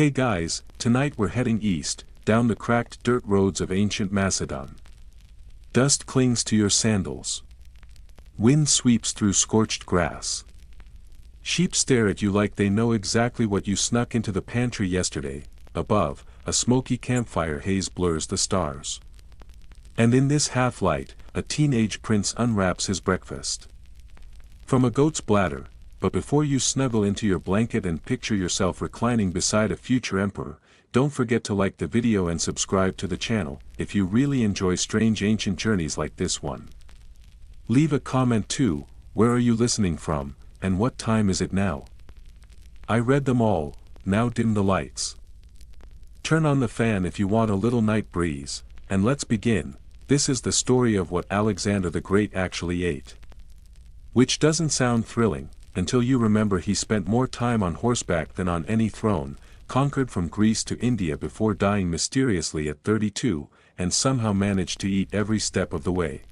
Hey guys, tonight we're heading east, down the cracked dirt roads of ancient Macedon. Dust clings to your sandals. Wind sweeps through scorched grass. Sheep stare at you like they know exactly what you snuck into the pantry yesterday. Above, a smoky campfire haze blurs the stars. And in this half-light, a teenage prince unwraps his breakfast. From a goat's bladder, but before you snuggle into your blanket and picture yourself reclining beside a future emperor, don't forget to like the video and subscribe to the channel, if you really enjoy strange ancient journeys like this one. Leave a comment too, where are you listening from, and what time is it now? I read them all, now dim the lights. Turn on the fan if you want a little night breeze, and let's begin. This is the story of what Alexander the Great actually ate. Which doesn't sound thrilling, until you remember he spent more time on horseback than on any throne, conquered from Greece to India before dying mysteriously at 32, and somehow managed to eat every step of the way.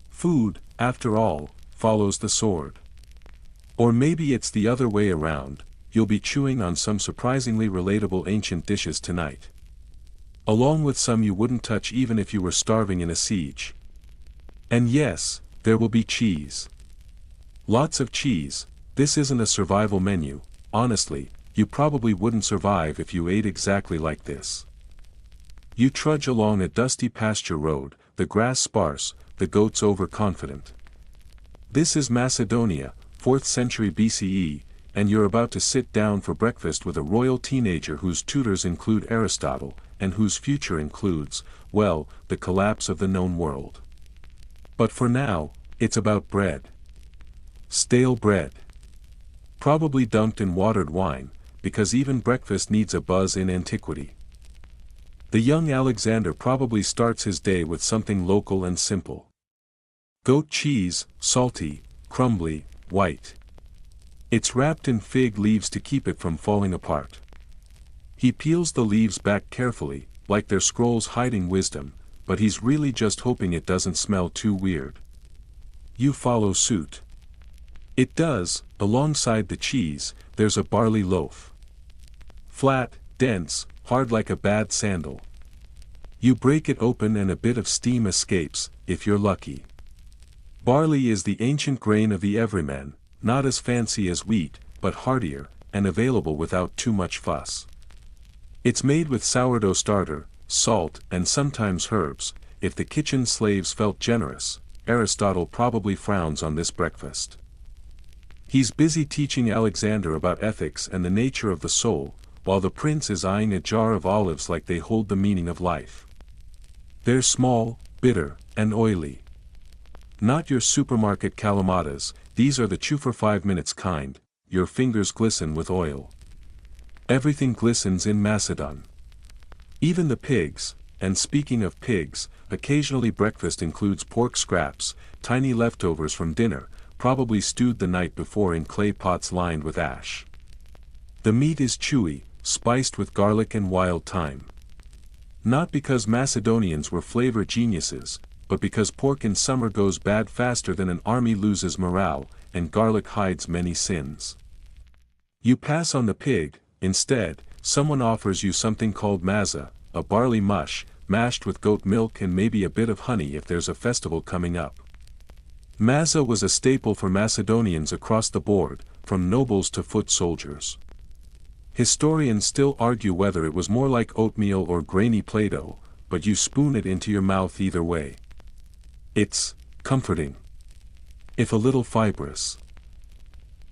Food, after all, follows the sword. Or maybe it's the other way around, you'll be chewing on some surprisingly relatable ancient dishes tonight. Along with some you wouldn't touch even if you were starving in a siege. And yes, there will be cheese. Lots of cheese. This isn't a survival menu, honestly, you probably wouldn't survive if you ate exactly like this. You trudge along a dusty pasture road, the grass sparse, the goats overconfident. This is Macedonia, 4th century BCE, and you're about to sit down for breakfast with a royal teenager whose tutors include Aristotle, and whose future includes, well, the collapse of the known world. But for now, it's about bread. Stale bread. Probably dunked in watered wine, because even breakfast needs a buzz in antiquity. The young Alexander probably starts his day with something local and simple. Goat cheese, salty, crumbly, white. It's wrapped in fig leaves to keep it from falling apart. He peels the leaves back carefully, like they're scrolls hiding wisdom, but he's really just hoping it doesn't smell too weird. You follow suit. It does. Alongside the cheese, there's a barley loaf. Flat, dense, hard like a bad sandal. You break it open and a bit of steam escapes, if you're lucky. Barley is the ancient grain of the everyman, not as fancy as wheat, but heartier, and available without too much fuss. It's made with sourdough starter, salt, and sometimes herbs. If the kitchen slaves felt generous, Aristotle probably frowns on this breakfast. He's busy teaching Alexander about ethics and the nature of the soul, while the prince is eyeing a jar of olives like they hold the meaning of life. They're small, bitter, and oily. Not your supermarket calamatas, these are the chew for 5 minutes kind, your fingers glisten with oil. Everything glistens in Macedon. Even the pigs, and speaking of pigs, occasionally breakfast includes pork scraps, tiny leftovers from dinner, probably stewed the night before in clay pots lined with ash. The meat is chewy, spiced with garlic and wild thyme. Not because Macedonians were flavor geniuses, but because pork in summer goes bad faster than an army loses morale, and garlic hides many sins. You pass on the pig. Instead, someone offers you something called maza, a barley mush, mashed with goat milk and maybe a bit of honey if there's a festival coming up. Maza was a staple for Macedonians across the board, from nobles to foot soldiers. Historians still argue whether it was more like oatmeal or grainy Play-Doh, but you spoon it into your mouth either way. It's comforting, if a little fibrous.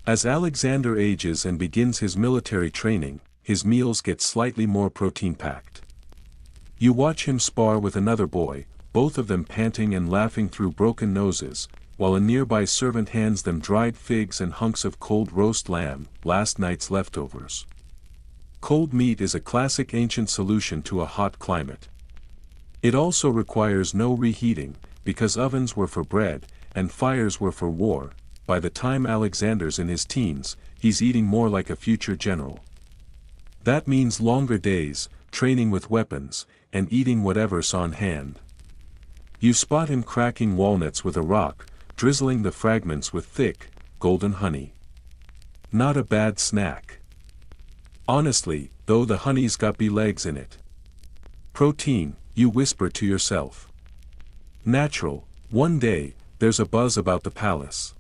As Alexander ages and begins his military training, his meals get slightly more protein-packed. You watch him spar with another boy, both of them panting and laughing through broken noses, while a nearby servant hands them dried figs and hunks of cold roast lamb, last night's leftovers. Cold meat is a classic ancient solution to a hot climate. It also requires no reheating, because ovens were for bread, and fires were for war. By the time Alexander's in his teens, he's eating more like a future general. That means longer days, training with weapons, and eating whatever's on hand. You spot him cracking walnuts with a rock, drizzling the fragments with thick, golden honey. Not a bad snack. Honestly, though the honey's got bee legs in it. Protein, you whisper to yourself. Natural, one day, there's a buzz about the palace.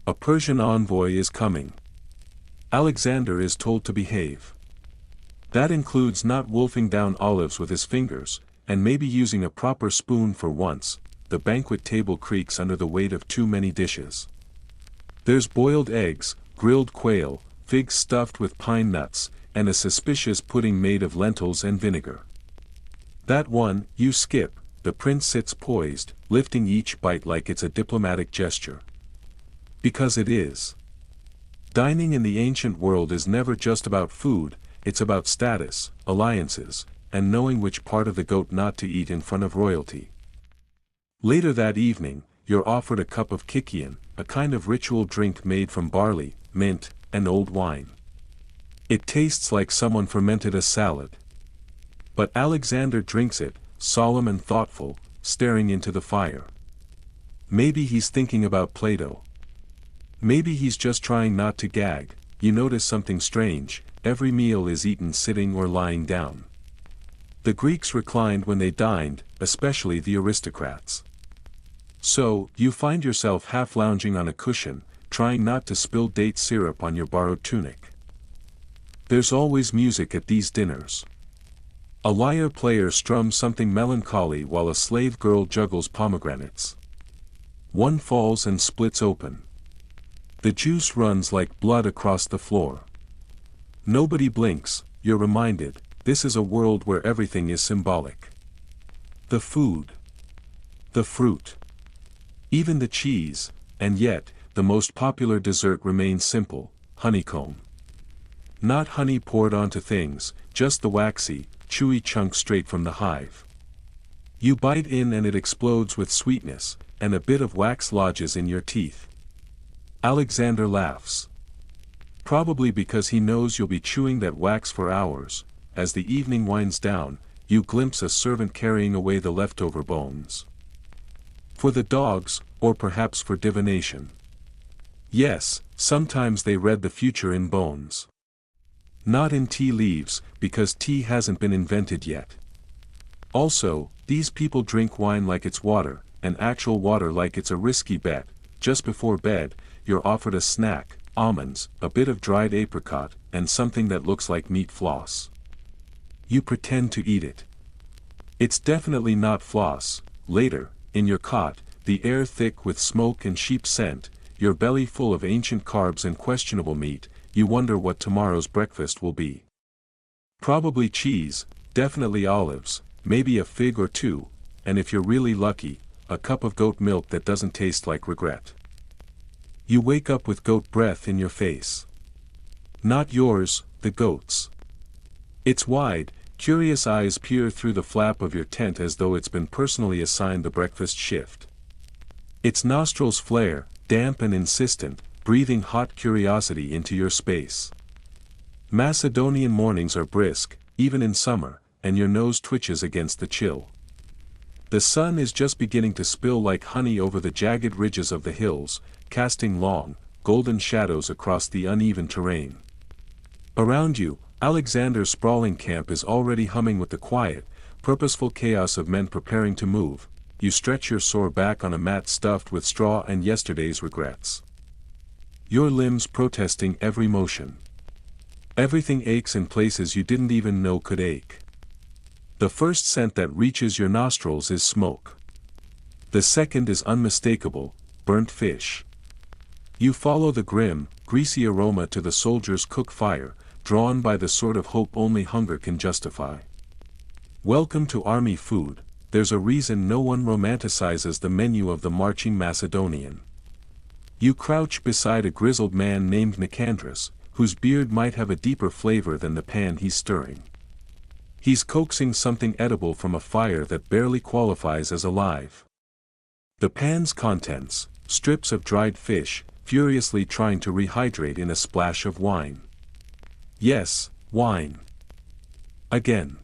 A Persian envoy is coming. Alexander is told to behave. That includes not wolfing down olives with his fingers, and maybe using a proper spoon for once. The banquet table creaks under the weight of too many dishes. There's boiled eggs, grilled quail, figs stuffed with pine nuts, and a suspicious pudding made of lentils and vinegar. That one, you skip. The prince sits poised, lifting each bite like it's a diplomatic gesture. Because it is. Dining in the ancient world is never just about food, it's about status, alliances, and knowing which part of the goat not to eat in front of royalty. Later that evening, you're offered a cup of kikian, a kind of ritual drink made from barley, mint, and old wine. It tastes like someone fermented a salad. But Alexander drinks it, solemn and thoughtful, staring into the fire. Maybe he's thinking about Plato. Maybe he's just trying not to gag. You notice something strange: every meal is eaten sitting or lying down. The Greeks reclined when they dined, especially the aristocrats. So, you find yourself half lounging on a cushion, trying not to spill date syrup on your borrowed tunic. There's always music at these dinners. A lyre player strums something melancholy while a slave girl juggles pomegranates. One falls and splits open. The juice runs like blood across the floor. Nobody blinks. You're reminded, this is a world where everything is symbolic. The food. The fruit. Even the cheese, and yet, the most popular dessert remains simple: honeycomb. Not honey poured onto things, just the waxy, chewy chunk straight from the hive. You bite in and it explodes with sweetness, and a bit of wax lodges in your teeth. Alexander laughs. Probably because he knows you'll be chewing that wax for hours. As the evening winds down, you glimpse a servant carrying away the leftover bones. For the dogs, or perhaps for divination. Yes, sometimes they read the future in bones. Not in tea leaves, because tea hasn't been invented yet. Also, these people drink wine like it's water, and actual water like it's a risky bet. Just before bed, you're offered a snack: almonds, a bit of dried apricot, and something that looks like meat floss. You pretend to eat it. It's definitely not floss. Later, in your cot, the air thick with smoke and sheep scent, your belly full of ancient carbs and questionable meat, you wonder what tomorrow's breakfast will be. Probably cheese, definitely olives, maybe a fig or two, and if you're really lucky, a cup of goat milk that doesn't taste like regret. You wake up with goat breath in your face. Not yours, the goat's. Its wide, curious eyes peer through the flap of your tent as though it's been personally assigned the breakfast shift. Its nostrils flare, damp and insistent, breathing hot curiosity into your space. Macedonian mornings are brisk, even in summer, and your nose twitches against the chill. The sun is just beginning to spill like honey over the jagged ridges of the hills, casting long, golden shadows across the uneven terrain. Around you, Alexander's sprawling camp is already humming with the quiet, purposeful chaos of men preparing to move. You stretch your sore back on a mat stuffed with straw and yesterday's regrets. Your limbs protesting every motion. Everything aches in places you didn't even know could ache. The first scent that reaches your nostrils is smoke. The second is unmistakable: burnt fish. You follow the grim, greasy aroma to the soldier's cook fire, drawn by the sort of hope only hunger can justify. Welcome to army food. There's a reason no one romanticizes the menu of the marching Macedonian. You crouch beside a grizzled man named Nicandrus, whose beard might have a deeper flavor than the pan he's stirring. He's coaxing something edible from a fire that barely qualifies as alive. The pan's contents: strips of dried fish, furiously trying to rehydrate in a splash of wine. Yes, wine. Again.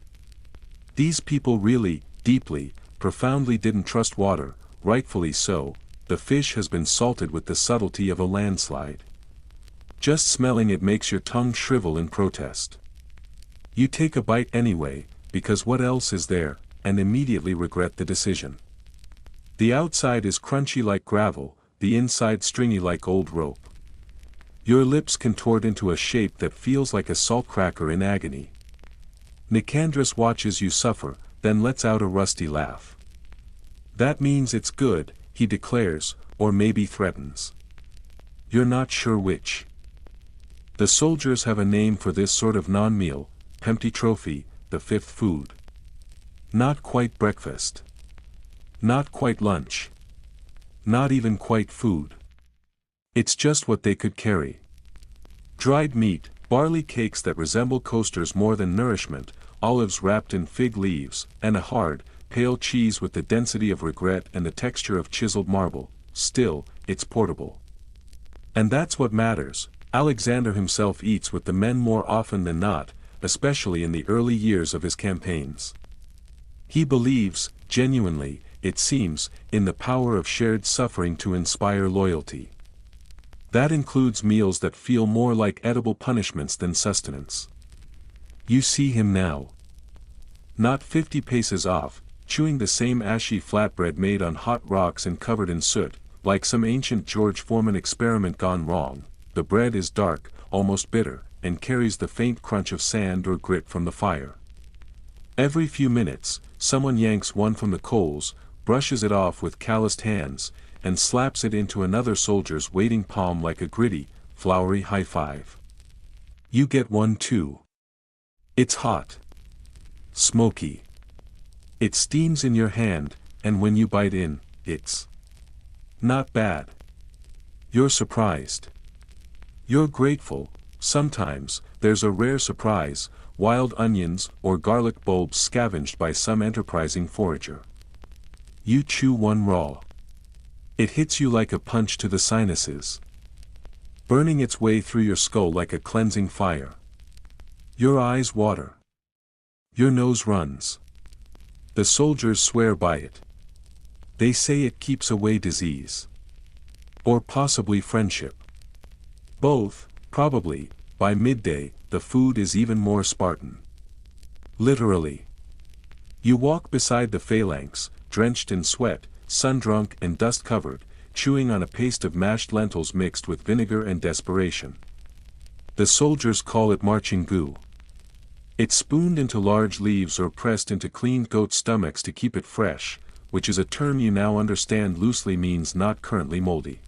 These people really, deeply, profoundly didn't trust water, rightfully so. The fish has been salted with the subtlety of a landslide. Just smelling it makes your tongue shrivel in protest. You take a bite anyway, because what else is there, and immediately regret the decision. The outside is crunchy like gravel, the inside stringy like old rope. Your lips contort into a shape that feels like a salt cracker in agony. Nicandrus watches you suffer, then lets out a rusty laugh. That means it's good, he declares, or maybe threatens. You're not sure which. The soldiers have a name for this sort of non-meal, empty trophy, the fifth food. Not quite breakfast. Not quite lunch. Not even quite food. It's just what they could carry. Dried meat, barley cakes that resemble coasters more than nourishment, olives wrapped in fig leaves, and a hard, pale cheese with the density of regret and the texture of chiseled marble. Still, it's portable. And that's what matters. Alexander himself eats with the men more often than not, especially in the early years of his campaigns. He believes, genuinely, it seems, in the power of shared suffering to inspire loyalty. That includes meals that feel more like edible punishments than sustenance. You see him now. Not 50 paces off, chewing the same ashy flatbread made on hot rocks and covered in soot, like some ancient George Foreman experiment gone wrong. The bread is dark, almost bitter, and carries the faint crunch of sand or grit from the fire. Every few minutes, someone yanks one from the coals, brushes it off with calloused hands, and slaps it into another soldier's waiting palm like a gritty, floury high five. You get one too. It's hot. Smoky. It steams in your hand, and when you bite in, it's not bad. You're surprised. You're grateful. Sometimes, there's a rare surprise, wild onions or garlic bulbs scavenged by some enterprising forager. You chew one raw. It hits you like a punch to the sinuses, burning its way through your skull like a cleansing fire. Your eyes water. Your nose runs. The soldiers swear by it. They say it keeps away disease. Or possibly friendship. Both, probably. By midday, the food is even more Spartan. Literally. You walk beside the phalanx, drenched in sweat, sun-drunk and dust-covered, chewing on a paste of mashed lentils mixed with vinegar and desperation. The soldiers call it marching goo. It's spooned into large leaves or pressed into cleaned goat stomachs to keep it fresh, which is a term you now understand loosely means not currently moldy.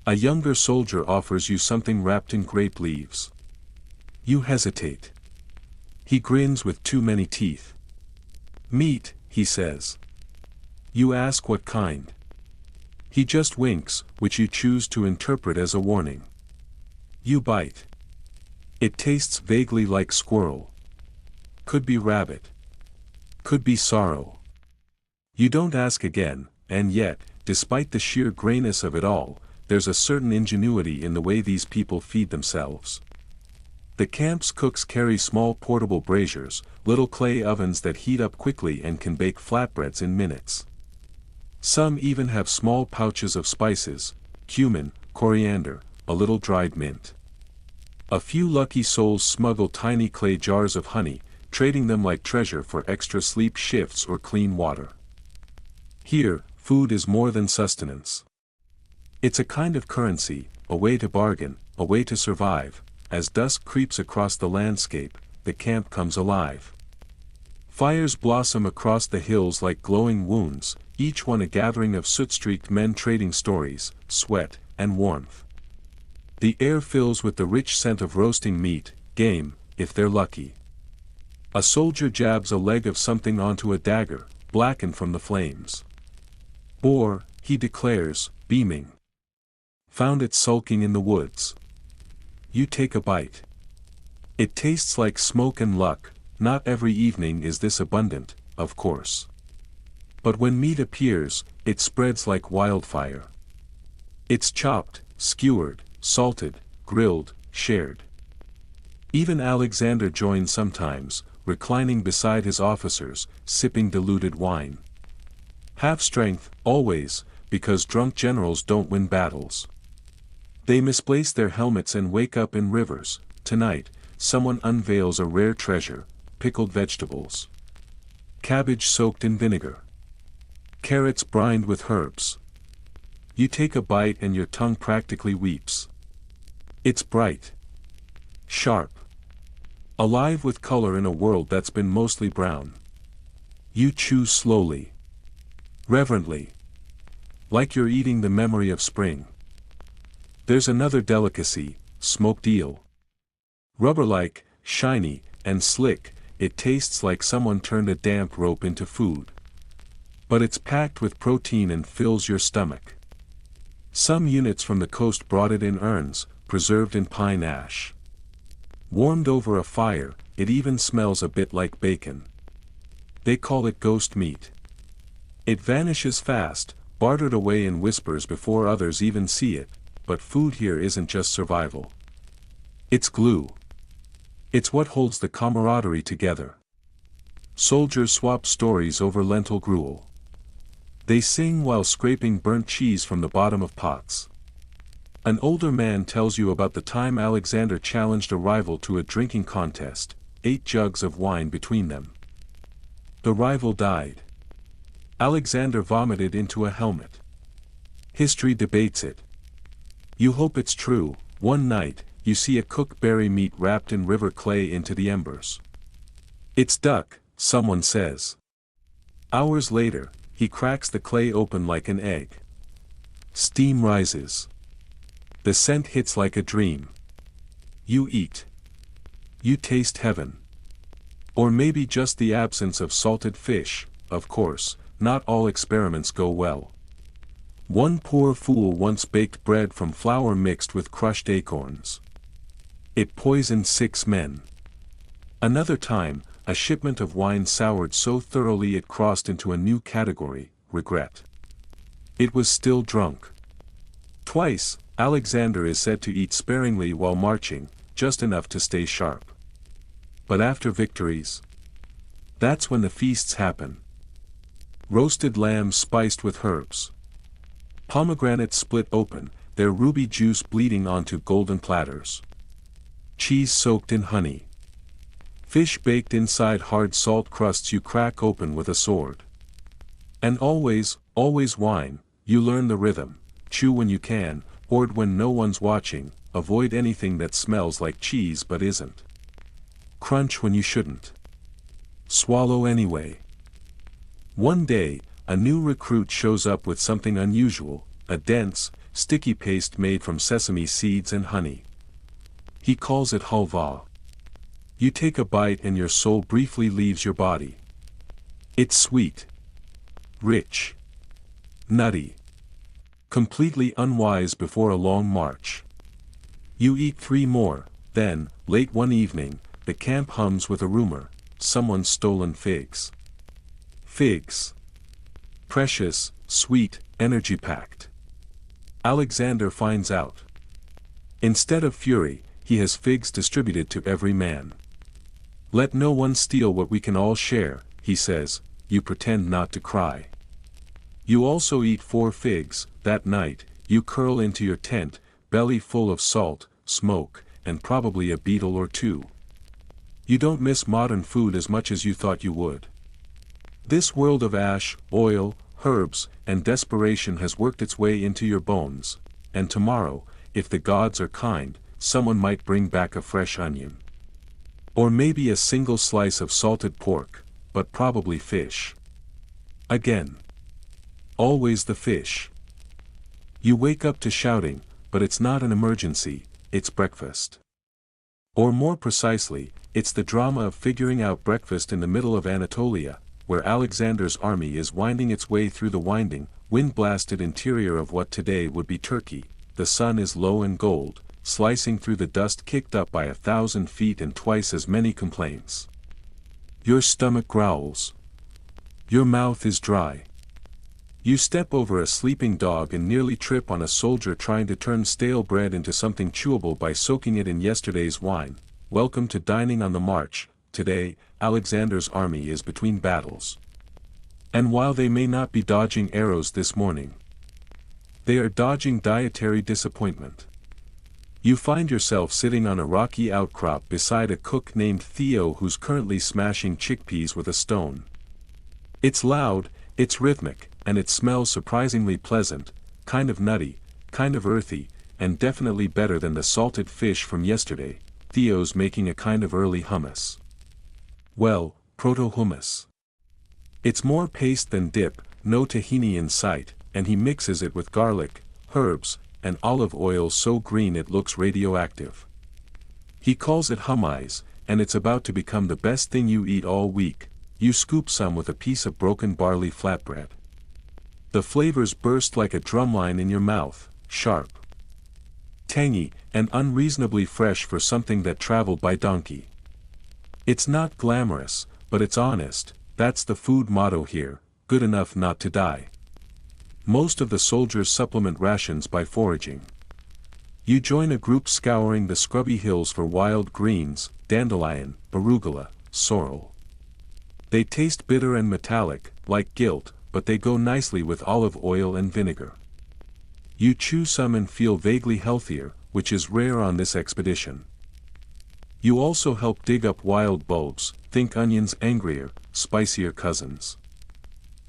A younger soldier offers you something wrapped in grape leaves. You hesitate. He grins with too many teeth. Meat, he says. You ask what kind. He just winks, which you choose to interpret as a warning. You bite. It tastes vaguely like squirrel. Could be rabbit. Could be sorrow. You don't ask again, and yet, despite the sheer grayness of it all, there's a certain ingenuity in the way these people feed themselves. The camp's cooks carry small portable braziers, little clay ovens that heat up quickly and can bake flatbreads in minutes. Some even have small pouches of spices, cumin, coriander, a little dried mint. A few lucky souls smuggle tiny clay jars of honey, trading them like treasure for extra sleep shifts or clean water. Here, food is more than sustenance. It's a kind of currency, a way to bargain, a way to survive. As dusk creeps across the landscape, the camp comes alive. Fires blossom across the hills like glowing wounds, each one a gathering of soot-streaked men trading stories, sweat, and warmth. The air fills with the rich scent of roasting meat, game, if they're lucky. A soldier jabs a leg of something onto a dagger, blackened from the flames. Boar, he declares, beaming. Found it sulking in the woods. You take a bite. It tastes like smoke and luck. Not every evening is this abundant, of course. But when meat appears, it spreads like wildfire. It's chopped, skewered, salted, grilled, shared. Even Alexander joins sometimes, reclining beside his officers, sipping diluted wine. Half strength, always, because drunk generals don't win battles. They misplace their helmets and wake up in rivers, tonight, someone unveils a rare treasure: pickled vegetables. Cabbage soaked in vinegar. Carrots brined with herbs. You take a bite and your tongue practically weeps. It's bright. Sharp. Alive with color in a world that's been mostly brown. You chew slowly. Reverently. Like you're eating the memory of spring. There's another delicacy: smoked eel. Rubber-like, shiny, and slick, it tastes like someone turned a damp rope into food. But it's packed with protein and fills your stomach. Some units from the coast brought it in urns, preserved in pine ash. Warmed over a fire, it even smells a bit like bacon. They call it ghost meat. It vanishes fast, bartered away in whispers before others even see it, but food here isn't just survival. It's glue. It's what holds the camaraderie together. Soldiers swap stories over lentil gruel. They sing while scraping burnt cheese from the bottom of pots. An older man tells you about the time Alexander challenged a rival to a drinking contest, 8 jugs of wine between them. The rival died. Alexander vomited into a helmet. History debates it. You hope it's true. One night, you see a cook bury meat wrapped in river clay into the embers. It's duck, someone says. Hours later, he cracks the clay open like an egg. Steam rises. The scent hits like a dream. You eat. You taste heaven. Or maybe just the absence of salted fish. Of course, not all experiments go well. One poor fool once baked bread from flour mixed with crushed acorns. It poisoned 6 men. Another time, a shipment of wine soured so thoroughly it crossed into a new category: regret. It was still drunk. Twice, Alexander is said to eat sparingly while marching, just enough to stay sharp. But after victories, that's when the feasts happen. Roasted lambs spiced with herbs. Pomegranates split open, their ruby juice bleeding onto golden platters. Cheese soaked in honey. Fish baked inside hard salt crusts you crack open with a sword. And always, always wine. You learn the rhythm: chew when you can, hoard when no one's watching, avoid anything that smells like cheese but isn't. Crunch when you shouldn't. Swallow anyway. One day, a new recruit shows up with something unusual: a dense, sticky paste made from sesame seeds and honey. He calls it halva. You take a bite and your soul briefly leaves your body. It's sweet. Rich. Nutty. Completely unwise before a long march. You eat 3 more, then, late one evening, the camp hums with a rumor: someone's stolen figs. Figs. Precious, sweet, energy-packed. Alexander finds out. Instead of fury, he has figs distributed to every man. Let no one steal what we can all share, he says. You pretend not to cry. You also eat 4 figs. That night, you curl into your tent, belly full of salt, smoke, and probably a beetle or 2. You don't miss modern food as much as you thought you would. This world of ash, oil, herbs, and desperation has worked its way into your bones, and tomorrow, if the gods are kind, someone might bring back a fresh onion. Or maybe a single slice of salted pork, but probably fish. Again. Always the fish. You wake up to shouting, but it's not an emergency, it's breakfast. Or more precisely, it's the drama of figuring out breakfast in the middle of Anatolia, where Alexander's army is winding its way through the winding, wind-blasted interior of what today would be Turkey. The sun is low and gold, slicing through the dust kicked up by 1,000 feet and twice as many complaints. Your stomach growls. Your mouth is dry. You step over a sleeping dog and nearly trip on a soldier trying to turn stale bread into something chewable by soaking it in yesterday's wine. Welcome to dining on the march. Today, Alexander's army is between battles. And while they may not be dodging arrows this morning, they are dodging dietary disappointment. You find yourself sitting on a rocky outcrop beside a cook named Theo who's currently smashing chickpeas with a stone. It's loud, it's rhythmic, and it smells surprisingly pleasant, kind of nutty, kind of earthy, and definitely better than the salted fish from yesterday. Theo's making a kind of early hummus. Well, proto-hummus. It's more paste than dip, no tahini in sight, and he mixes it with garlic, herbs, and olive oil so green it looks radioactive. He calls it hummus, and it's about to become the best thing you eat all week. You scoop some with a piece of broken barley flatbread. The flavors burst like a drumline in your mouth, sharp, tangy, and unreasonably fresh for something that traveled by donkey. It's not glamorous, but it's honest. That's the food motto here, good enough not to die. Most of the soldiers supplement rations by foraging. You join a group scouring the scrubby hills for wild greens, dandelion, arugula, sorrel. They taste bitter and metallic, like guilt, but they go nicely with olive oil and vinegar. You chew some and feel vaguely healthier, which is rare on this expedition. You also help dig up wild bulbs, think onions' angrier, spicier cousins.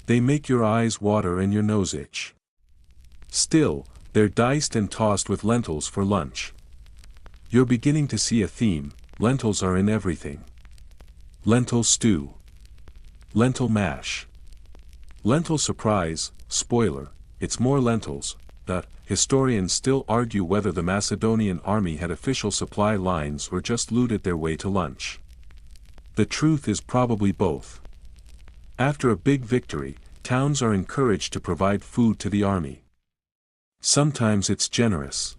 They make your eyes water and your nose itch. Still, they're diced and tossed with lentils for lunch. You're beginning to see a theme: lentils are in everything. Lentil stew. Lentil mash. Lentil surprise, spoiler, it's more lentils. The historians still argue whether the Macedonian army had official supply lines or just looted their way to lunch. The truth is probably both. After a big victory, towns are encouraged to provide food to the army. Sometimes it's generous.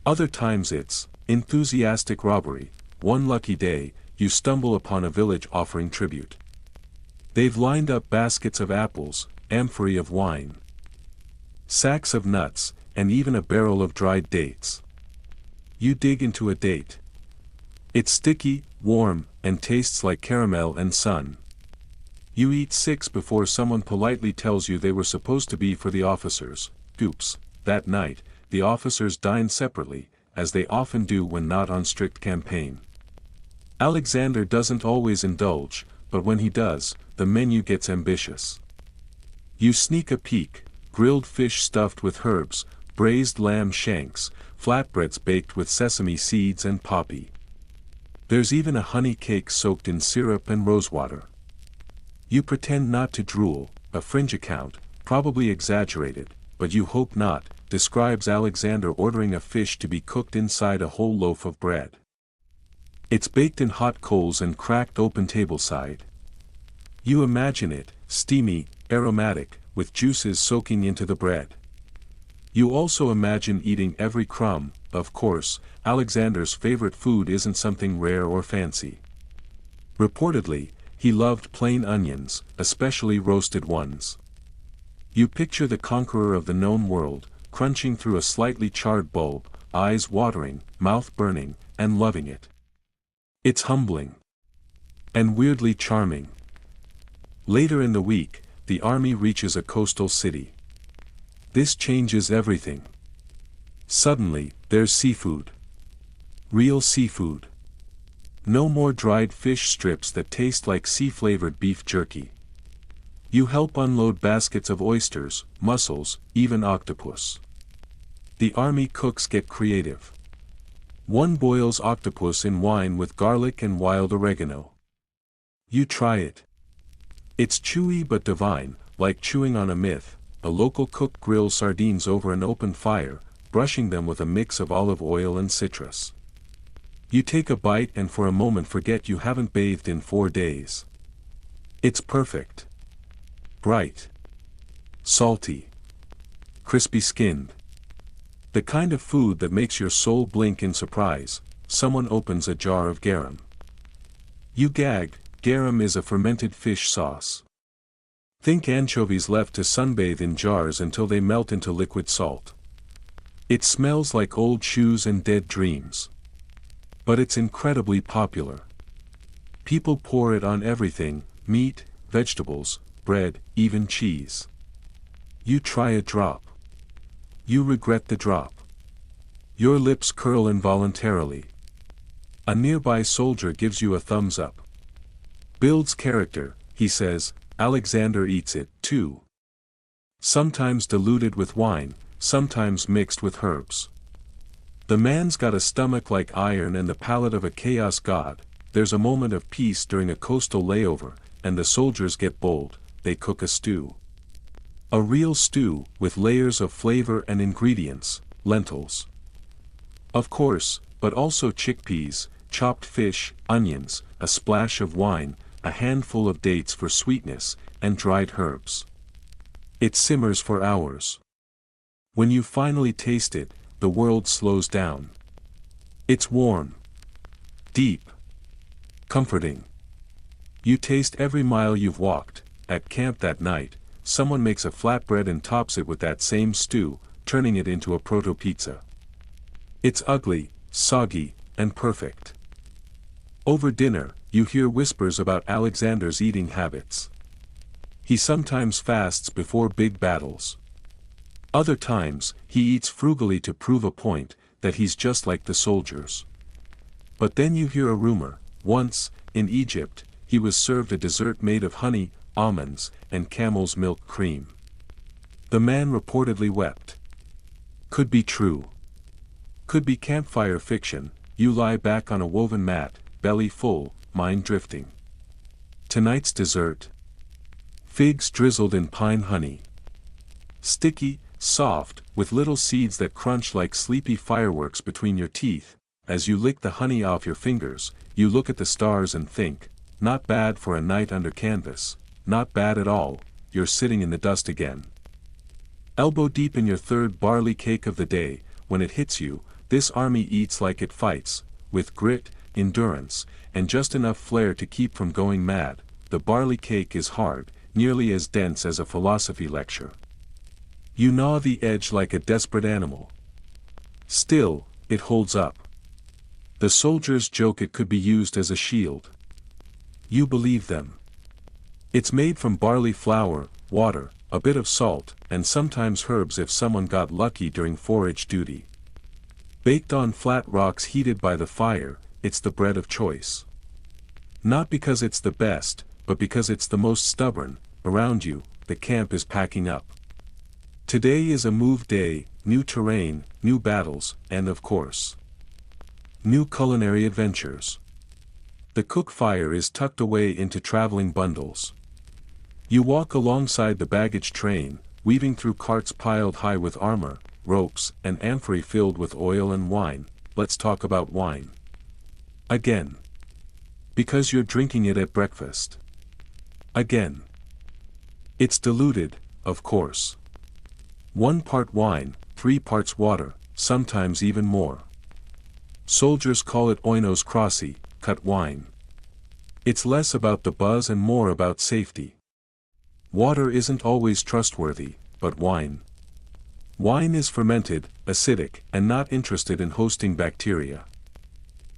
Other times it's enthusiastic robbery. One lucky day, you stumble upon a village offering tribute. They've lined up baskets of apples, amphorae of wine, sacks of nuts, and even a barrel of dried dates. You dig into a date. It's sticky, warm, and tastes like caramel and sun. You eat 6 before someone politely tells you they were supposed to be for the officers. Oops. That night, the officers dine separately, as they often do when not on strict campaign. Alexander doesn't always indulge, but when he does, the menu gets ambitious. You sneak a peek: grilled fish stuffed with herbs, braised lamb shanks, flatbreads baked with sesame seeds and poppy. There's even a honey cake soaked in syrup and rosewater. You pretend not to drool, a fringe account, probably exaggerated, but you hope not, describes Alexander ordering a fish to be cooked inside a whole loaf of bread. It's baked in hot coals and cracked open tableside. You imagine it, steamy, aromatic, with juices soaking into the bread. You also imagine eating every crumb. Of course, Alexander's favorite food isn't something rare or fancy. Reportedly, he loved plain onions, especially roasted ones. You picture the conqueror of the known world, crunching through a slightly charred bulb, eyes watering, mouth burning, and loving it. It's humbling. And weirdly charming. Later in the week, the army reaches a coastal city. This changes everything. Suddenly, there's seafood. Real seafood. No more dried fish strips that taste like sea-flavored beef jerky. You help unload baskets of oysters, mussels, even octopus. The army cooks get creative. One boils octopus in wine with garlic and wild oregano. You try it. It's chewy but divine, like chewing on a myth. A local cook grills sardines over an open fire, brushing them with a mix of olive oil and citrus. You take a bite and for a moment forget you haven't bathed in 4 days. It's perfect. Bright. Salty. Crispy-skinned. The kind of food that makes your soul blink in surprise. Someone opens a jar of garum. You gag. Garum is a fermented fish sauce. Think anchovies left to sunbathe in jars until they melt into liquid salt. It smells like old shoes and dead dreams. But it's incredibly popular. People pour it on everything: meat, vegetables, bread, even cheese. You try a drop. You regret the drop. Your lips curl involuntarily. A nearby soldier gives you a thumbs up. Builds character, he says. Alexander eats it, too. Sometimes diluted with wine, sometimes mixed with herbs. The man's got a stomach like iron and the palate of a chaos god. There's a moment of peace during a coastal layover, and the soldiers get bold. They cook a stew. A real stew, with layers of flavor and ingredients, lentils. Of course, but also chickpeas, chopped fish, onions, a splash of wine, a handful of dates for sweetness, and dried herbs. It simmers for hours. When you finally taste it, the world slows down. It's warm. Deep. Comforting. You taste every mile you've walked. At camp that night, someone makes a flatbread and tops it with that same stew, turning it into a proto-pizza. It's ugly, soggy, and perfect. Over dinner, you hear whispers about Alexander's eating habits. He sometimes fasts before big battles. Other times, he eats frugally to prove a point, that he's just like the soldiers. But then you hear a rumor. Once, in Egypt, he was served a dessert made of honey, almonds, and camel's milk cream. The man reportedly wept. Could be true. Could be campfire fiction. You lie back on a woven mat, belly full, mind drifting. Tonight's dessert. Figs drizzled in pine honey. Sticky, soft, with little seeds that crunch like sleepy fireworks between your teeth. As you lick the honey off your fingers, you look at the stars and think, not bad for a night under canvas, not bad at all. You're sitting in the dust again. Elbow deep in your third barley cake of the day. When it hits you, this army eats like it fights, with grit, endurance, and just enough flair to keep from going mad. The barley cake is hard, nearly as dense as a philosophy lecture. You gnaw the edge like a desperate animal. Still, it holds up. The soldiers joke it could be used as a shield. You believe them. It's made from barley flour, water, a bit of salt, and sometimes herbs if someone got lucky during forage duty. Baked on flat rocks heated by the fire, it's the bread of choice. Not because it's the best, but because it's the most stubborn. Around you, the camp is packing up. Today is a move day, new terrain, new battles, and of course, new culinary adventures. The cook fire is tucked away into traveling bundles. You walk alongside the baggage train, weaving through carts piled high with armor, ropes, and amphorae filled with oil and wine. Let's talk about wine. Again. Because you're drinking it at breakfast. Again. It's diluted, of course. 1 part wine, 3 parts water, sometimes even more. Soldiers call it oinos krossi, cut wine. It's less about the buzz and more about safety. Water isn't always trustworthy, but wine. Wine is fermented, acidic, and not interested in hosting bacteria.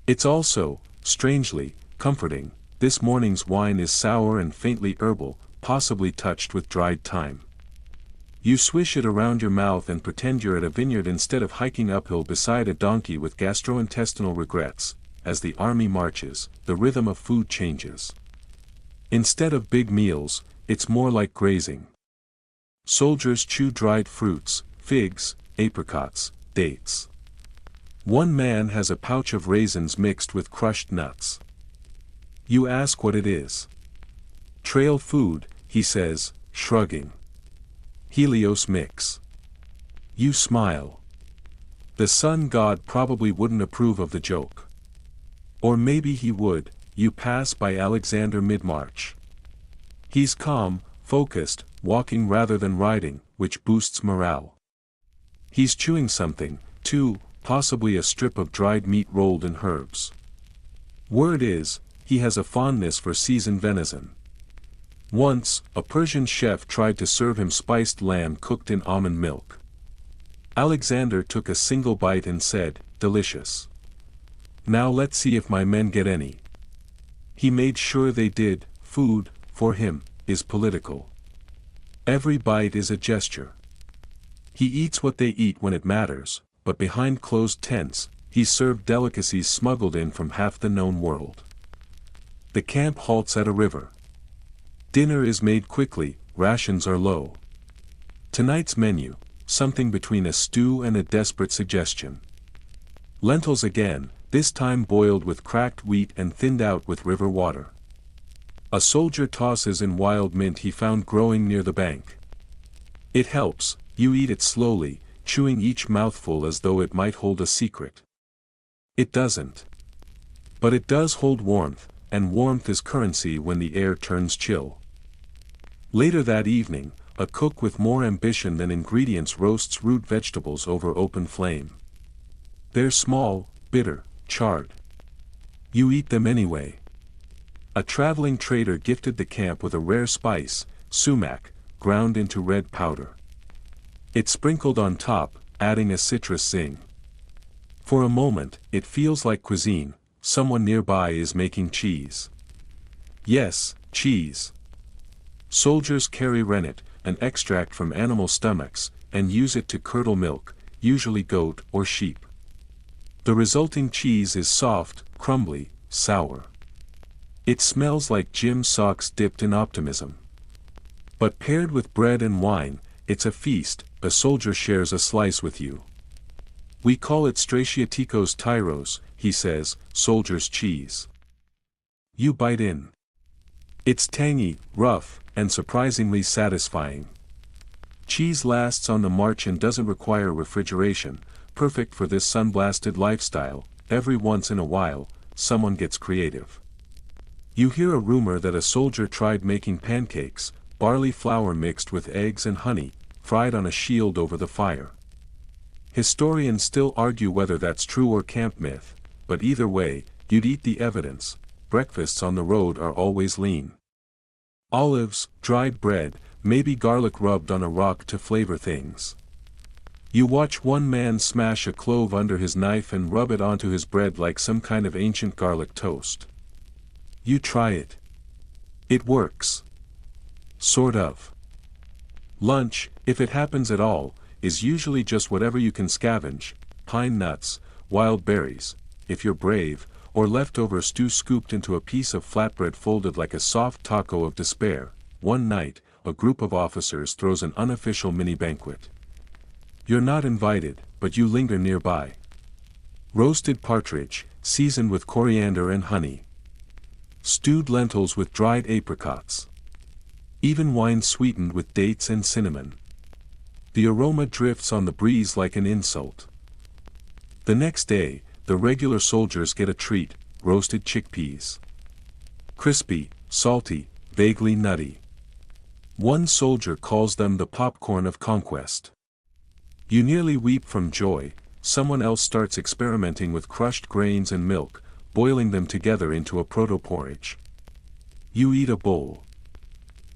It's also, strangely, comforting. This morning's wine is sour and faintly herbal, possibly touched with dried thyme. You swish it around your mouth and pretend you're at a vineyard instead of hiking uphill beside a donkey with gastrointestinal regrets. As the army marches, the rhythm of food changes. Instead of big meals, it's more like grazing. Soldiers chew dried fruits, figs, apricots, dates. One man has a pouch of raisins mixed with crushed nuts. You ask what it is. Trail food, he says, shrugging. Helios mix. You smile. The sun god probably wouldn't approve of the joke. Or maybe he would. You pass by Alexander mid-march. He's calm, focused, walking rather than riding, which boosts morale. He's chewing something, too, possibly a strip of dried meat rolled in herbs. Word is, he has a fondness for seasoned venison. Once, a Persian chef tried to serve him spiced lamb cooked in almond milk. Alexander took a single bite and said, "Delicious. Now let's see if my men get any." He made sure they did. Food, for him, is political. Every bite is a gesture. He eats what they eat when it matters, but behind closed tents, he's served delicacies smuggled in from half the known world. The camp halts at a river. Dinner is made quickly, rations are low. Tonight's menu, something between a stew and a desperate suggestion. Lentils again, this time boiled with cracked wheat and thinned out with river water. A soldier tosses in wild mint he found growing near the bank. It helps, you eat it slowly, chewing each mouthful as though it might hold a secret. It doesn't. But it does hold warmth, and warmth is currency when the air turns chill. Later that evening, a cook with more ambition than ingredients roasts root vegetables over open flame. They're small, bitter, charred. You eat them anyway. A traveling trader gifted the camp with a rare spice, sumac, ground into red powder. It's sprinkled on top, adding a citrus zing. For a moment, it feels like cuisine, someone nearby is making cheese. Yes, cheese. Soldiers carry rennet, an extract from animal stomachs, and use it to curdle milk, usually goat or sheep. The resulting cheese is soft, crumbly, sour. It smells like Jim's socks dipped in optimism. But paired with bread and wine, it's a feast. A soldier shares a slice with you. We call it Stratiaticos tyros, he says, soldier's cheese. You bite in. It's tangy, rough, and surprisingly satisfying. Cheese lasts on the march and doesn't require refrigeration, perfect for this sun-blasted lifestyle. Every once in a while, someone gets creative. You hear a rumor that a soldier tried making pancakes, barley flour mixed with eggs and honey, fried on a shield over the fire. Historians still argue whether that's true or camp myth, but either way, you'd eat the evidence. Breakfasts on the road are always lean. Olives, dried bread, maybe garlic rubbed on a rock to flavor things. You watch one man smash a clove under his knife and rub it onto his bread like some kind of ancient garlic toast. You try it. It works. Sort of. Lunch, if it happens at all, is usually just whatever you can scavenge, pine nuts, wild berries, if you're brave, or leftover stew scooped into a piece of flatbread folded like a soft taco of despair. One night, a group of officers throws an unofficial mini-banquet. You're not invited, but you linger nearby. Roasted partridge, seasoned with coriander and honey. Stewed lentils with dried apricots. Even wine sweetened with dates and cinnamon. The aroma drifts on the breeze like an insult. The next day, the regular soldiers get a treat, roasted chickpeas. Crispy, salty, vaguely nutty. One soldier calls them the popcorn of conquest. You nearly weep from joy. Someone else starts experimenting with crushed grains and milk, boiling them together into a proto-porridge. You eat a bowl.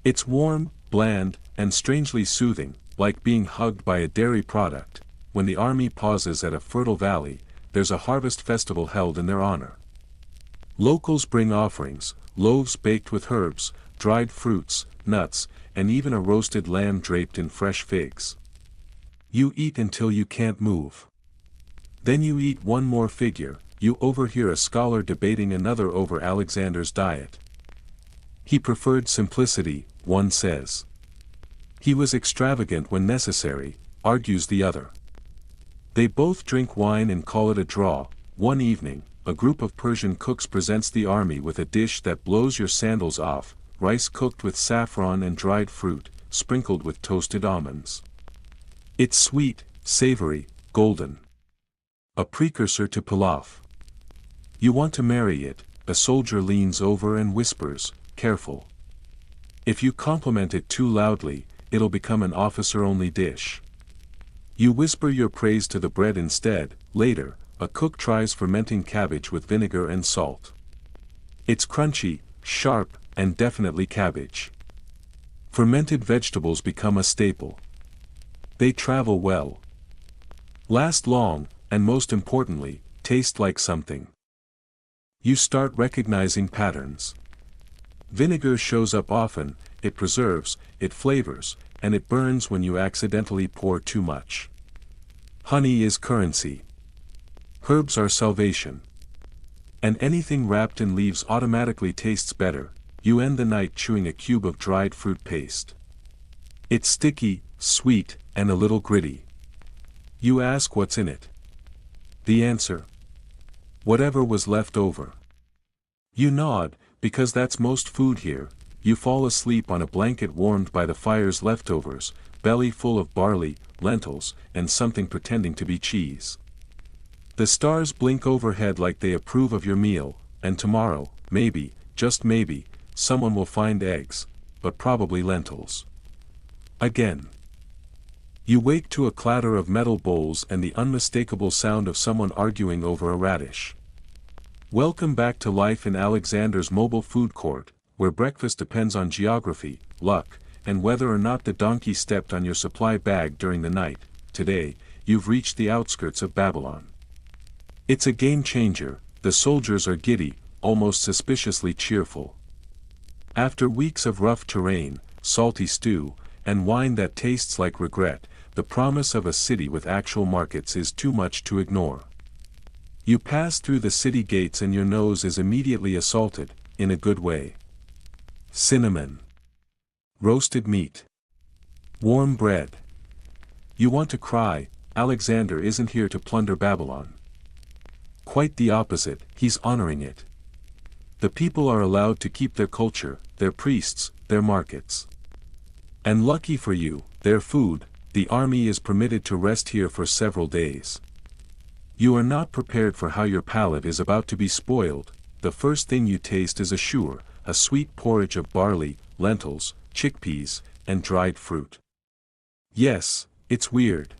It's warm, bland, and strangely soothing, like being hugged by a dairy product. When the army pauses at a fertile valley, there's a harvest festival held in their honor. Locals bring offerings, loaves baked with herbs, dried fruits, nuts, and even a roasted lamb draped in fresh figs. You eat until you can't move. Then you eat one more figure. You overhear a scholar debating another over Alexander's diet. He preferred simplicity, one says. He was extravagant when necessary, argues the other. They both drink wine and call it a draw. One evening, a group of Persian cooks presents the army with a dish that blows your sandals off, rice cooked with saffron and dried fruit, sprinkled with toasted almonds. It's sweet, savory, golden. A precursor to pilaf. You want to marry it. A soldier leans over and whispers, careful. If you compliment it too loudly, it'll become an officer-only dish. You whisper your praise to the bread instead. Later, a cook tries fermenting cabbage with vinegar and salt. It's crunchy, sharp, and definitely cabbage. Fermented vegetables become a staple. They travel well. Last long, and most importantly, taste like something. You start recognizing patterns. Vinegar shows up often, it preserves, it flavors, and it burns when you accidentally pour too much. Honey is currency. Herbs are salvation. And anything wrapped in leaves automatically tastes better. You end the night chewing a cube of dried fruit paste. It's sticky, sweet, and a little gritty. You ask what's in it. The answer? Whatever was left over. You nod, because that's most food here. You fall asleep on a blanket warmed by the fire's leftovers, belly full of barley, lentils, and something pretending to be cheese. The stars blink overhead like they approve of your meal, and tomorrow, maybe, just maybe, someone will find eggs, but probably lentils. Again. You wake to a clatter of metal bowls and the unmistakable sound of someone arguing over a radish. Welcome back to life in Alexander's mobile food court, where breakfast depends on geography, luck, and whether or not the donkey stepped on your supply bag during the night. Today, you've reached the outskirts of Babylon. It's a game changer. The soldiers are giddy, almost suspiciously cheerful. After weeks of rough terrain, salty stew, and wine that tastes like regret, the promise of a city with actual markets is too much to ignore. You pass through the city gates and your nose is immediately assaulted, in a good way. Cinnamon. Roasted meat. Warm bread. You want to cry. Alexander isn't here to plunder Babylon. Quite the opposite, he's honoring it. The people are allowed to keep their culture, their priests, their markets. And lucky for you, their food. The army is permitted to rest here for several days. You are not prepared for how your palate is about to be spoiled. The first thing you taste is a sweet porridge of barley, lentils, chickpeas, and dried fruit. Yes, it's weird.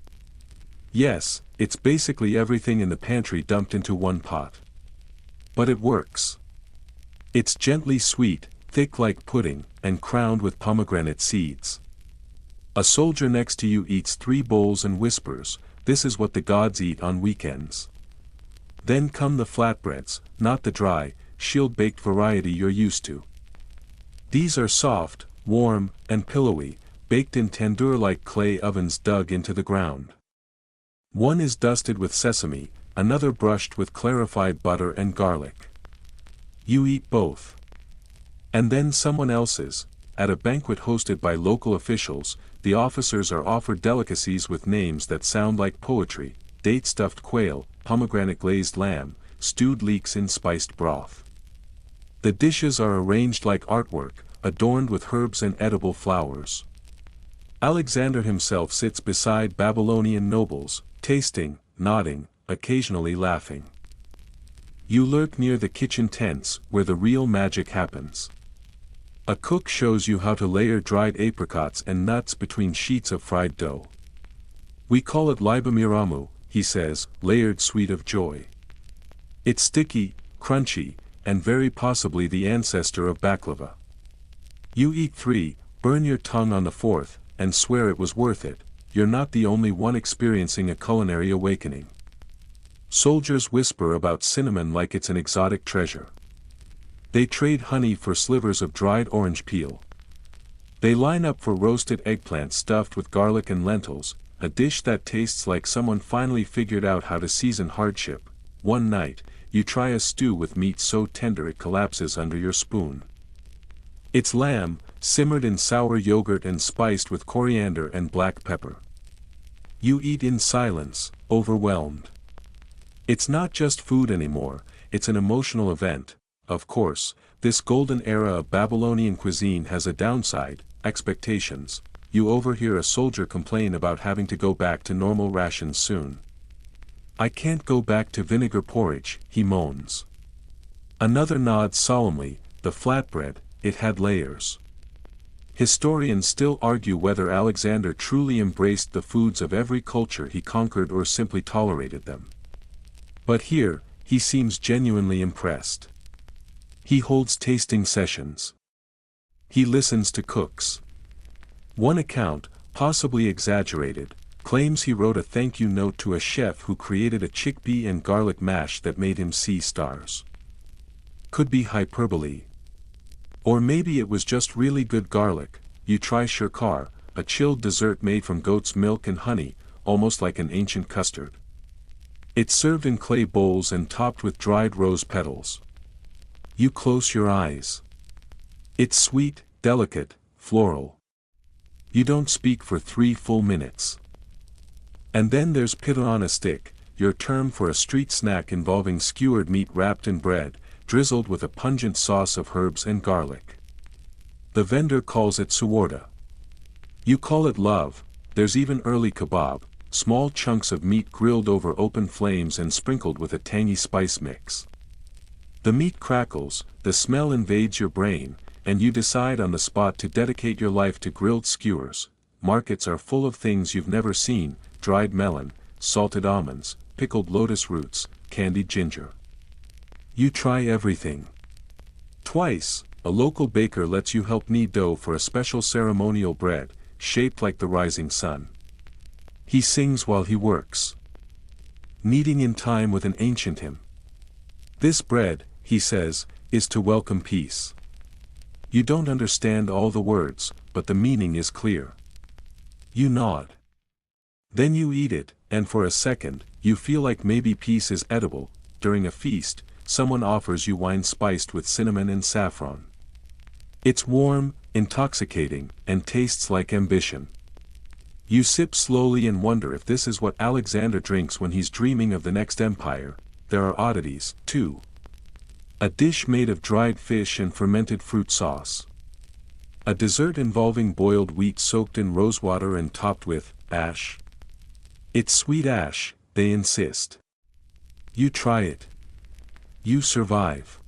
Yes, it's basically everything in the pantry dumped into one pot. But it works. It's gently sweet, thick like pudding, and crowned with pomegranate seeds. A soldier next to you eats 3 bowls and whispers, "This is what the gods eat on weekends." Then come the flatbreads, not the dry, shield-baked variety you're used to. These are soft, warm, and pillowy, baked in tandoor-like clay ovens dug into the ground. One is dusted with sesame, another brushed with clarified butter and garlic. You eat both. And then someone else's. At a banquet hosted by local officials, the officers are offered delicacies with names that sound like poetry: date-stuffed quail, pomegranate-glazed lamb, stewed leeks in spiced broth. The dishes are arranged like artwork, adorned with herbs and edible flowers. Alexander himself sits beside Babylonian nobles, tasting, nodding, occasionally laughing. You lurk near the kitchen tents, where the real magic happens. A cook shows you how to layer dried apricots and nuts between sheets of fried dough. "We call it libamiramu," he says, "layered sweet of joy." It's sticky, crunchy, and very possibly the ancestor of baklava. You eat 3, burn your tongue on the 4th, and swear it was worth it. You're not the only one experiencing a culinary awakening. Soldiers whisper about cinnamon like it's an exotic treasure. They trade honey for slivers of dried orange peel. They line up for roasted eggplant stuffed with garlic and lentils, a dish that tastes like someone finally figured out how to season hardship. One night, you try a stew with meat so tender it collapses under your spoon. It's lamb, simmered in sour yogurt and spiced with coriander and black pepper. You eat in silence, overwhelmed. It's not just food anymore, it's an emotional event. Of course, this golden era of Babylonian cuisine has a downside: expectations. You overhear a soldier complain about having to go back to normal rations soon. "I can't go back to vinegar porridge," he moans. Another nods solemnly. The flatbread, it had layers. Historians still argue whether Alexander truly embraced the foods of every culture he conquered or simply tolerated them. But here, he seems genuinely impressed. He holds tasting sessions. He listens to cooks. One account, possibly exaggerated, claims he wrote a thank you note to a chef who created a chickpea and garlic mash that made him see stars. Could be hyperbole. Or maybe it was just really good garlic. You try shirkar, a chilled dessert made from goat's milk and honey, almost like an ancient custard. It's served in clay bowls and topped with dried rose petals. You close your eyes. It's sweet, delicate, floral. You don't speak for 3 full minutes. And then there's pita on a stick, your term for a street snack involving skewered meat wrapped in bread, drizzled with a pungent sauce of herbs and garlic. The vendor calls it suwarda. You call it love. There's even early kebab, small chunks of meat grilled over open flames and sprinkled with a tangy spice mix. The meat crackles, the smell invades your brain, and you decide on the spot to dedicate your life to grilled skewers. Markets are full of things you've never seen: dried melon, salted almonds, pickled lotus roots, candied ginger. You try everything. Twice, a local baker lets you help knead dough for a special ceremonial bread, shaped like the rising sun. He sings while he works, kneading in time with an ancient hymn. This bread, he says, is to welcome peace. You don't understand all the words, but the meaning is clear. You nod. Then you eat it, and for a second, you feel like maybe peace is edible. During a feast, someone offers you wine spiced with cinnamon and saffron. It's warm, intoxicating, and tastes like ambition. You sip slowly and wonder if this is what Alexander drinks when he's dreaming of the next empire. There are oddities, too. A dish made of dried fish and fermented fruit sauce. A dessert involving boiled wheat soaked in rosewater and topped with ash. It's sweet ash, they insist. You try it. You survive.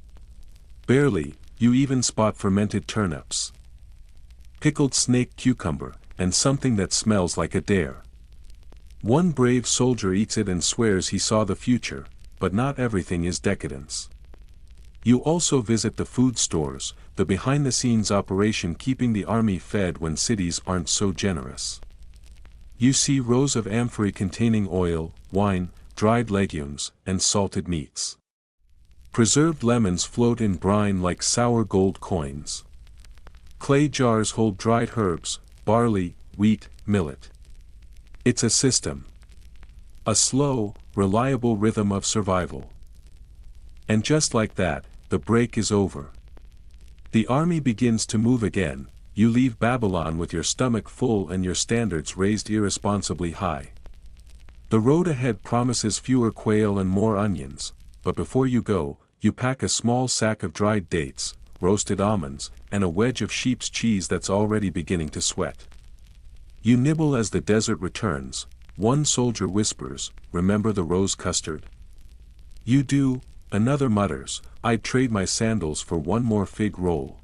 Barely. You even spot fermented turnips, pickled snake cucumber, and something that smells like a dare. One brave soldier eats it and swears he saw the future, but not everything is decadence. You also visit the food stores, the behind-the-scenes operation keeping the army fed when cities aren't so generous. You see rows of amphorae containing oil, wine, dried legumes, and salted meats. Preserved lemons float in brine like sour gold coins. Clay jars hold dried herbs, barley, wheat, millet. It's a system. A slow, reliable rhythm of survival. And just like that, the break is over. The army begins to move again. You leave Babylon with your stomach full and your standards raised irresponsibly high. The road ahead promises fewer quail and more onions, but before you go, you pack a small sack of dried dates, roasted almonds, and a wedge of sheep's cheese that's already beginning to sweat. You nibble as the desert returns. One soldier whispers, "Remember the rose custard?" You do. Another mutters, "I'd trade my sandals for one more fig roll."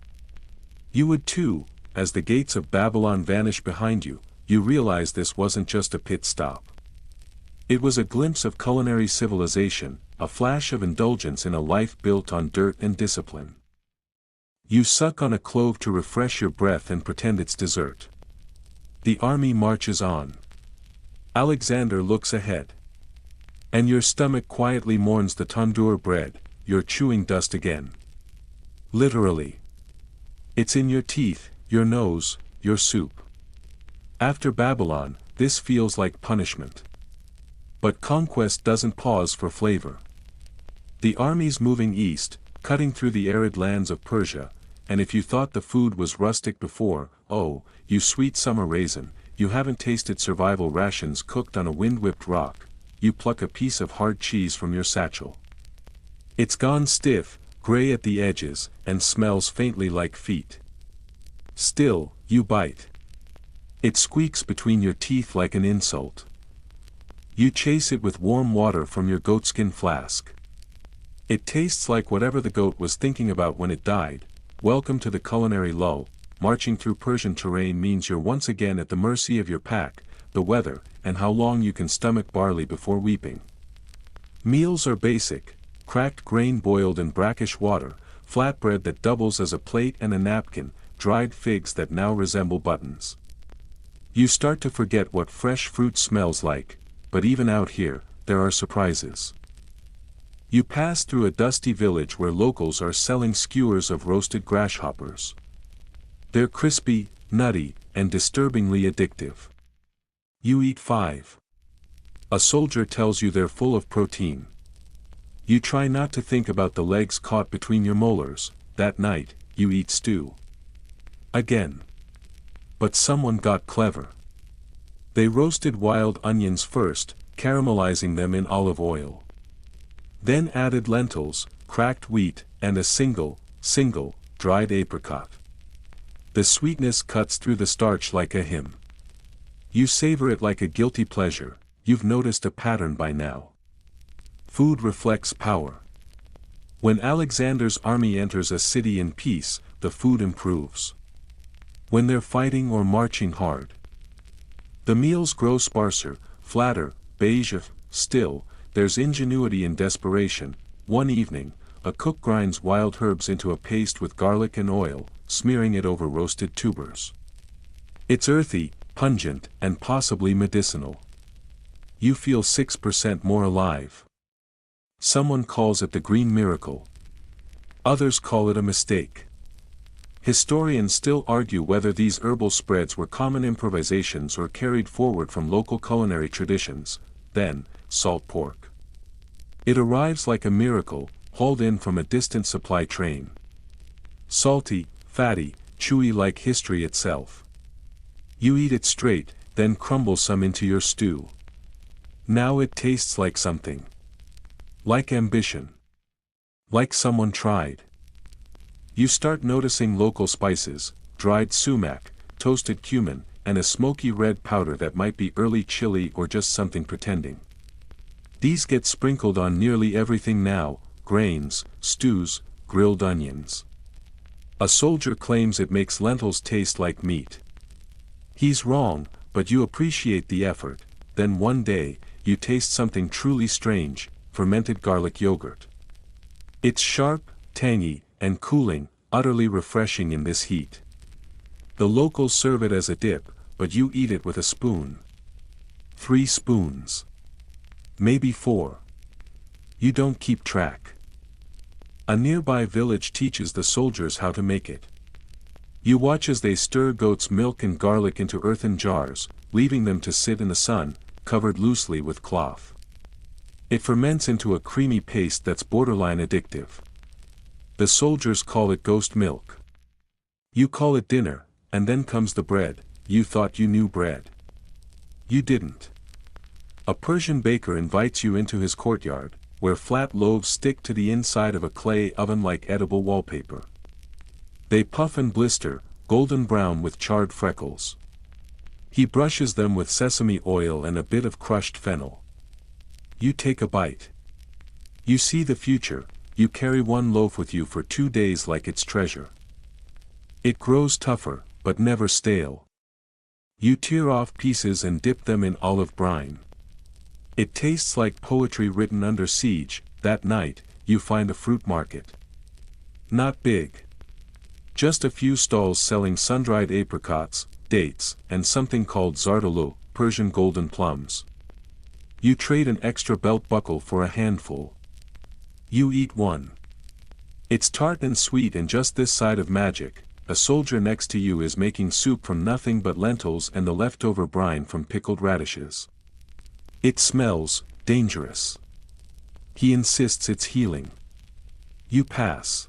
You would too. As the gates of Babylon vanish behind you, you realize this wasn't just a pit stop. It was a glimpse of culinary civilization, a flash of indulgence in a life built on dirt and discipline. You suck on a clove to refresh your breath and pretend it's dessert. The army marches on. Alexander looks ahead. And your stomach quietly mourns the tandoor bread. You're chewing dust again. Literally. It's in your teeth, your nose, your soup. After Babylon, this feels like punishment. But conquest doesn't pause for flavor. The army's moving east, cutting through the arid lands of Persia, and if you thought the food was rustic before, oh, you sweet summer raisin, you haven't tasted survival rations cooked on a wind-whipped rock. You pluck a piece of hard cheese from your satchel. It's gone stiff, gray at the edges, and smells faintly like feet. Still, you bite. It squeaks between your teeth like an insult. You chase it with warm water from your goatskin flask. It tastes like whatever the goat was thinking about when it died. Welcome to the culinary lull. Marching through Persian terrain means you're once again at the mercy of your pack, the weather, and how long you can stomach barley before weeping. Meals are basic: cracked grain boiled in brackish water, flatbread that doubles as a plate and a napkin, dried figs that now resemble buttons. You start to forget what fresh fruit smells like, but even out here, there are surprises. You pass through a dusty village where locals are selling skewers of roasted grasshoppers. They're crispy, nutty, and disturbingly addictive. You eat 5. A soldier tells you they're full of protein. You try not to think about the legs caught between your molars. That night, you eat stew. Again. But someone got clever. They roasted wild onions first, caramelizing them in olive oil. Then added lentils, cracked wheat, and a single, dried apricot. The sweetness cuts through the starch like a hymn. You savor it like a guilty pleasure. You've noticed a pattern by now. Food reflects power. When Alexander's army enters a city in peace, the food improves. When they're fighting or marching hard, the meals grow sparser, flatter, beige. Still, there's ingenuity in desperation. One evening, a cook grinds wild herbs into a paste with garlic and oil, smearing it over roasted tubers. It's earthy, pungent, and possibly medicinal. You feel 6% more alive. Someone calls it the green miracle. Others call it a mistake. Historians still argue whether these herbal spreads were common improvisations or carried forward from local culinary traditions. Then, salt pork. It arrives like a miracle, hauled in from a distant supply train. Salty, fatty, chewy like history itself. You eat it straight, then crumble some into your stew. Now it tastes like something. Like ambition. Like someone tried. You start noticing local spices, dried sumac, toasted cumin, and a smoky red powder that might be early chili or just something pretending. These get sprinkled on nearly everything now: grains, stews, grilled onions. A soldier claims it makes lentils taste like meat. He's wrong, but you appreciate the effort. Then one day, you taste something truly strange: fermented garlic yogurt. It's sharp, tangy, and cooling, utterly refreshing in this heat. The locals serve it as a dip, but you eat it with a spoon. 3 spoons. Maybe 4. You don't keep track. A nearby village teaches the soldiers how to make it. You watch as they stir goat's milk and garlic into earthen jars, leaving them to sit in the sun, covered loosely with cloth. It ferments into a creamy paste that's borderline addictive. The soldiers call it ghost milk. You call it dinner, and then comes the bread. You thought you knew bread. You didn't. A Persian baker invites you into his courtyard, where flat loaves stick to the inside of a clay oven like edible wallpaper. They puff and blister, golden brown with charred freckles. He brushes them with sesame oil and a bit of crushed fennel. You take a bite. You see the future. You carry one loaf with you for 2 days like it's treasure. It grows tougher, but never stale. You tear off pieces and dip them in olive brine. It tastes like poetry written under siege. That night, you find a fruit market. Not big. Just a few stalls selling sun-dried apricots, dates, and something called zardaloo, Persian golden plums. You trade an extra belt buckle for a handful. You eat one. It's tart and sweet and just this side of magic. A soldier next to you is making soup from nothing but lentils and the leftover brine from pickled radishes. It smells dangerous. He insists it's healing. You pass.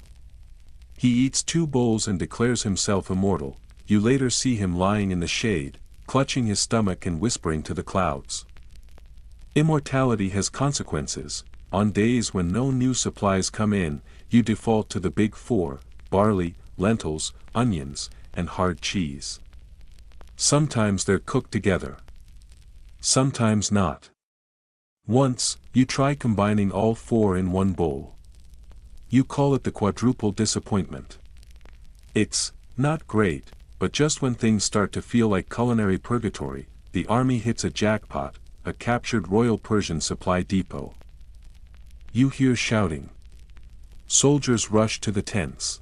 He eats 2 bowls and declares himself immortal. You later see him lying in the shade, clutching his stomach and whispering to the clouds. Immortality has consequences. On days when no new supplies come in, you default to the big 4: barley, lentils, onions, and hard cheese. Sometimes they're cooked together. Sometimes not. Once, you try combining all 4 in one bowl. You call it the quadruple disappointment. It's not great, but just when things start to feel like culinary purgatory, the army hits a jackpot: a captured Royal Persian supply depot. You hear shouting. Soldiers rush to the tents.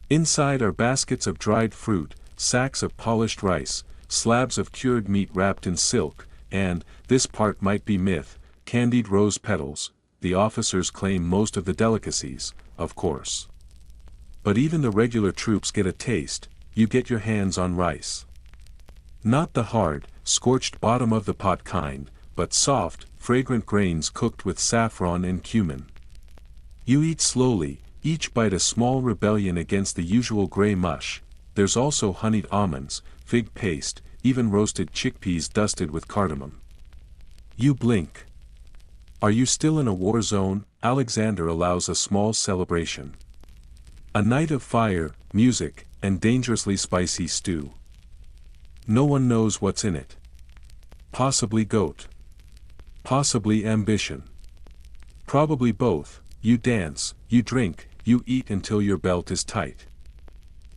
Inside are baskets of dried fruit, sacks of polished rice, slabs of cured meat wrapped in silk, and, this part might be myth, candied rose petals. The officers claim most of the delicacies, of course. But even the regular troops get a taste. You get your hands on rice. Not the hard, scorched bottom of the pot kind, but soft, fragrant grains cooked with saffron and cumin. You eat slowly, each bite a small rebellion against the usual gray mush. There's also honeyed almonds, fig paste, even roasted chickpeas dusted with cardamom. You blink. Are you still in a war zone? Alexander allows a small celebration. A night of fire, music, and dangerously spicy stew. No one knows what's in it. Possibly goat. Possibly ambition. Probably both. You dance, you drink, you eat until your belt is tight.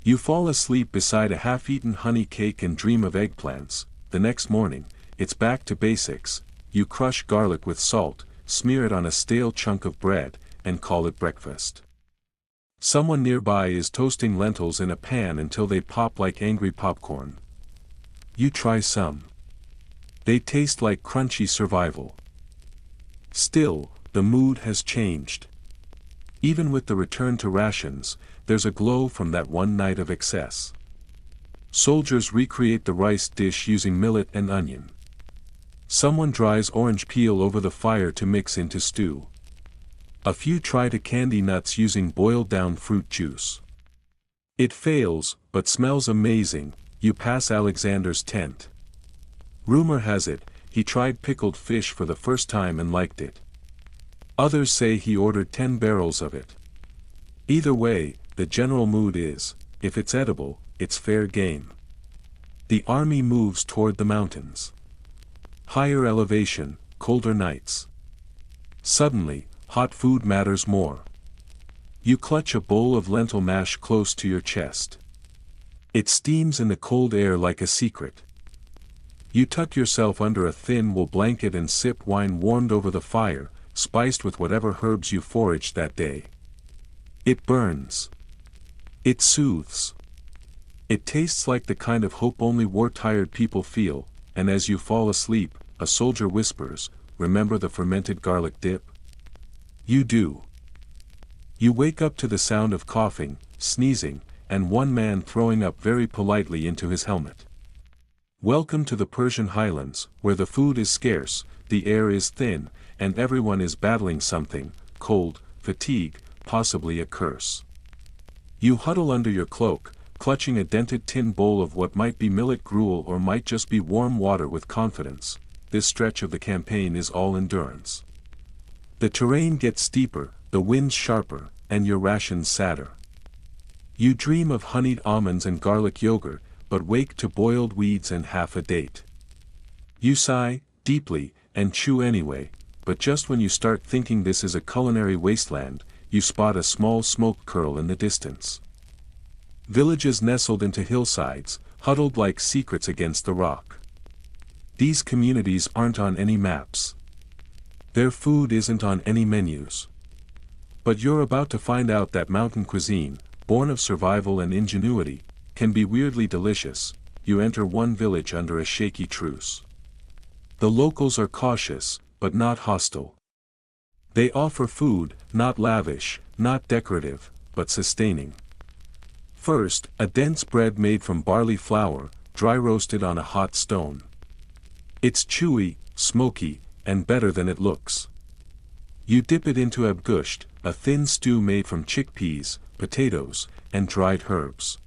You fall asleep beside a half-eaten honey cake and dream of eggplants. The next morning, it's back to basics. You crush garlic with salt, smear it on a stale chunk of bread, and call it breakfast. Someone nearby is toasting lentils in a pan until they pop like angry popcorn. You try some. They taste like crunchy survival. Still, the mood has changed. Even with the return to rations, there's a glow from that one night of excess. Soldiers recreate the rice dish using millet and onion. Someone dries orange peel over the fire to mix into stew. A few try to candy nuts using boiled-down fruit juice. It fails, but smells amazing. You pass Alexander's tent. Rumor has it, he tried pickled fish for the first time and liked it. Others say he ordered 10 barrels of it. Either way, the general mood is, if it's edible, it's fair game. The army moves toward the mountains. Higher elevation, colder nights. Suddenly, hot food matters more. You clutch a bowl of lentil mash close to your chest. It steams in the cold air like a secret. You tuck yourself under a thin wool blanket and sip wine warmed over the fire, spiced with whatever herbs you foraged that day. It burns. It soothes. It tastes like the kind of hope only war-tired people feel, and as you fall asleep, a soldier whispers, "Remember the fermented garlic dip?" You do. You wake up to the sound of coughing, sneezing, and one man throwing up very politely into his helmet. Welcome to the Persian highlands, where the food is scarce, the air is thin, and everyone is battling something, cold, fatigue, possibly a curse. You huddle under your cloak, clutching a dented tin bowl of what might be millet gruel or might just be warm water with confidence. This stretch of the campaign is all endurance. The terrain gets steeper, the winds sharper, and your rations sadder. You dream of honeyed almonds and garlic yogurt, but wake to boiled weeds and half a date. You sigh, deeply, and chew anyway, but just when you start thinking this is a culinary wasteland, you spot a small smoke curl in the distance. Villages nestled into hillsides, huddled like secrets against the rock. These communities aren't on any maps. Their food isn't on any menus. But you're about to find out that mountain cuisine, born of survival and ingenuity, can be weirdly delicious. You enter one village under a shaky truce. The locals are cautious, but not hostile. They offer food, not lavish, not decorative, but sustaining. First, a dense bread made from barley flour, dry roasted on a hot stone. It's chewy, smoky, and better than it looks. You dip it into abgusht, a thin stew made from chickpeas, potatoes, and dried herbs.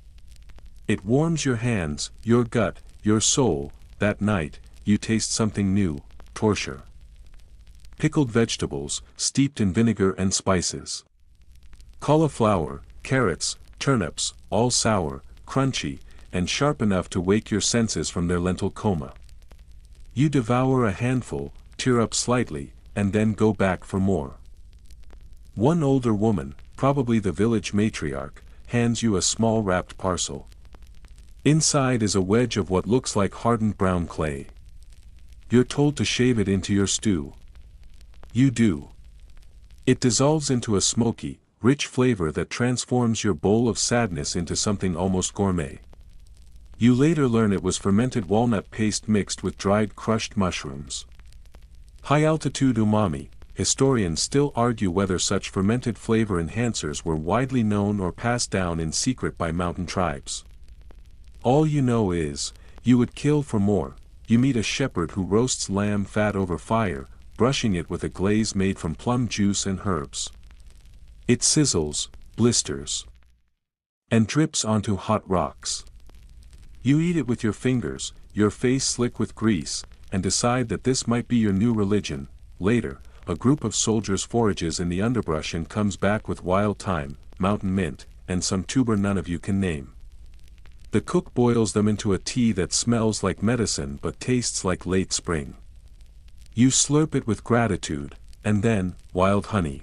It warms your hands, your gut, your soul. That night, you taste something new, torture. Pickled vegetables, steeped in vinegar and spices. Cauliflower, carrots, turnips, all sour, crunchy, and sharp enough to wake your senses from their lentil coma. You devour a handful, tear up slightly, and then go back for more. One older woman, probably the village matriarch, hands you a small wrapped parcel. Inside is a wedge of what looks like hardened brown clay. You're told to shave it into your stew. You do. It dissolves into a smoky, rich flavor that transforms your bowl of sadness into something almost gourmet. You later learn it was fermented walnut paste mixed with dried crushed mushrooms. High-altitude umami. Historians still argue whether such fermented flavor enhancers were widely known or passed down in secret by mountain tribes. All you know is, you would kill for more. you meet a shepherd who roasts lamb fat over fire, brushing it with a glaze made from plum juice and herbs. It sizzles, blisters, and drips onto hot rocks. You eat it with your fingers, your face slick with grease, and decide that this might be your new religion. Later, a group of soldiers forages in the underbrush and comes back with wild thyme, mountain mint, and some tuber none of you can name. The cook boils them into a tea that smells like medicine but tastes like late spring. You slurp it with gratitude, and then, wild honey.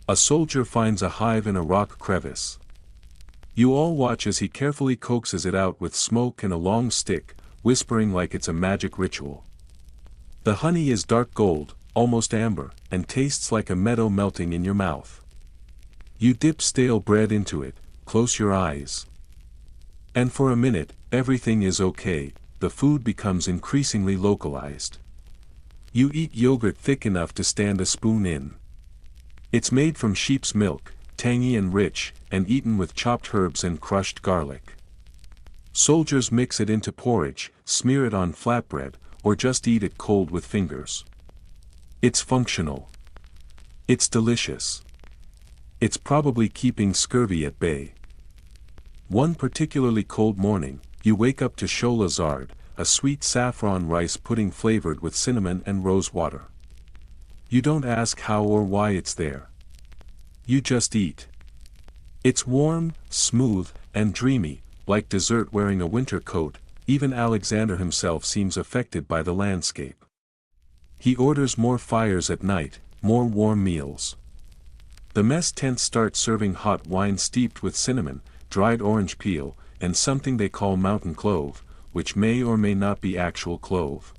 A soldier finds a hive in a rock crevice. You all watch as he carefully coaxes it out with smoke and a long stick, whispering like it's a magic ritual. The honey is dark gold, almost amber, and tastes like a meadow melting in your mouth. You dip stale bread into it, close your eyes. And for a minute, everything is okay. The food becomes increasingly localized. You eat yogurt thick enough to stand a spoon in. It's made from sheep's milk, tangy and rich, and eaten with chopped herbs and crushed garlic. Soldiers mix it into porridge, smear it on flatbread, or just eat it cold with fingers. It's functional. It's delicious. It's probably keeping scurvy at bay. One particularly cold morning, you wake up to chola zard, a sweet saffron rice pudding flavored with cinnamon and rose water. You don't ask how or why it's there. You just eat. It's warm, smooth, and dreamy, like dessert wearing a winter coat. Even Alexander himself seems affected by the landscape. He orders more fires at night, more warm meals. The mess tents start serving hot wine steeped with cinnamon, dried orange peel, and something they call mountain clove, which may or may not be actual clove.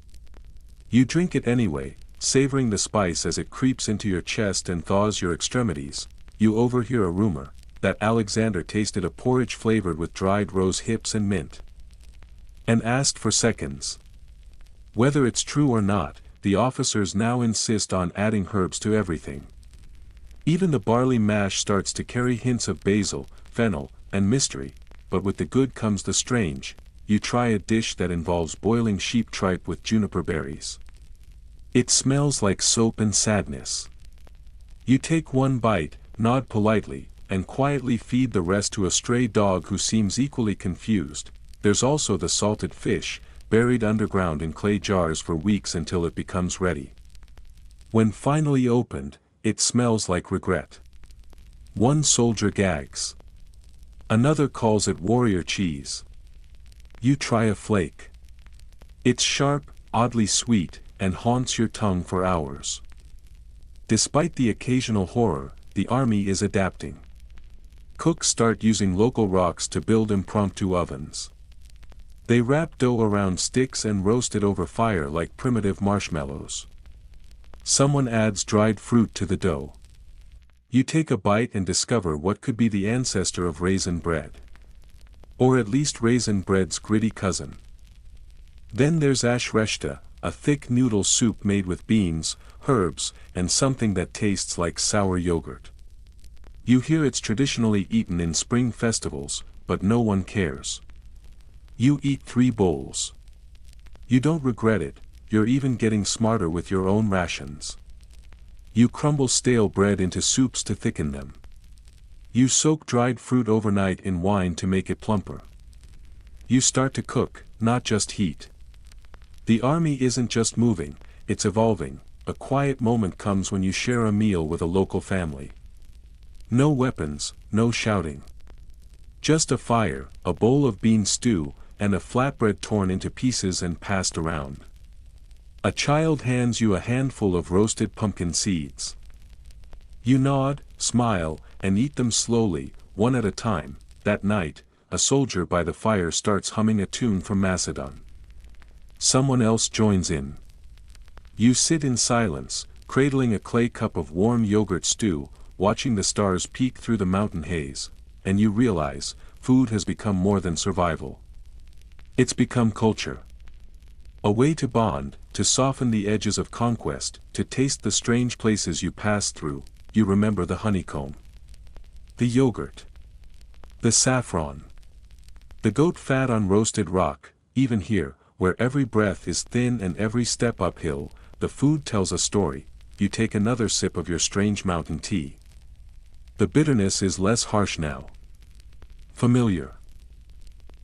You drink it anyway, savoring the spice as it creeps into your chest and thaws your extremities. You overhear a rumor that Alexander tasted a porridge flavored with dried rose hips and mint, and asked for seconds. Whether it's true or not, the officers now insist on adding herbs to everything. Even the barley mash starts to carry hints of basil, fennel, and mystery, but with the good comes the strange. You try a dish that involves boiling sheep tripe with juniper berries. It smells like soap and sadness. You take one bite, nod politely, and quietly feed the rest to a stray dog who seems equally confused. There's also the salted fish, buried underground in clay jars for weeks until it becomes ready. When finally opened, it smells like regret. One soldier gags. Another calls it warrior cheese. You try a flake. It's sharp, oddly sweet, and haunts your tongue for hours. Despite the occasional horror, the army is adapting. Cooks start using local rocks to build impromptu ovens. They wrap dough around sticks and roast it over fire like primitive marshmallows. Someone adds dried fruit to the dough. You take a bite and discover what could be the ancestor of raisin bread. Or at least raisin bread's gritty cousin. Then there's ashreshta, a thick noodle soup made with beans, herbs, and something that tastes like sour yogurt. You hear it's traditionally eaten in spring festivals, but no one cares. You eat 3 bowls. You don't regret it, you're even getting smarter with your own rations. You crumble stale bread into soups to thicken them. You soak dried fruit overnight in wine to make it plumper. You start to cook, not just heat. The army isn't just moving, it's evolving. A quiet moment comes when you share a meal with a local family. No weapons, no shouting. Just a fire, a bowl of bean stew, and a flatbread torn into pieces and passed around. A child hands you a handful of roasted pumpkin seeds. You nod, smile, and eat them slowly, one at a time. That night, a soldier by the fire starts humming a tune from Macedon. Someone else joins in. You sit in silence, cradling a clay cup of warm yogurt stew, watching the stars peek through the mountain haze, and you realize, food has become more than survival. It's become culture. A way to bond, to soften the edges of conquest, to taste the strange places you pass through. You remember the honeycomb, the yogurt, the saffron, the goat fat on roasted rock. Even here, where every breath is thin and every step uphill. The food tells a story. You take another sip of your strange mountain tea. The bitterness is less harsh now. Familiar.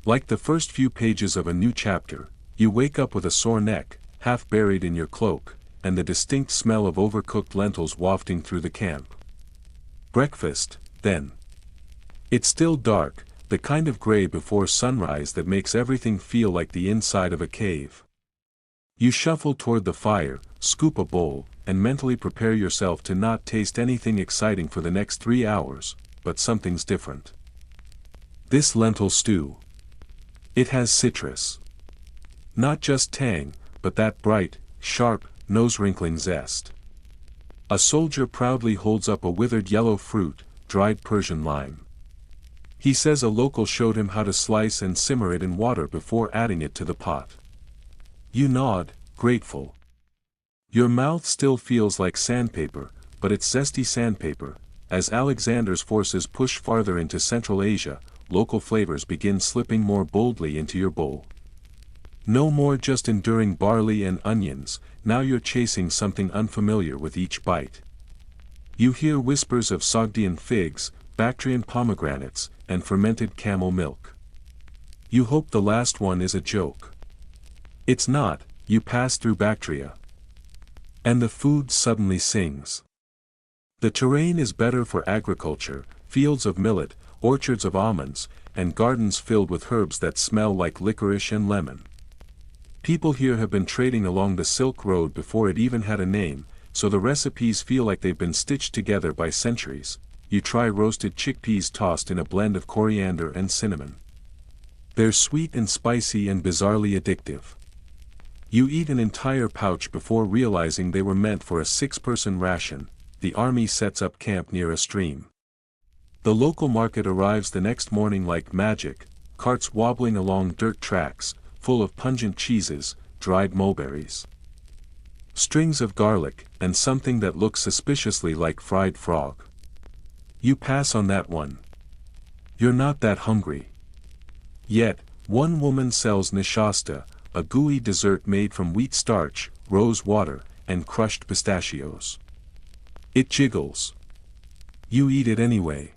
Like the first few pages of a new chapter, you wake up with a sore neck, half buried in your cloak, and the distinct smell of overcooked lentils wafting through the camp. Breakfast, then. It's still dark, the kind of gray before sunrise that makes everything feel like the inside of a cave. You shuffle toward the fire, scoop a bowl, and mentally prepare yourself to not taste anything exciting for the next 3 hours, but something's different. This lentil stew. It has citrus. Not just tang, but that bright, sharp, nose-wrinkling zest. A soldier proudly holds up a withered yellow fruit, dried Persian lime. He says a local showed him how to slice and simmer it in water before adding it to the pot. You nod, grateful. Your mouth still feels like sandpaper, but it's zesty sandpaper. As Alexander's forces push farther into Central Asia, local flavors begin slipping more boldly into your bowl. No more just enduring barley and onions, now you're chasing something unfamiliar with each bite. You hear whispers of Sogdian figs, Bactrian pomegranates, and fermented camel milk. You hope the last one is a joke. It's not. You pass through Bactria. And the food suddenly sings. The terrain is better for agriculture, fields of millet, orchards of almonds, and gardens filled with herbs that smell like licorice and lemon. People here have been trading along the Silk Road before it even had a name, so the recipes feel like they've been stitched together by centuries. You try roasted chickpeas tossed in a blend of coriander and cinnamon. They're sweet and spicy and bizarrely addictive. You eat an entire pouch before realizing they were meant for a 6-person ration. The army sets up camp near a stream. The local market arrives the next morning like magic, carts wobbling along dirt tracks, full of pungent cheeses, dried mulberries, strings of garlic, and something that looks suspiciously like fried frog. You pass on that one. You're not that hungry. Yet, one woman sells nishasta, a gooey dessert made from wheat starch, rose water, and crushed pistachios. It jiggles. You eat it anyway.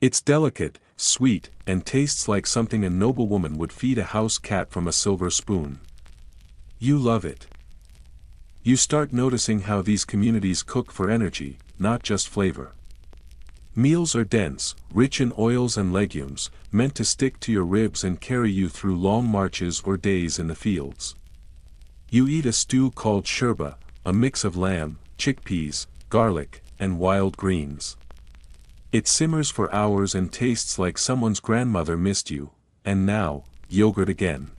It's delicate, sweet, and tastes like something a noblewoman would feed a house cat from a silver spoon. You love it. You start noticing how these communities cook for energy, not just flavor. Meals are dense, rich in oils and legumes, meant to stick to your ribs and carry you through long marches or days in the fields. You eat a stew called shurba, a mix of lamb, chickpeas, garlic, and wild greens. It simmers for hours and tastes like someone's grandmother missed you, and now, yogurt again.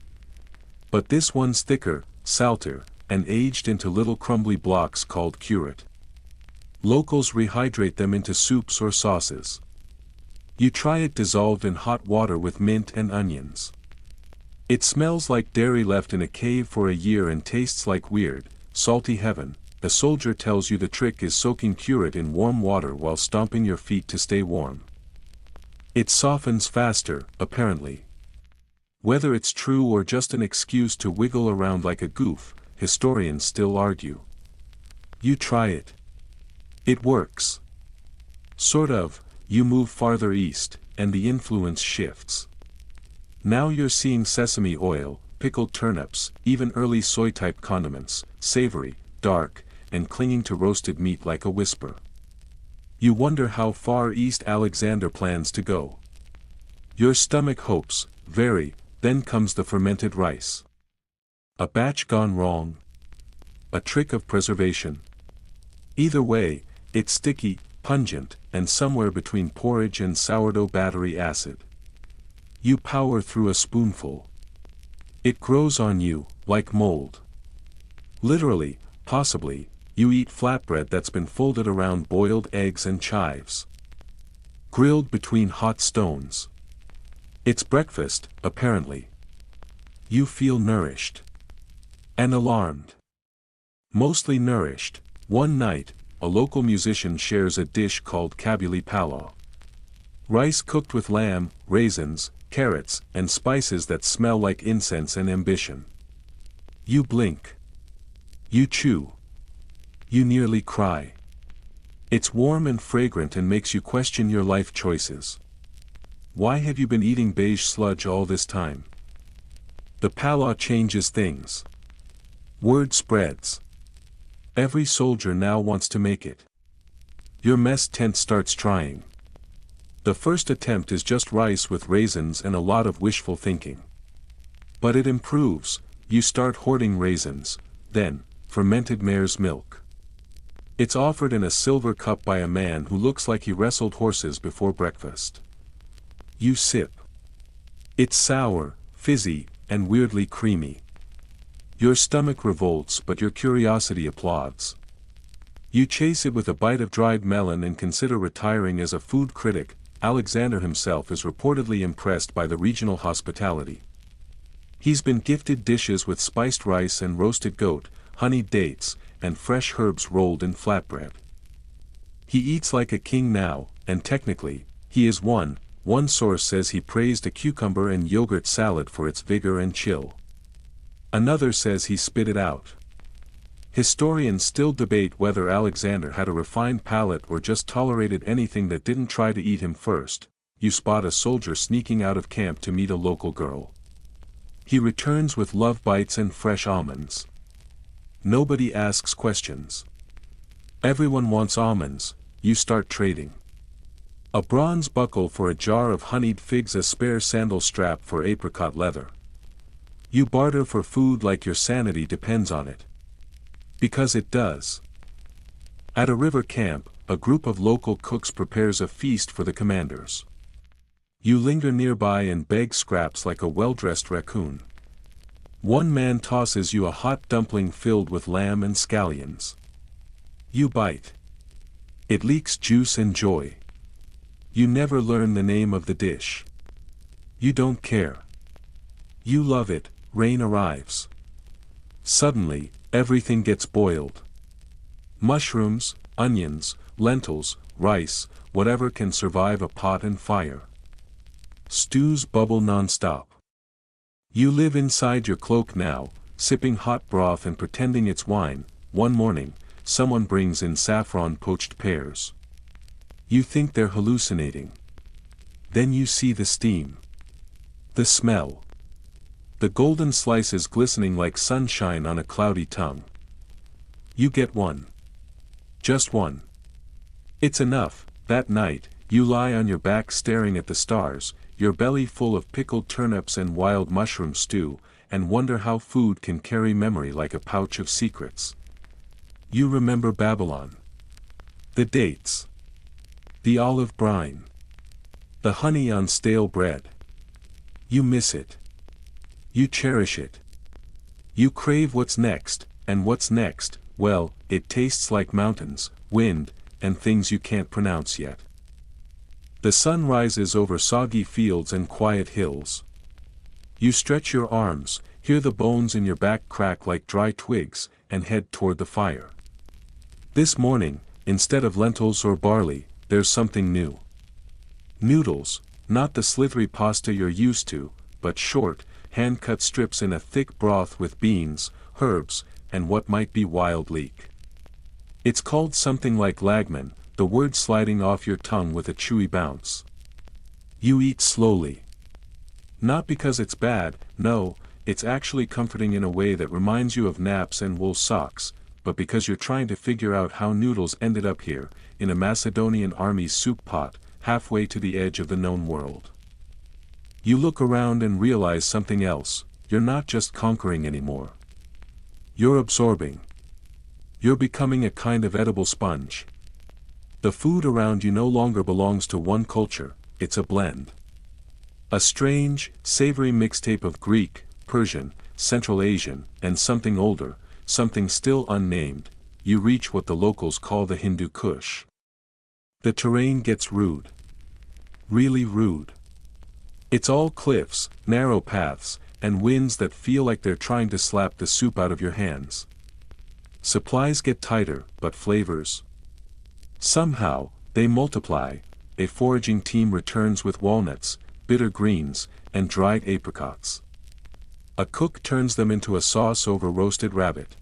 But this one's thicker, salter, and aged into little crumbly blocks called curate. Locals rehydrate them into soups or sauces. You try it dissolved in hot water with mint and onions. It smells like dairy left in a cave for a year and tastes like weird, salty heaven. The soldier tells you the trick is soaking curate in warm water while stomping your feet to stay warm. It softens faster, apparently. Whether it's true or just an excuse to wiggle around like a goof, historians still argue. You try it. It works. Sort of. You move farther east, and the influence shifts. Now you're seeing sesame oil, pickled turnips, even early soy-type condiments, savory, dark, and clinging to roasted meat like a whisper. You wonder how far east Alexander plans to go. Your stomach hopes, very, then comes the fermented rice. A batch gone wrong? A trick of preservation? Either way, it's sticky, pungent, and somewhere between porridge and sourdough battery acid. You power through a spoonful. It grows on you, like mold. Literally, possibly, you eat flatbread that's been folded around boiled eggs and chives. Grilled between hot stones. It's breakfast, apparently. You feel nourished. And alarmed. Mostly nourished. One night, a local musician shares a dish called kabuli palaw. Rice cooked with lamb, raisins, carrots, and spices that smell like incense and ambition. You blink. You chew. You nearly cry. It's warm and fragrant and makes you question your life choices. Why have you been eating beige sludge all this time? The palaw changes things. Word spreads. Every soldier now wants to make it. Your mess tent starts trying. The first attempt is just rice with raisins and a lot of wishful thinking. But it improves. You start hoarding raisins, then, fermented mare's milk. It's offered in a silver cup by a man who looks like he wrestled horses before breakfast. You sip. It's sour, fizzy, and weirdly creamy. Your stomach revolts but your curiosity applauds. You chase it with a bite of dried melon and consider retiring as a food critic. Alexander himself is reportedly impressed by the regional hospitality. He's been gifted dishes with spiced rice and roasted goat, honeyed dates, and fresh herbs rolled in flatbread. He eats like a king now, and technically, he is one. One source says he praised a cucumber and yogurt salad for its vigor and chill. Another says he spit it out. Historians still debate whether Alexander had a refined palate or just tolerated anything that didn't try to eat him first. You spot a soldier sneaking out of camp to meet a local girl. He returns with love bites and fresh almonds. Nobody asks questions. Everyone wants almonds. You start trading. A bronze buckle for a jar of honeyed figs, a spare sandal strap for apricot leather. You barter for food like your sanity depends on it. Because it does. At a river camp, a group of local cooks prepares a feast for the commanders. You linger nearby and beg scraps like a well-dressed raccoon. One man tosses you a hot dumpling filled with lamb and scallions. You bite. It leaks juice and joy. You never learn the name of the dish. You don't care. You love it. Rain arrives. Suddenly, everything gets boiled. Mushrooms, onions, lentils, rice, whatever can survive a pot and fire. Stews bubble non-stop. You live inside your cloak now, sipping hot broth and pretending it's wine. One morning, someone brings in saffron poached pears. You think they're hallucinating. Then you see the steam. The smell. The golden slices glistening like sunshine on a cloudy tongue. You get one. Just one. It's enough. That night, you lie on your back staring at the stars, your belly full of pickled turnips and wild mushroom stew, and wonder how food can carry memory like a pouch of secrets. You remember Babylon. The dates. The olive brine. The honey on stale bread. You miss it. You cherish it. You crave what's next, and what's next, well, it tastes like mountains, wind, and things you can't pronounce yet. The sun rises over soggy fields and quiet hills. You stretch your arms, hear the bones in your back crack like dry twigs, and head toward the fire. This morning, instead of lentils or barley, there's something new. Noodles, not the slithery pasta you're used to, but short, hand-cut strips in a thick broth with beans, herbs, and what might be wild leek. It's called something like lagman, the word sliding off your tongue with a chewy bounce. You eat slowly. Not because it's bad, no, it's actually comforting in a way that reminds you of naps and wool socks, but because you're trying to figure out how noodles ended up here, in a Macedonian army's soup pot, halfway to the edge of the known world. You look around and realize something else. You're not just conquering anymore. You're absorbing. You're becoming a kind of edible sponge. The food around you no longer belongs to one culture, it's a blend. A strange, savory mixtape of Greek, Persian, Central Asian, and something older, something still unnamed. You reach what the locals call the Hindu Kush. The terrain gets rude. Really rude. It's all cliffs, narrow paths, and winds that feel like they're trying to slap the soup out of your hands. Supplies get tighter, but flavors. Somehow, they multiply. A foraging team returns with walnuts, bitter greens, and dried apricots. A cook turns them into a sauce over roasted rabbit.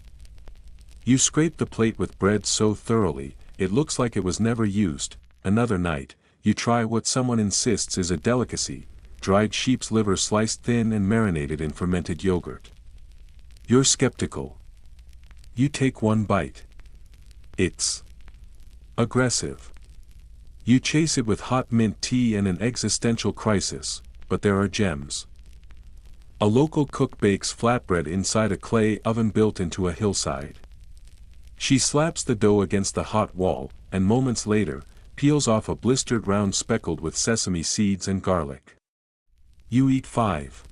You scrape the plate with bread so thoroughly, it looks like it was never used. Another night, you try what someone insists is a delicacy, dried sheep's liver sliced thin and marinated in fermented yogurt. You're skeptical. You take one bite. It's aggressive. You chase it with hot mint tea and an existential crisis, but there are gems. A local cook bakes flatbread inside a clay oven built into a hillside. She slaps the dough against the hot wall, and moments later, peels off a blistered round speckled with sesame seeds and garlic. You eat 5.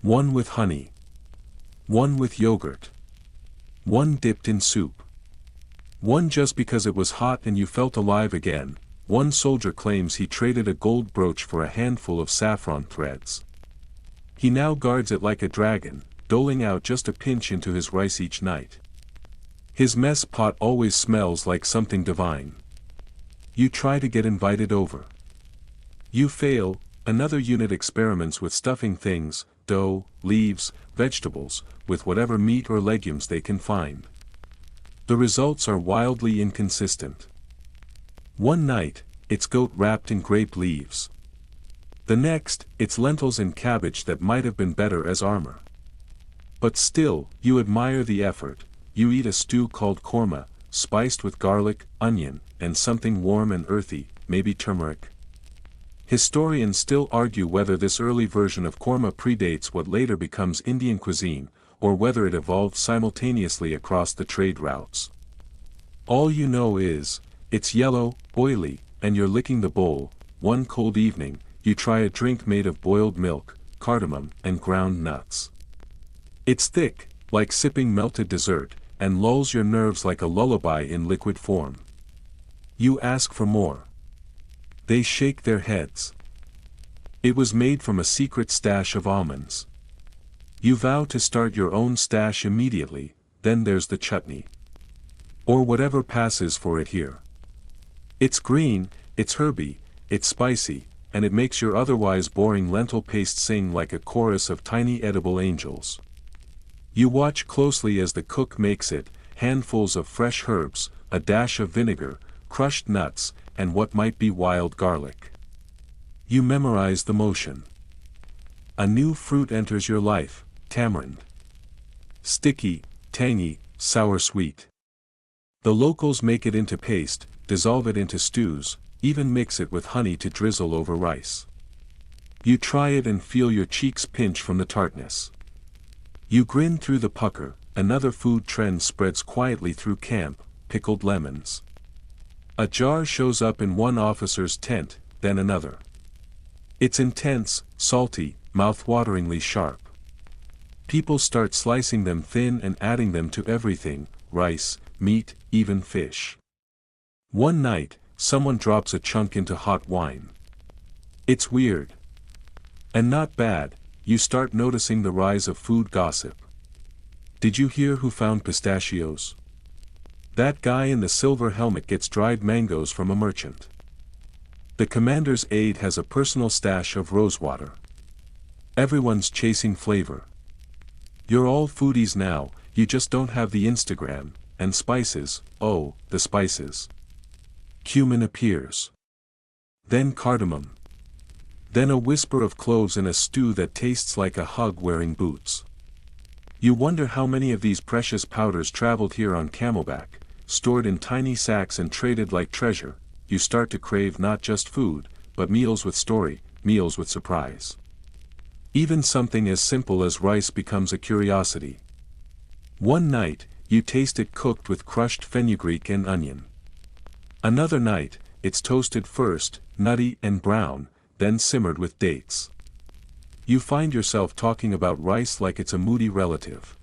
One with honey. One with yogurt. One dipped in soup. One just because it was hot and you felt alive again. One soldier claims he traded a gold brooch for a handful of saffron threads. He now guards it like a dragon, doling out just a pinch into his rice each night. His mess pot always smells like something divine. You try to get invited over. You fail. Another unit experiments with stuffing things, dough, leaves, vegetables, with whatever meat or legumes they can find. The results are wildly inconsistent. One night, it's goat wrapped in grape leaves. The next, it's lentils and cabbage that might have been better as armor. But still, you admire the effort. You eat a stew called korma, spiced with garlic, onion, and something warm and earthy, maybe turmeric. Historians still argue whether this early version of korma predates what later becomes Indian cuisine, or whether it evolved simultaneously across the trade routes. All you know is, it's yellow, oily, and you're licking the bowl. One cold evening, you try a drink made of boiled milk, cardamom, and ground nuts. It's thick, like sipping melted dessert, and lulls your nerves like a lullaby in liquid form. You ask for more. They shake their heads. It was made from a secret stash of almonds. You vow to start your own stash immediately. Then there's the chutney. Or whatever passes for it here. It's green, it's herby, it's spicy, and it makes your otherwise boring lentil paste sing like a chorus of tiny edible angels. You watch closely as the cook makes it, handfuls of fresh herbs, a dash of vinegar, crushed nuts, and what might be wild garlic. You memorize the motion. A new fruit enters your life, tamarind. Sticky, tangy, sour-sweet. The locals make it into paste, dissolve it into stews, even mix it with honey to drizzle over rice. You try it and feel your cheeks pinch from the tartness. You grin through the pucker. Another food trend spreads quietly through camp, pickled lemons. A jar shows up in one officer's tent, then another. It's intense, salty, mouth-wateringly sharp. People start slicing them thin and adding them to everything, rice, meat, even fish. One night, someone drops a chunk into hot wine. It's weird. And not bad. You start noticing the rise of food gossip. Did you hear who found pistachios? That guy in the silver helmet gets dried mangoes from a merchant. The commander's aide has a personal stash of rosewater. Everyone's chasing flavor. You're all foodies now, you just don't have the Instagram. And spices, oh, the spices. Cumin appears. Then cardamom. Then a whisper of cloves in a stew that tastes like a hug wearing boots. You wonder how many of these precious powders traveled here on camelback, stored in tiny sacks and traded like treasure. You start to crave not just food, but meals with story, meals with surprise. Even something as simple as rice becomes a curiosity. One night, you taste it cooked with crushed fenugreek and onion. Another night, it's toasted first, nutty and brown, then simmered with dates. You find yourself talking about rice like it's a moody relative.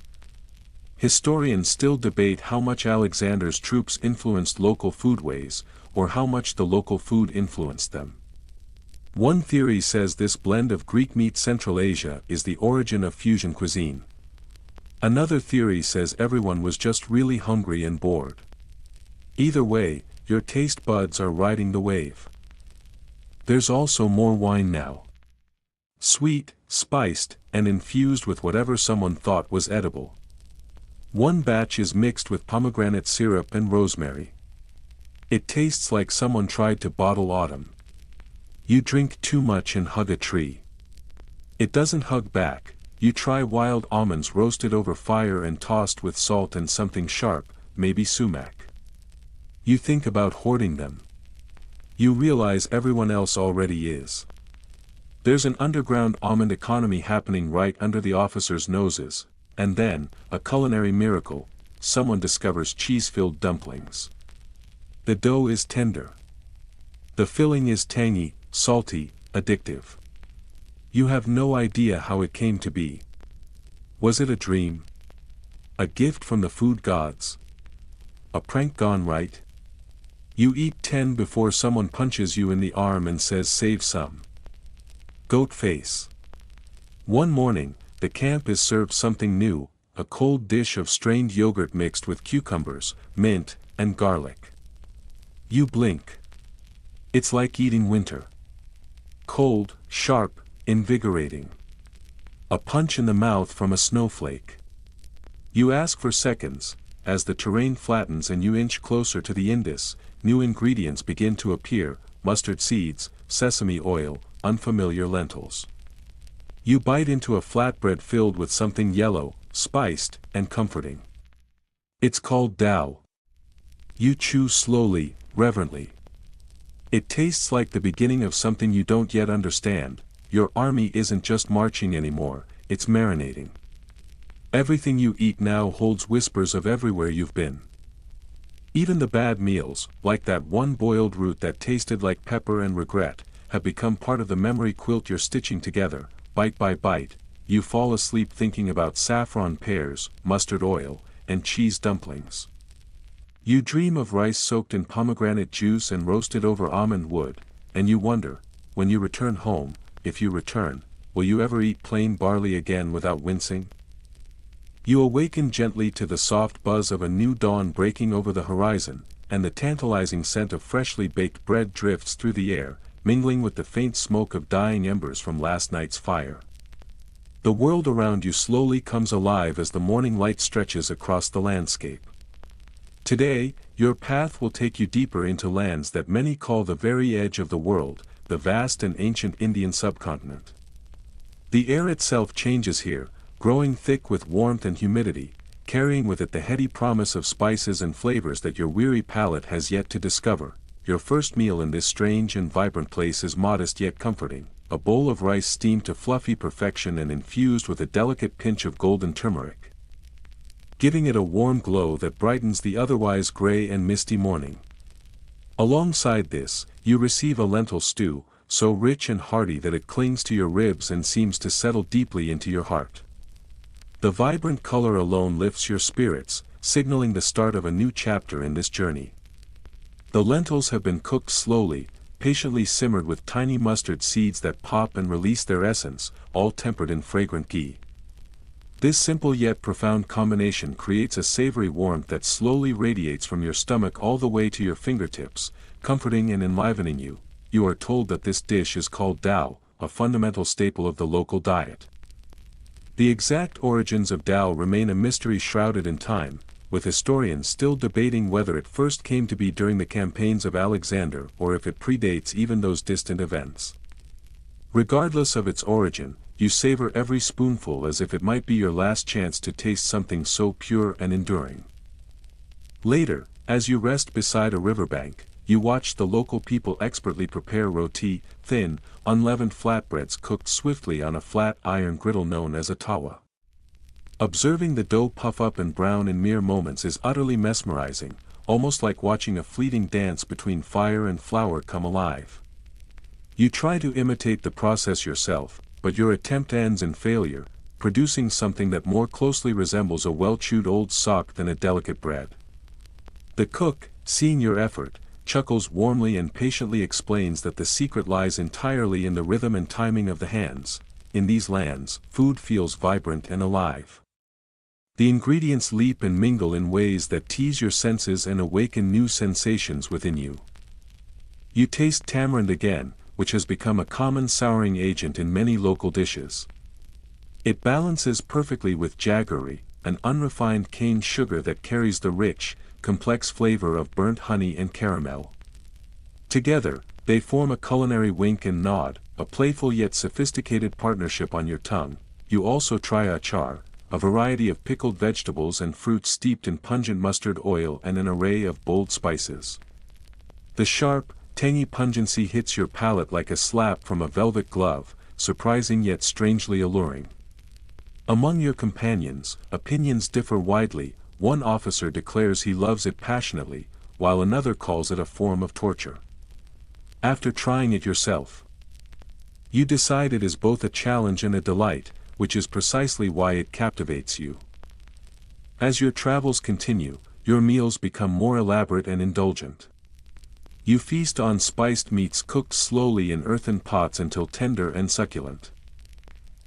Historians still debate how much Alexander's troops influenced local foodways, or how much the local food influenced them. One theory says this blend of Greek meat Central Asia is the origin of fusion cuisine. Another theory says everyone was just really hungry and bored. Either way, your taste buds are riding the wave. There's also more wine now. Sweet, spiced, and infused with whatever someone thought was edible. One batch is mixed with pomegranate syrup and rosemary. It tastes like someone tried to bottle autumn. You drink too much and hug a tree. It doesn't hug back. You try wild almonds roasted over fire and tossed with salt and something sharp, maybe sumac. You think about hoarding them. You realize everyone else already is. There's an underground almond economy happening right under the officers' noses, and then, a culinary miracle, someone discovers cheese-filled dumplings. The dough is tender. The filling is tangy, salty, addictive. You have no idea how it came to be. Was it a dream? A gift from the food gods? A prank gone right? You eat 10 before someone punches you in the arm and says save some. Goat face. One morning, the camp is served something new, a cold dish of strained yogurt mixed with cucumbers, mint, and garlic. You blink. It's like eating winter. Cold, sharp, invigorating. A punch in the mouth from a snowflake. You ask for seconds. As the terrain flattens and you inch closer to the Indus, new ingredients begin to appear: mustard seeds, sesame oil, unfamiliar lentils. You bite into a flatbread filled with something yellow, spiced, and comforting. It's called dao. You chew slowly, reverently. It tastes like the beginning of something you don't yet understand. Your army isn't just marching anymore, it's marinating. Everything you eat now holds whispers of everywhere you've been. Even the bad meals, like that one boiled root that tasted like pepper and regret, have become part of the memory quilt you're stitching together. Bite by bite, you fall asleep thinking about saffron pears, mustard oil, and cheese dumplings. You dream of rice soaked in pomegranate juice and roasted over almond wood, and you wonder, when you return home, if you return, will you ever eat plain barley again without wincing? You awaken gently to the soft buzz of a new dawn breaking over the horizon, and the tantalizing scent of freshly baked bread drifts through the air, mingling with the faint smoke of dying embers from last night's fire. The world around you slowly comes alive as the morning light stretches across the landscape. Today, your path will take you deeper into lands that many call the very edge of the world, the vast and ancient Indian subcontinent. The air itself changes here, growing thick with warmth and humidity, carrying with it the heady promise of spices and flavors that your weary palate has yet to discover. Your first meal in this strange and vibrant place is modest yet comforting, a bowl of rice steamed to fluffy perfection and infused with a delicate pinch of golden turmeric, giving it a warm glow that brightens the otherwise gray and misty morning. Alongside this, you receive a lentil stew, so rich and hearty that it clings to your ribs and seems to settle deeply into your heart. The vibrant color alone lifts your spirits, signaling the start of a new chapter in this journey. The lentils have been cooked slowly, patiently simmered with tiny mustard seeds that pop and release their essence, all tempered in fragrant ghee. This simple yet profound combination creates a savory warmth that slowly radiates from your stomach all the way to your fingertips, comforting and enlivening you. You are told that this dish is called dao, a fundamental staple of the local diet. The exact origins of dao remain a mystery shrouded in time, with historians still debating whether it first came to be during the campaigns of Alexander or if it predates even those distant events. Regardless of its origin, you savor every spoonful as if it might be your last chance to taste something so pure and enduring. Later, as you rest beside a riverbank, you watch the local people expertly prepare roti, thin, unleavened flatbreads cooked swiftly on a flat iron griddle known as a tawa. Observing the dough puff up and brown in mere moments is utterly mesmerizing, almost like watching a fleeting dance between fire and flour come alive. You try to imitate the process yourself, but your attempt ends in failure, producing something that more closely resembles a well-chewed old sock than a delicate bread. The cook, seeing your effort, chuckles warmly and patiently explains that the secret lies entirely in the rhythm and timing of the hands. In these lands, food feels vibrant and alive. The ingredients leap and mingle in ways that tease your senses and awaken new sensations within you. You taste tamarind again, which has become a common souring agent in many local dishes. It balances perfectly with jaggery, an unrefined cane sugar that carries the rich, complex flavor of burnt honey and caramel. Together, they form a culinary wink and nod, a playful yet sophisticated partnership on your tongue. You also try achar, a variety of pickled vegetables and fruits steeped in pungent mustard oil and an array of bold spices. The sharp, tangy pungency hits your palate like a slap from a velvet glove, surprising yet strangely alluring. Among your companions, opinions differ widely. One officer declares he loves it passionately, while another calls it a form of torture. After trying it yourself, you decide it is both a challenge and a delight, which is precisely why it captivates you. As your travels continue, your meals become more elaborate and indulgent. You feast on spiced meats cooked slowly in earthen pots until tender and succulent.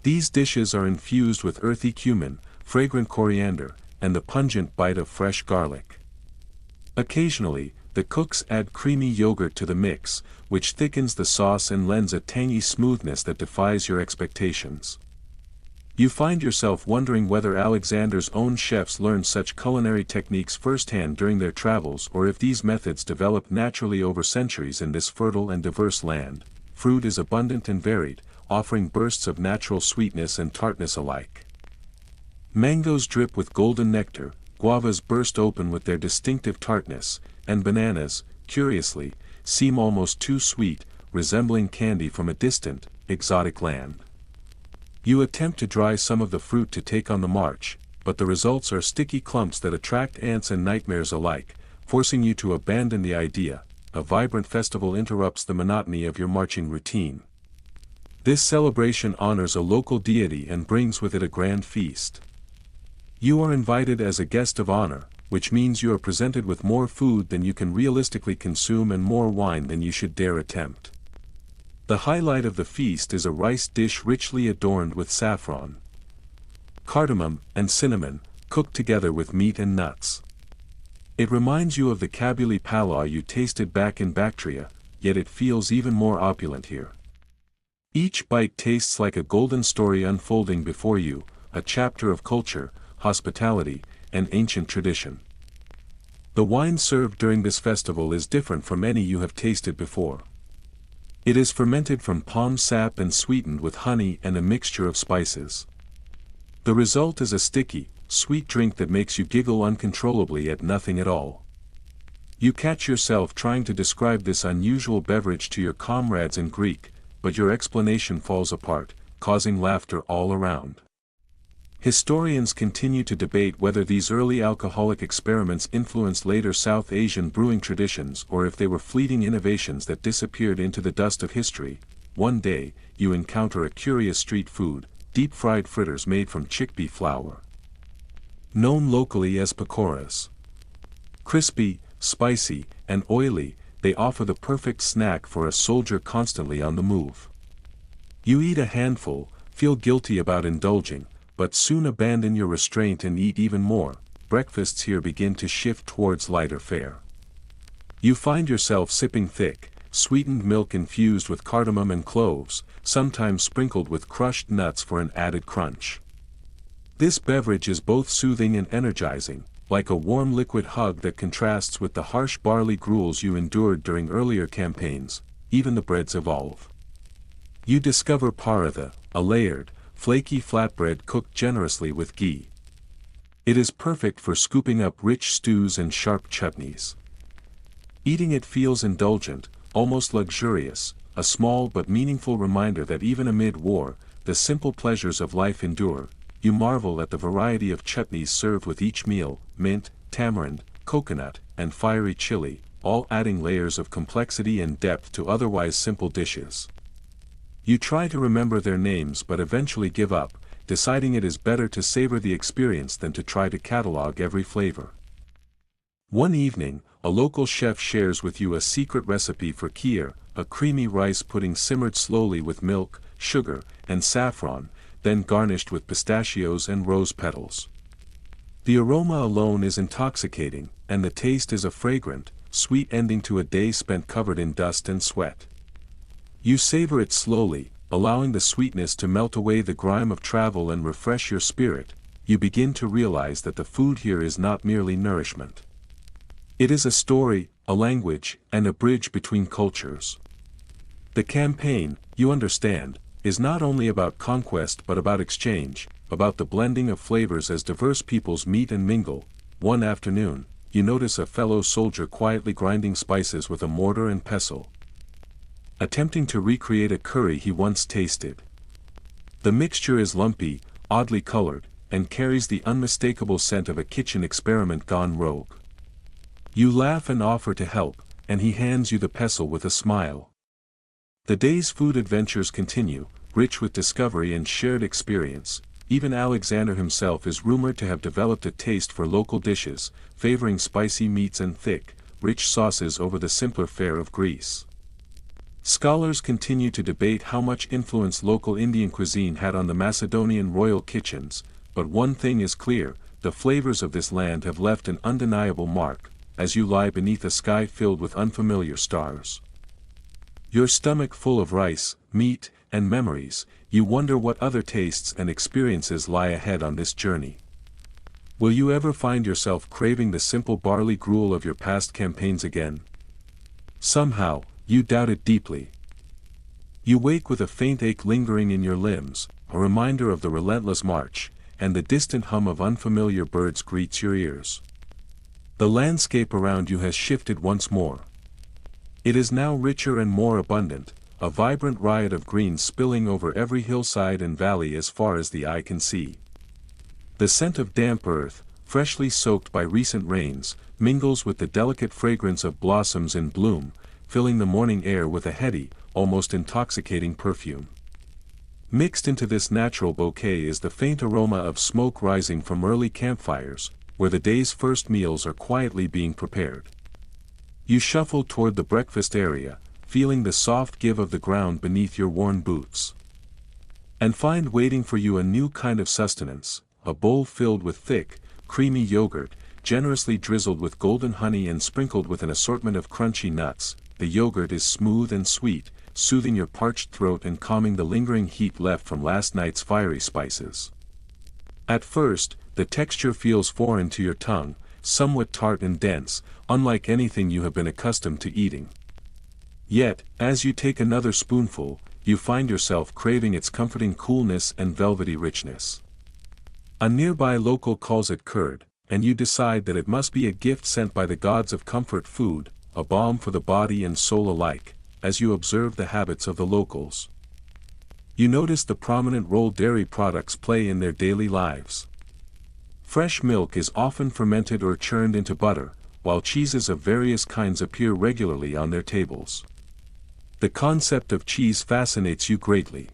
These dishes are infused with earthy cumin, fragrant coriander, and the pungent bite of fresh garlic. Occasionally, the cooks add creamy yogurt to the mix, which thickens the sauce and lends a tangy smoothness that defies your expectations. You find yourself wondering whether Alexander's own chefs learned such culinary techniques firsthand during their travels or if these methods developed naturally over centuries in this fertile and diverse land. Fruit is abundant and varied, offering bursts of natural sweetness and tartness alike. Mangoes drip with golden nectar, guavas burst open with their distinctive tartness, and bananas, curiously, seem almost too sweet, resembling candy from a distant, exotic land. You attempt to dry some of the fruit to take on the march, but the results are sticky clumps that attract ants and nightmares alike, forcing you to abandon the idea. A vibrant festival interrupts the monotony of your marching routine. This celebration honors a local deity and brings with it a grand feast. You are invited as a guest of honor, which means you are presented with more food than you can realistically consume and more wine than you should dare attempt. The highlight of the feast is a rice dish richly adorned with saffron, cardamom, and cinnamon, cooked together with meat and nuts. It reminds you of the kabuli palau you tasted back in Bactria, yet it feels even more opulent here. Each bite tastes like a golden story unfolding before you, a chapter of culture, hospitality, and ancient tradition. The wine served during this festival is different from any you have tasted before. It is fermented from palm sap and sweetened with honey and a mixture of spices. The result is a sticky, sweet drink that makes you giggle uncontrollably at nothing at all. You catch yourself trying to describe this unusual beverage to your comrades in Greek, but your explanation falls apart, causing laughter all around. Historians continue to debate whether these early alcoholic experiments influenced later South Asian brewing traditions or if they were fleeting innovations that disappeared into the dust of history. One day, you encounter a curious street food, deep-fried fritters made from chickpea flour, known locally as pakoras. Crispy, spicy, and oily, they offer the perfect snack for a soldier constantly on the move. You eat a handful, feel guilty about indulging, but soon abandon your restraint and eat even more. Breakfasts here begin to shift towards lighter fare. You find yourself sipping thick, sweetened milk infused with cardamom and cloves, sometimes sprinkled with crushed nuts for an added crunch. This beverage is both soothing and energizing, like a warm liquid hug that contrasts with the harsh barley gruels you endured during earlier campaigns. Even the breads evolve. You discover paratha, a layered, flaky flatbread cooked generously with ghee. It is perfect for scooping up rich stews and sharp chutneys. Eating it feels indulgent, almost luxurious, a small but meaningful reminder that even amid war, the simple pleasures of life endure. You marvel at the variety of chutneys served with each meal: mint, tamarind, coconut, and fiery chili, all adding layers of complexity and depth to otherwise simple dishes. You try to remember their names but eventually give up, deciding it is better to savor the experience than to try to catalog every flavor. One evening, a local chef shares with you a secret recipe for kheer, a creamy rice pudding simmered slowly with milk, sugar, and saffron, then garnished with pistachios and rose petals. The aroma alone is intoxicating, and the taste is a fragrant, sweet ending to a day spent covered in dust and sweat. You savor it slowly, allowing the sweetness to melt away the grime of travel and refresh your spirit. You begin to realize that the food here is not merely nourishment. It is a story, a language, and a bridge between cultures. The campaign, you understand, is not only about conquest but about exchange, about the blending of flavors as diverse peoples meet and mingle. One afternoon, you notice a fellow soldier quietly grinding spices with a mortar and pestle, attempting to recreate a curry he once tasted. The mixture is lumpy, oddly colored, and carries the unmistakable scent of a kitchen experiment gone rogue. You laugh and offer to help, and he hands you the pestle with a smile. The day's food adventures continue, rich with discovery and shared experience. Even Alexander himself is rumored to have developed a taste for local dishes, favoring spicy meats and thick, rich sauces over the simpler fare of Greece. Scholars continue to debate how much influence local Indian cuisine had on the Macedonian royal kitchens, but one thing is clear: the flavors of this land have left an undeniable mark. As you lie beneath a sky filled with unfamiliar stars, your stomach full of rice, meat, and memories, you wonder what other tastes and experiences lie ahead on this journey. Will you ever find yourself craving the simple barley gruel of your past campaigns again? Somehow, you doubt it deeply. You wake with a faint ache lingering in your limbs, a reminder of the relentless march, and the distant hum of unfamiliar birds greets your ears. The landscape around you has shifted once more. It is now richer and more abundant, a vibrant riot of green spilling over every hillside and valley as far as the eye can see. The scent of damp earth, freshly soaked by recent rains, mingles with the delicate fragrance of blossoms in bloom, filling the morning air with a heady, almost intoxicating perfume. Mixed into this natural bouquet is the faint aroma of smoke rising from early campfires, where the day's first meals are quietly being prepared. You shuffle toward the breakfast area, feeling the soft give of the ground beneath your worn boots, and find waiting for you a new kind of sustenance, a bowl filled with thick, creamy yogurt, generously drizzled with golden honey and sprinkled with an assortment of crunchy nuts. The yogurt is smooth and sweet, soothing your parched throat and calming the lingering heat left from last night's fiery spices. At first, the texture feels foreign to your tongue, somewhat tart and dense, unlike anything you have been accustomed to eating. Yet, as you take another spoonful, you find yourself craving its comforting coolness and velvety richness. A nearby local calls it curd, and you decide that it must be a gift sent by the gods of comfort food, a balm for the body and soul alike. As you observe the habits of the locals, you notice the prominent role dairy products play in their daily lives. Fresh milk is often fermented or churned into butter, while cheeses of various kinds appear regularly on their tables. The concept of cheese fascinates you greatly.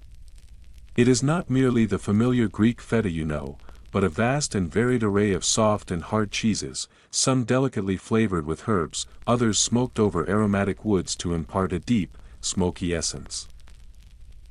It is not merely the familiar Greek feta you know, but a vast and varied array of soft and hard cheeses, some delicately flavored with herbs, others smoked over aromatic woods to impart a deep, smoky essence.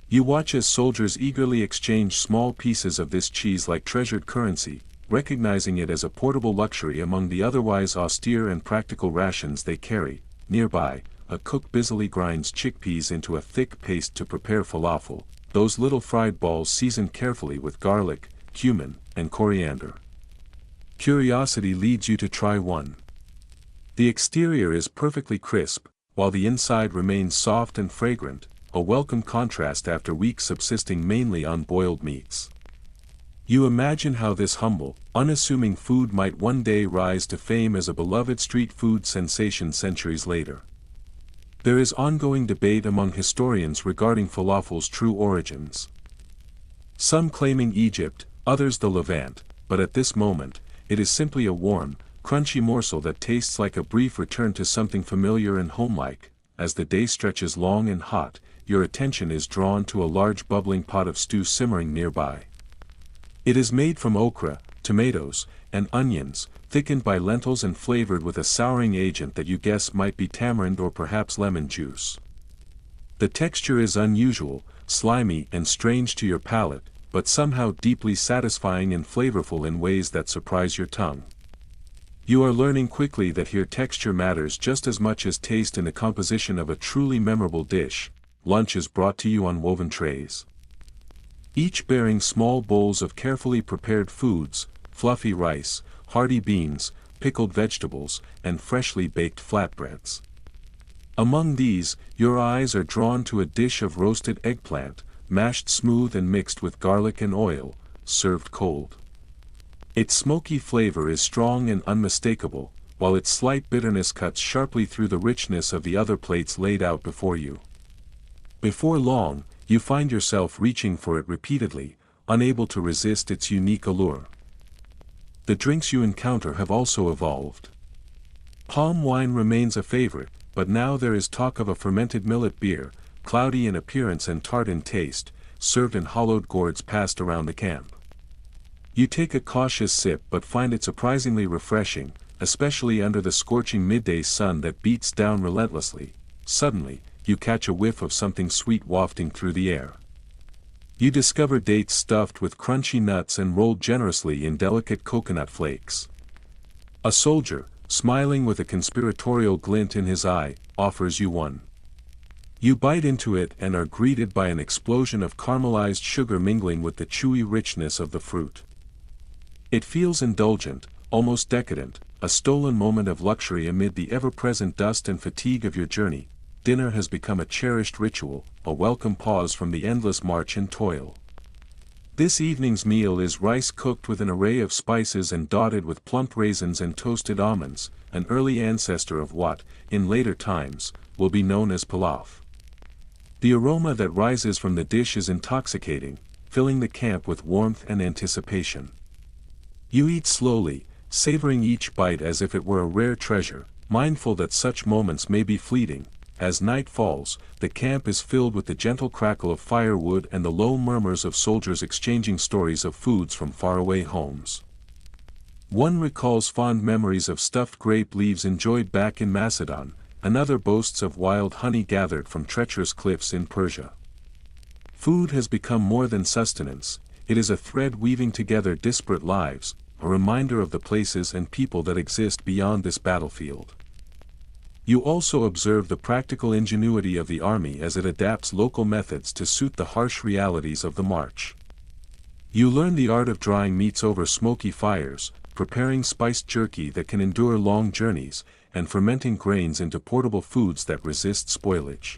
You watch as soldiers eagerly exchange small pieces of this cheese like treasured currency, recognizing it as a portable luxury among the otherwise austere and practical rations they carry. Nearby, a cook busily grinds chickpeas into a thick paste to prepare falafel, those little fried balls seasoned carefully with garlic, cumin, and coriander. Curiosity leads you to try one. The exterior is perfectly crisp, while the inside remains soft and fragrant, a welcome contrast after weeks subsisting mainly on boiled meats. You imagine how this humble, unassuming food might one day rise to fame as a beloved street food sensation centuries later. There is ongoing debate among historians regarding falafel's true origins. Some claiming Egypt, others the Levant, but at this moment, it is simply a warm, crunchy morsel that tastes like a brief return to something familiar and homelike. As the day stretches long and hot, your attention is drawn to a large bubbling pot of stew simmering nearby. It is made from okra, tomatoes, and onions, thickened by lentils and flavored with a souring agent that you guess might be tamarind or perhaps lemon juice. The texture is unusual, slimy and strange to your palate, but somehow deeply satisfying and flavorful in ways that surprise your tongue. You are learning quickly that here texture matters just as much as taste in the composition of a truly memorable dish. lunch is brought to you on woven trays, each bearing small bowls of carefully prepared foods, fluffy rice, hearty beans, pickled vegetables, and freshly baked flatbreads. Among these, your eyes are drawn to a dish of roasted eggplant, mashed smooth and mixed with garlic and oil, served cold. Its smoky flavor is strong and unmistakable, while its slight bitterness cuts sharply through the richness of the other plates laid out before you. Before long, you find yourself reaching for it repeatedly, unable to resist its unique allure. The drinks you encounter have also evolved. Palm wine remains a favorite, but now there is talk of a fermented millet beer, cloudy in appearance and tart in taste, served in hollowed gourds passed around the camp. You take a cautious sip but find it surprisingly refreshing, especially under the scorching midday sun that beats down relentlessly. Suddenly, you catch a whiff of something sweet wafting through the air. You discover dates stuffed with crunchy nuts and rolled generously in delicate coconut flakes. A soldier, smiling with a conspiratorial glint in his eye, offers you one. You bite into it and are greeted by an explosion of caramelized sugar mingling with the chewy richness of the fruit. It feels indulgent, almost decadent, a stolen moment of luxury amid the ever-present dust and fatigue of your journey. Dinner has become a cherished ritual, a welcome pause from the endless march and toil. This evening's meal is rice cooked with an array of spices and dotted with plump raisins and toasted almonds, an early ancestor of what, in later times, will be known as pilaf. The aroma that rises from the dish is intoxicating, filling the camp with warmth and anticipation. You eat slowly, savoring each bite as if it were a rare treasure, mindful that such moments may be fleeting. As night falls, the camp is filled with the gentle crackle of firewood and the low murmurs of soldiers exchanging stories of foods from faraway homes. One recalls fond memories of stuffed grape leaves enjoyed back in Macedon, another boasts of wild honey gathered from treacherous cliffs in Persia. Food has become more than sustenance, it is a thread weaving together disparate lives, a reminder of the places and people that exist beyond this battlefield. You also observe the practical ingenuity of the army as it adapts local methods to suit the harsh realities of the march. You learn the art of drying meats over smoky fires, preparing spiced jerky that can endure long journeys, and fermenting grains into portable foods that resist spoilage.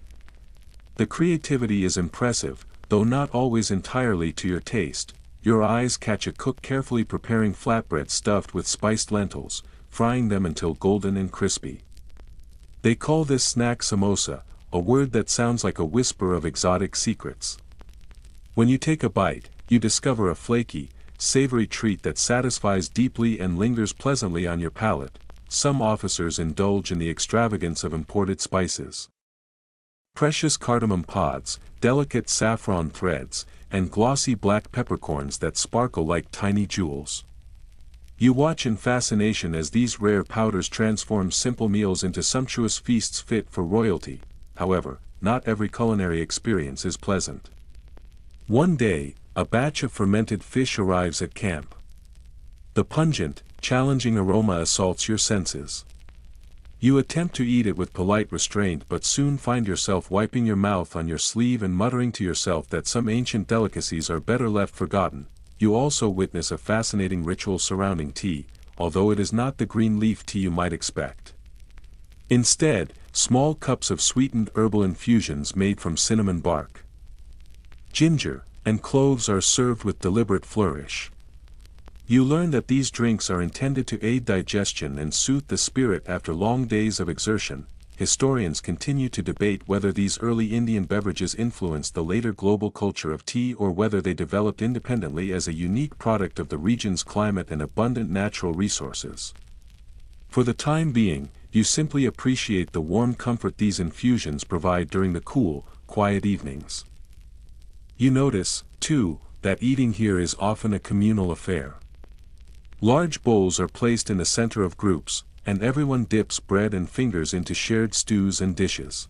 The creativity is impressive, though not always entirely to your taste. Your eyes catch a cook carefully preparing flatbread stuffed with spiced lentils, frying them until golden and crispy. They call this snack samosa, a word that sounds like a whisper of exotic secrets. When you take a bite, you discover a flaky, savory treat that satisfies deeply and lingers pleasantly on your palate. Some officers indulge in the extravagance of imported spices. Precious cardamom pods, delicate saffron threads, and glossy black peppercorns that sparkle like tiny jewels. You watch in fascination as these rare powders transform simple meals into sumptuous feasts fit for royalty. However, not every culinary experience is pleasant. One day, a batch of fermented fish arrives at camp. The pungent, challenging aroma assaults your senses. You attempt to eat it with polite restraint but soon find yourself wiping your mouth on your sleeve and muttering to yourself that some ancient delicacies are better left forgotten. You also witness a fascinating ritual surrounding tea, although it is not the green leaf tea you might expect. Instead, small cups of sweetened herbal infusions made from cinnamon bark, ginger, and cloves are served with deliberate flourish. You learn that these drinks are intended to aid digestion and soothe the spirit after long days of exertion. Historians continue to debate whether these early Indian beverages influenced the later global culture of tea or whether they developed independently as a unique product of the region's climate and abundant natural resources. For the time being, you simply appreciate the warm comfort these infusions provide during the cool, quiet evenings. You notice, too, that eating here is often a communal affair. Large bowls are placed in the center of groups, and everyone dips bread and fingers into shared stews and dishes.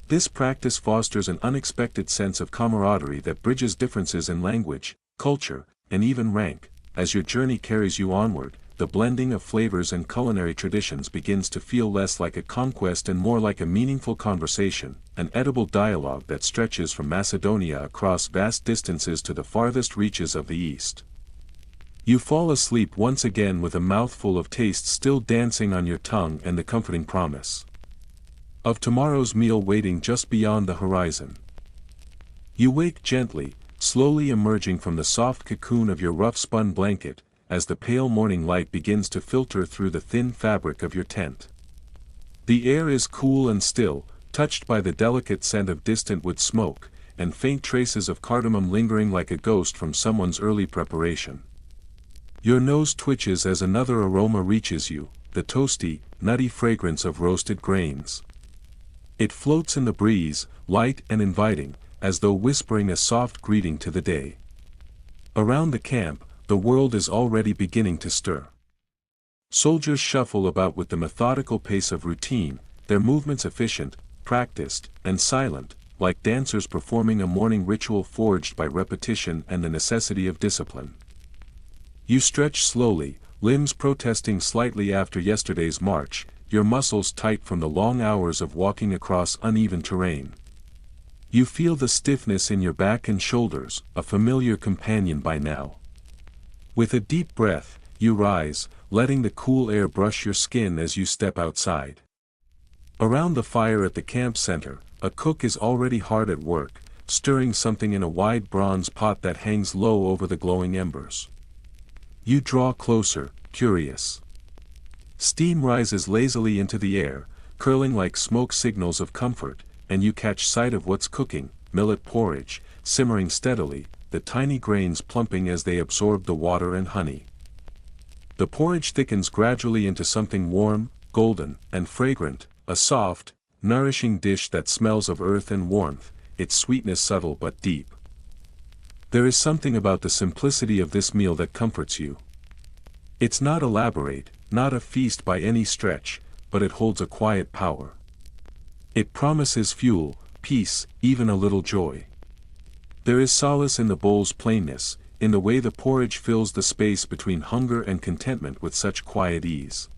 This practice fosters an unexpected sense of camaraderie that bridges differences in language, culture, and even rank. As your journey carries you onward, the blending of flavors and culinary traditions begins to feel less like a conquest and more like a meaningful conversation, an edible dialogue that stretches from Macedonia across vast distances to the farthest reaches of the East. You fall asleep once again with a mouthful of taste still dancing on your tongue and the comforting promise of tomorrow's meal waiting just beyond the horizon. You wake gently, slowly emerging from the soft cocoon of your rough-spun blanket, as the pale morning light begins to filter through the thin fabric of your tent. The air is cool and still, touched by the delicate scent of distant wood smoke, and faint traces of cardamom lingering like a ghost from someone's early preparation. Your nose twitches as another aroma reaches you, the toasty, nutty fragrance of roasted grains. It floats in the breeze, light and inviting, as though whispering a soft greeting to the day. Around the camp, the world is already beginning to stir. Soldiers shuffle about with the methodical pace of routine, their movements efficient, practiced, and silent, like dancers performing a morning ritual forged by repetition and the necessity of discipline. You stretch slowly, limbs protesting slightly after yesterday's march, your muscles tight from the long hours of walking across uneven terrain. You feel the stiffness in your back and shoulders, a familiar companion by now. With a deep breath, you rise, letting the cool air brush your skin as you step outside. Around the fire at the camp center, a cook is already hard at work, stirring something in a wide bronze pot that hangs low over the glowing embers. You draw closer, curious. Steam rises lazily into the air, curling like smoke signals of comfort, and you catch sight of what's cooking, millet porridge, simmering steadily, the tiny grains plumping as they absorb the water and honey. The porridge thickens gradually into something warm, golden, and fragrant, a soft, nourishing dish that smells of earth and warmth, its sweetness subtle but deep. There is something about the simplicity of this meal that comforts you. It's not elaborate, not a feast by any stretch, but it holds a quiet power. It promises fuel, peace, even a little joy. There is solace in the bowl's plainness, in the way the porridge fills the space between hunger and contentment with such quiet ease.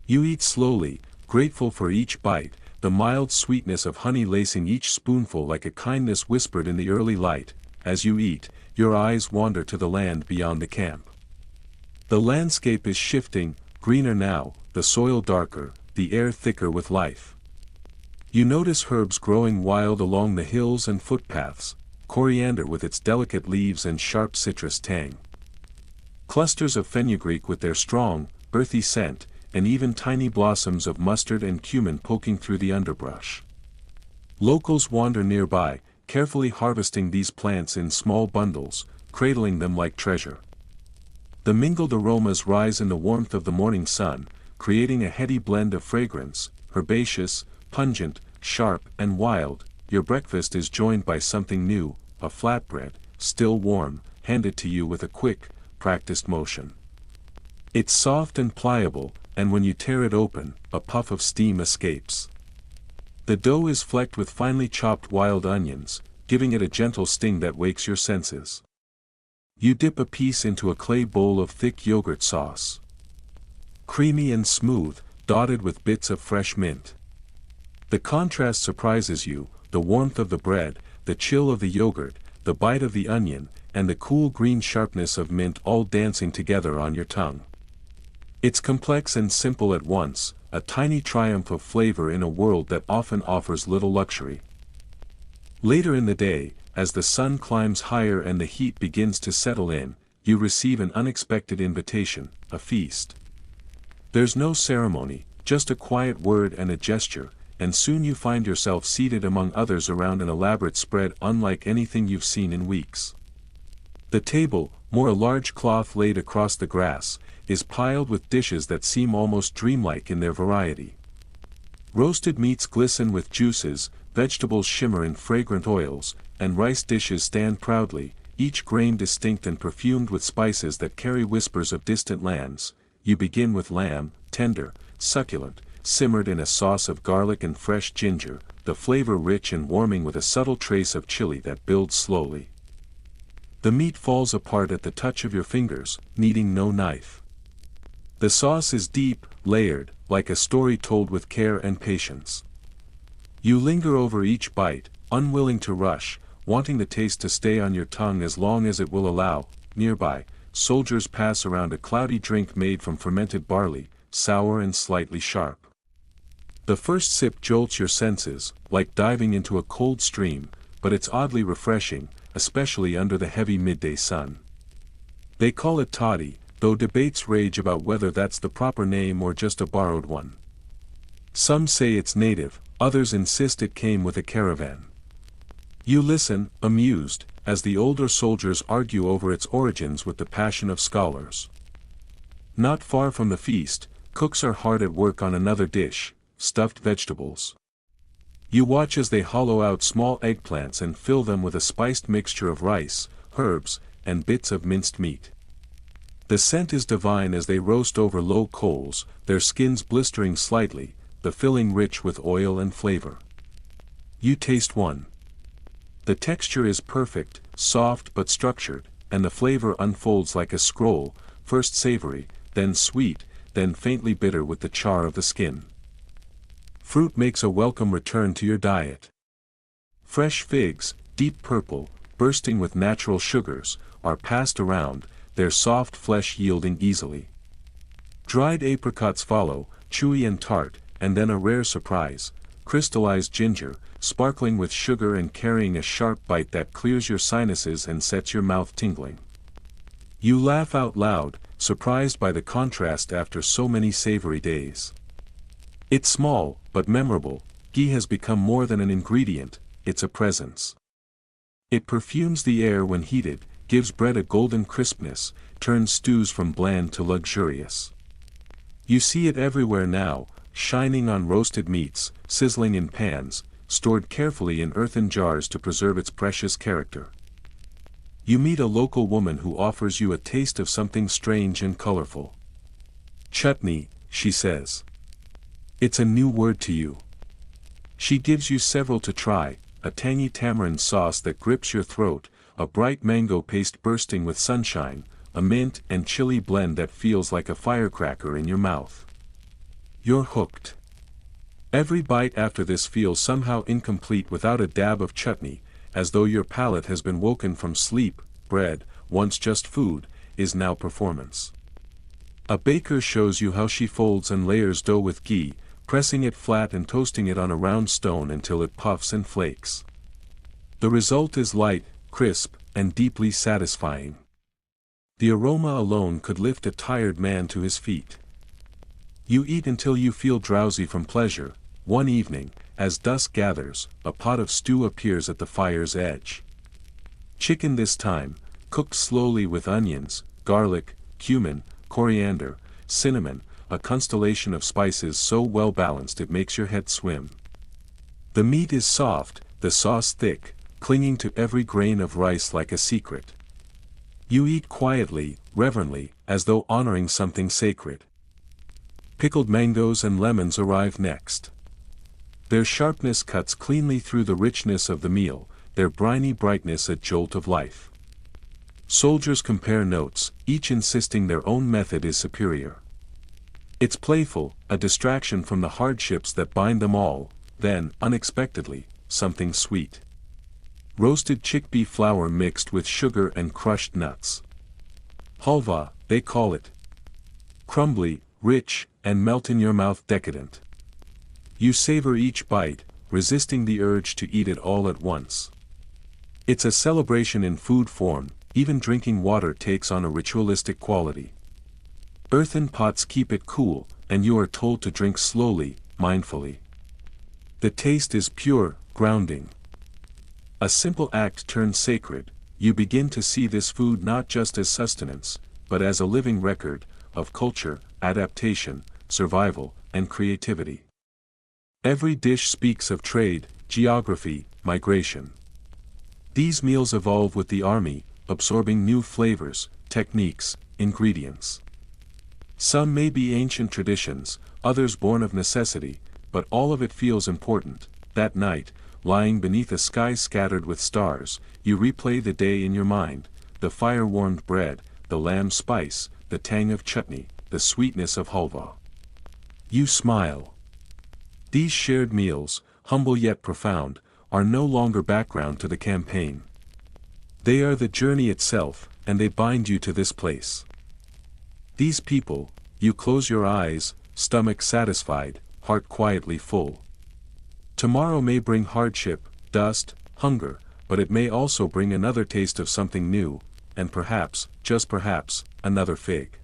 You eat slowly, grateful for each bite, the mild sweetness of honey lacing each spoonful like a kindness whispered in the early light. As you eat, your eyes wander to the land beyond the camp. The landscape is shifting, greener now, the soil darker, the air thicker with life. You notice herbs growing wild along the hills and footpaths, coriander with its delicate leaves and sharp citrus tang. Clusters of fenugreek with their strong, earthy scent, and even tiny blossoms of mustard and cumin poking through the underbrush. Locals wander nearby, carefully harvesting these plants in small bundles, cradling them like treasure. The mingled aromas rise in the warmth of the morning sun, creating a heady blend of fragrance, herbaceous, pungent, sharp, and wild. Your breakfast is joined by something new, a flatbread, still warm, handed to you with a quick, practiced motion. It's soft and pliable, and when you tear it open, a puff of steam escapes. The dough is flecked with finely chopped wild onions, giving it a gentle sting that wakes your senses. You dip a piece into a clay bowl of thick yogurt sauce. Creamy and smooth, dotted with bits of fresh mint. The contrast surprises you, the warmth of the bread, the chill of the yogurt, the bite of the onion, and the cool green sharpness of mint all dancing together on your tongue. It's complex and simple at once, a tiny triumph of flavor in a world that often offers little luxury. Later in the day, as the sun climbs higher and the heat begins to settle in, you receive an unexpected invitation, a feast. There's no ceremony, just a quiet word and a gesture, and soon you find yourself seated among others around an elaborate spread unlike anything you've seen in weeks. The table, more a large cloth laid across the grass, is piled with dishes that seem almost dreamlike in their variety. Roasted meats glisten with juices, vegetables shimmer in fragrant oils, and rice dishes stand proudly, each grain distinct and perfumed with spices that carry whispers of distant lands. You begin with lamb, tender, succulent, simmered in a sauce of garlic and fresh ginger, the flavor rich and warming with a subtle trace of chili that builds slowly. The meat falls apart at the touch of your fingers, needing no knife. The sauce is deep, layered, like a story told with care and patience. You linger over each bite, unwilling to rush, wanting the taste to stay on your tongue as long as it will allow. Nearby, soldiers pass around a cloudy drink made from fermented barley, sour and slightly sharp. The first sip jolts your senses, like diving into a cold stream, but it's oddly refreshing, especially under the heavy midday sun. They call it toddy, though debates rage about whether that's the proper name or just a borrowed one. Some say it's native, others insist it came with a caravan. You listen, amused, as the older soldiers argue over its origins with the passion of scholars. Not far from the feast, cooks are hard at work on another dish, stuffed vegetables. You watch as they hollow out small eggplants and fill them with a spiced mixture of rice, herbs, and bits of minced meat. The scent is divine as they roast over low coals, their skins blistering slightly, the filling rich with oil and flavor. You taste one. The texture is perfect, soft but structured, and the flavor unfolds like a scroll, first savory, then sweet, then faintly bitter with the char of the skin. Fruit makes a welcome return to your diet. Fresh figs, deep purple, bursting with natural sugars, are passed around, their soft flesh yielding easily. Dried apricots follow, chewy and tart, and then a rare surprise, crystallized ginger, sparkling with sugar and carrying a sharp bite that clears your sinuses and sets your mouth tingling. You laugh out loud, surprised by the contrast after so many savory days. It's small, but memorable. Ghee has become more than an ingredient, it's a presence. It perfumes the air when heated, gives bread a golden crispness, turns stews from bland to luxurious. You see it everywhere now, shining on roasted meats, sizzling in pans, stored carefully in earthen jars to preserve its precious character. You meet a local woman who offers you a taste of something strange and colorful. Chutney, she says. It's a new word to you. She gives you several to try, a tangy tamarind sauce that grips your throat, a bright mango paste bursting with sunshine, a mint and chili blend that feels like a firecracker in your mouth. You're hooked. Every bite after this feels somehow incomplete without a dab of chutney, as though your palate has been woken from sleep. Bread, once just food, is now performance. A baker shows you how she folds and layers dough with ghee, pressing it flat and toasting it on a round stone until it puffs and flakes. The result is light, crisp, and deeply satisfying. The aroma alone could lift a tired man to his feet. You eat until you feel drowsy from pleasure. One evening, as dusk gathers, a pot of stew appears at the fire's edge. Chicken this time, cooked slowly with onions, garlic, cumin, coriander, cinnamon, a constellation of spices so well balanced it makes your head swim. The meat is soft, the sauce thick, clinging to every grain of rice like a secret. You eat quietly, reverently, as though honoring something sacred. Pickled mangoes and lemons arrive next. Their sharpness cuts cleanly through the richness of the meal, their briny brightness a jolt of life. Soldiers compare notes, each insisting their own method is superior. It's playful, a distraction from the hardships that bind them all. Then, unexpectedly, something sweet. Roasted chickpea flour mixed with sugar and crushed nuts. Halva, they call it. Crumbly, rich, and melt in your mouth decadent. You savor each bite, resisting the urge to eat it all at once. It's a celebration in food form, even drinking water takes on a ritualistic quality. Earthen pots keep it cool, and you are told to drink slowly, mindfully. The taste is pure, grounding. A simple act turns sacred. You begin to see this food not just as sustenance, but as a living record of culture, adaptation, survival, and creativity. Every dish speaks of trade, geography, migration. These meals evolve with the army, absorbing new flavors, techniques, ingredients. Some may be ancient traditions, others born of necessity, but all of it feels important. That night, lying beneath a sky scattered with stars, you replay the day in your mind, the fire-warmed bread, the lamb spice, the tang of chutney, the sweetness of halva. You smile. These shared meals, humble yet profound, are no longer background to the campaign. They are the journey itself, and they bind you to this place. These people, you close your eyes, stomach satisfied, heart quietly full. Tomorrow may bring hardship, dust, hunger, but it may also bring another taste of something new, and perhaps, just perhaps, another fig.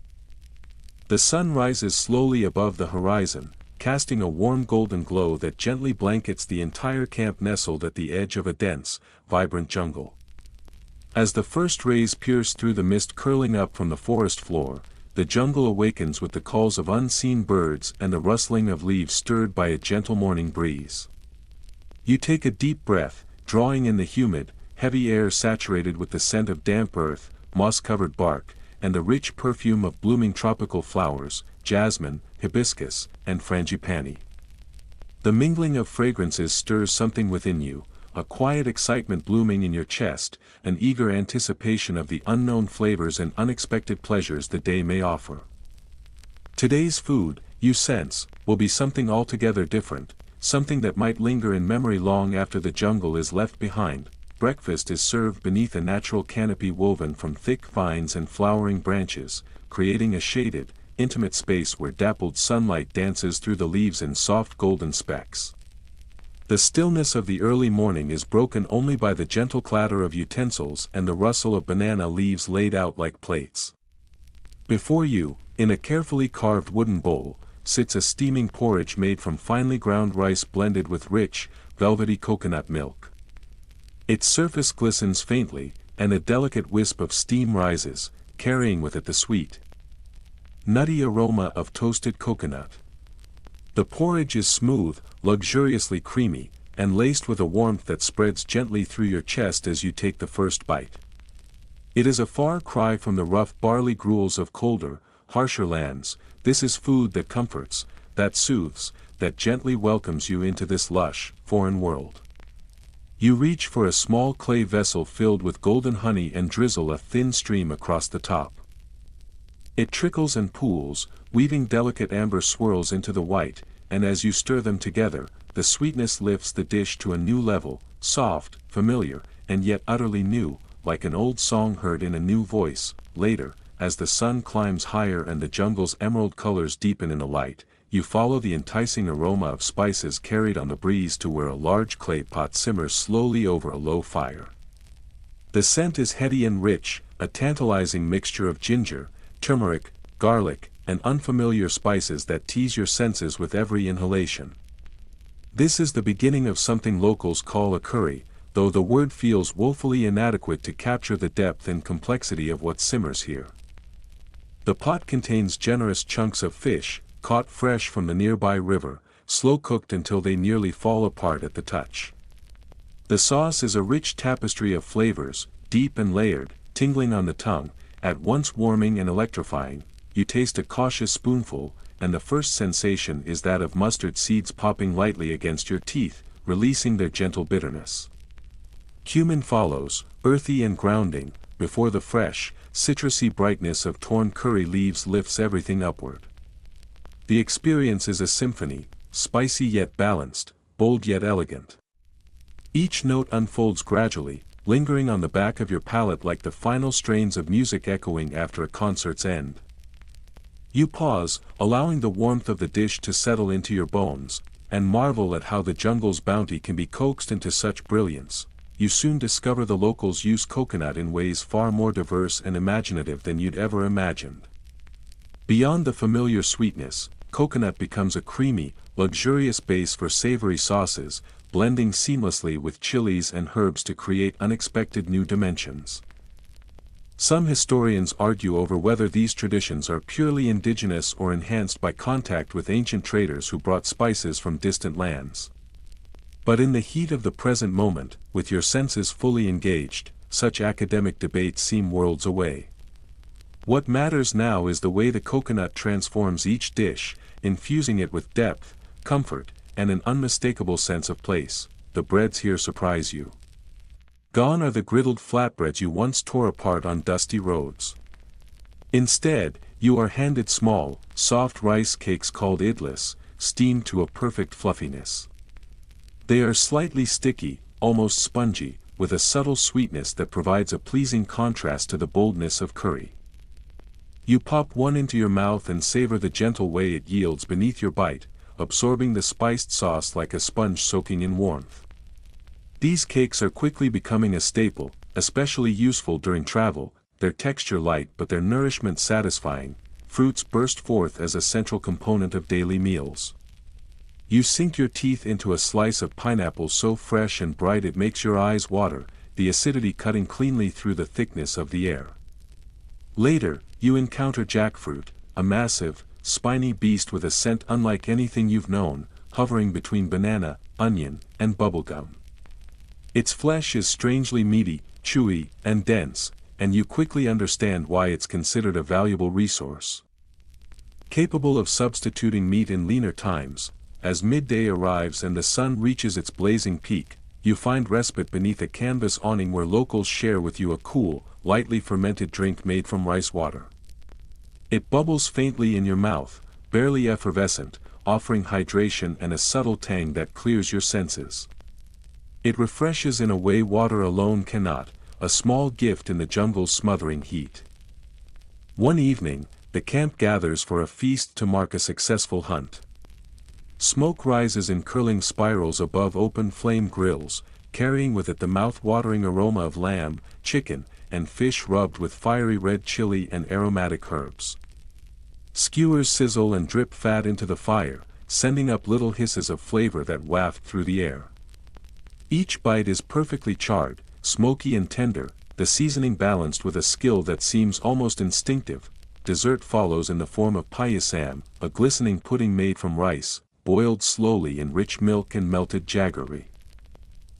The sun rises slowly above the horizon, casting a warm golden glow that gently blankets the entire camp nestled at the edge of a dense, vibrant jungle. As the first rays pierce through the mist curling up from the forest floor, the jungle awakens with the calls of unseen birds and the rustling of leaves stirred by a gentle morning breeze. You take a deep breath, drawing in the humid, heavy air saturated with the scent of damp earth, moss-covered bark, and the rich perfume of blooming tropical flowers, jasmine, hibiscus, and frangipani. The mingling of fragrances stirs something within you, a quiet excitement blooming in your chest, an eager anticipation of the unknown flavors and unexpected pleasures the day may offer. Today's food, you sense, will be something altogether different, something that might linger in memory long after the jungle is left behind. Breakfast is served beneath a natural canopy woven from thick vines and flowering branches, creating a shaded, intimate space where dappled sunlight dances through the leaves in soft golden specks. The stillness of the early morning is broken only by the gentle clatter of utensils and the rustle of banana leaves laid out like plates. Before you, in a carefully carved wooden bowl, sits a steaming porridge made from finely ground rice blended with rich, velvety coconut milk. Its surface glistens faintly, and a delicate wisp of steam rises, carrying with it the sweet, nutty aroma of toasted coconut. The porridge is smooth, luxuriously creamy, and laced with a warmth that spreads gently through your chest as you take the first bite. It is a far cry from the rough barley gruels of colder, harsher lands. This is food that comforts, that soothes, that gently welcomes you into this lush, foreign world. You reach for a small clay vessel filled with golden honey and drizzle a thin stream across the top. It trickles and pools, weaving delicate amber swirls into the white, and as you stir them together, the sweetness lifts the dish to a new level, soft, familiar, and yet utterly new, like an old song heard in a new voice. Later, as the sun climbs higher and the jungle's emerald colors deepen in the light, you follow the enticing aroma of spices carried on the breeze to where a large clay pot simmers slowly over a low fire. The scent is heady and rich, a tantalizing mixture of ginger, turmeric, garlic, and unfamiliar spices that tease your senses with every inhalation. This is the beginning of something locals call a curry, though the word feels woefully inadequate to capture the depth and complexity of what simmers here. The pot contains generous chunks of fish, caught fresh from the nearby river, slow-cooked until they nearly fall apart at the touch. The sauce is a rich tapestry of flavors, deep and layered, tingling on the tongue, at once warming and electrifying. You taste a cautious spoonful, and the first sensation is that of mustard seeds popping lightly against your teeth, releasing their gentle bitterness. Cumin follows, earthy and grounding, before the fresh, citrusy brightness of torn curry leaves lifts everything upward. The experience is a symphony, spicy yet balanced, bold yet elegant. Each note unfolds gradually, lingering on the back of your palate like the final strains of music echoing after a concert's end. You pause, allowing the warmth of the dish to settle into your bones, and marvel at how the jungle's bounty can be coaxed into such brilliance. You soon discover the locals use coconut in ways far more diverse and imaginative than you'd ever imagined. Beyond the familiar sweetness, coconut becomes a creamy, luxurious base for savory sauces, blending seamlessly with chilies and herbs to create unexpected new dimensions. Some historians argue over whether these traditions are purely indigenous or enhanced by contact with ancient traders who brought spices from distant lands. But in the heat of the present moment, with your senses fully engaged, such academic debates seem worlds away. What matters now is the way the coconut transforms each dish, infusing it with depth, comfort, and an unmistakable sense of place. The breads here surprise you. Gone are the griddled flatbreads you once tore apart on dusty roads. Instead, You are handed small, soft rice cakes called idlis, steamed to a perfect fluffiness. They are slightly sticky, almost spongy, with a subtle sweetness that provides a pleasing contrast to the boldness of curry. You pop one into your mouth and savor the gentle way it yields beneath your bite, absorbing the spiced sauce like a sponge soaking in warmth. These cakes are quickly becoming a staple, especially useful during travel, their texture light but their nourishment satisfying. Fruits burst forth as a central component of daily meals. You sink your teeth into a slice of pineapple so fresh and bright it makes your eyes water, the acidity cutting cleanly through the thickness of the air. Later, you encounter jackfruit, a massive, spiny beast with a scent unlike anything you've known, hovering between banana, onion, and bubblegum. Its flesh is strangely meaty, chewy, and dense, and you quickly understand why it's considered a valuable resource. Capable of substituting meat in leaner times, as midday arrives and the sun reaches its blazing peak, you find respite beneath a canvas awning where locals share with you a cool, lightly fermented drink made from rice water. It bubbles faintly in your mouth, barely effervescent, offering hydration and a subtle tang that clears your senses. It refreshes in a way water alone cannot, a small gift in the jungle's smothering heat. One evening, the camp gathers for a feast to mark a successful hunt. Smoke rises in curling spirals above open flame grills, carrying with it the mouth-watering aroma of lamb, chicken, and fish rubbed with fiery red chili and aromatic herbs. Skewers sizzle and drip fat into the fire, sending up little hisses of flavor that waft through the air. Each bite is perfectly charred, smoky and tender, the seasoning balanced with a skill that seems almost instinctive. Dessert follows in the form of payasam, a glistening pudding made from rice, boiled slowly in rich milk and melted jaggery.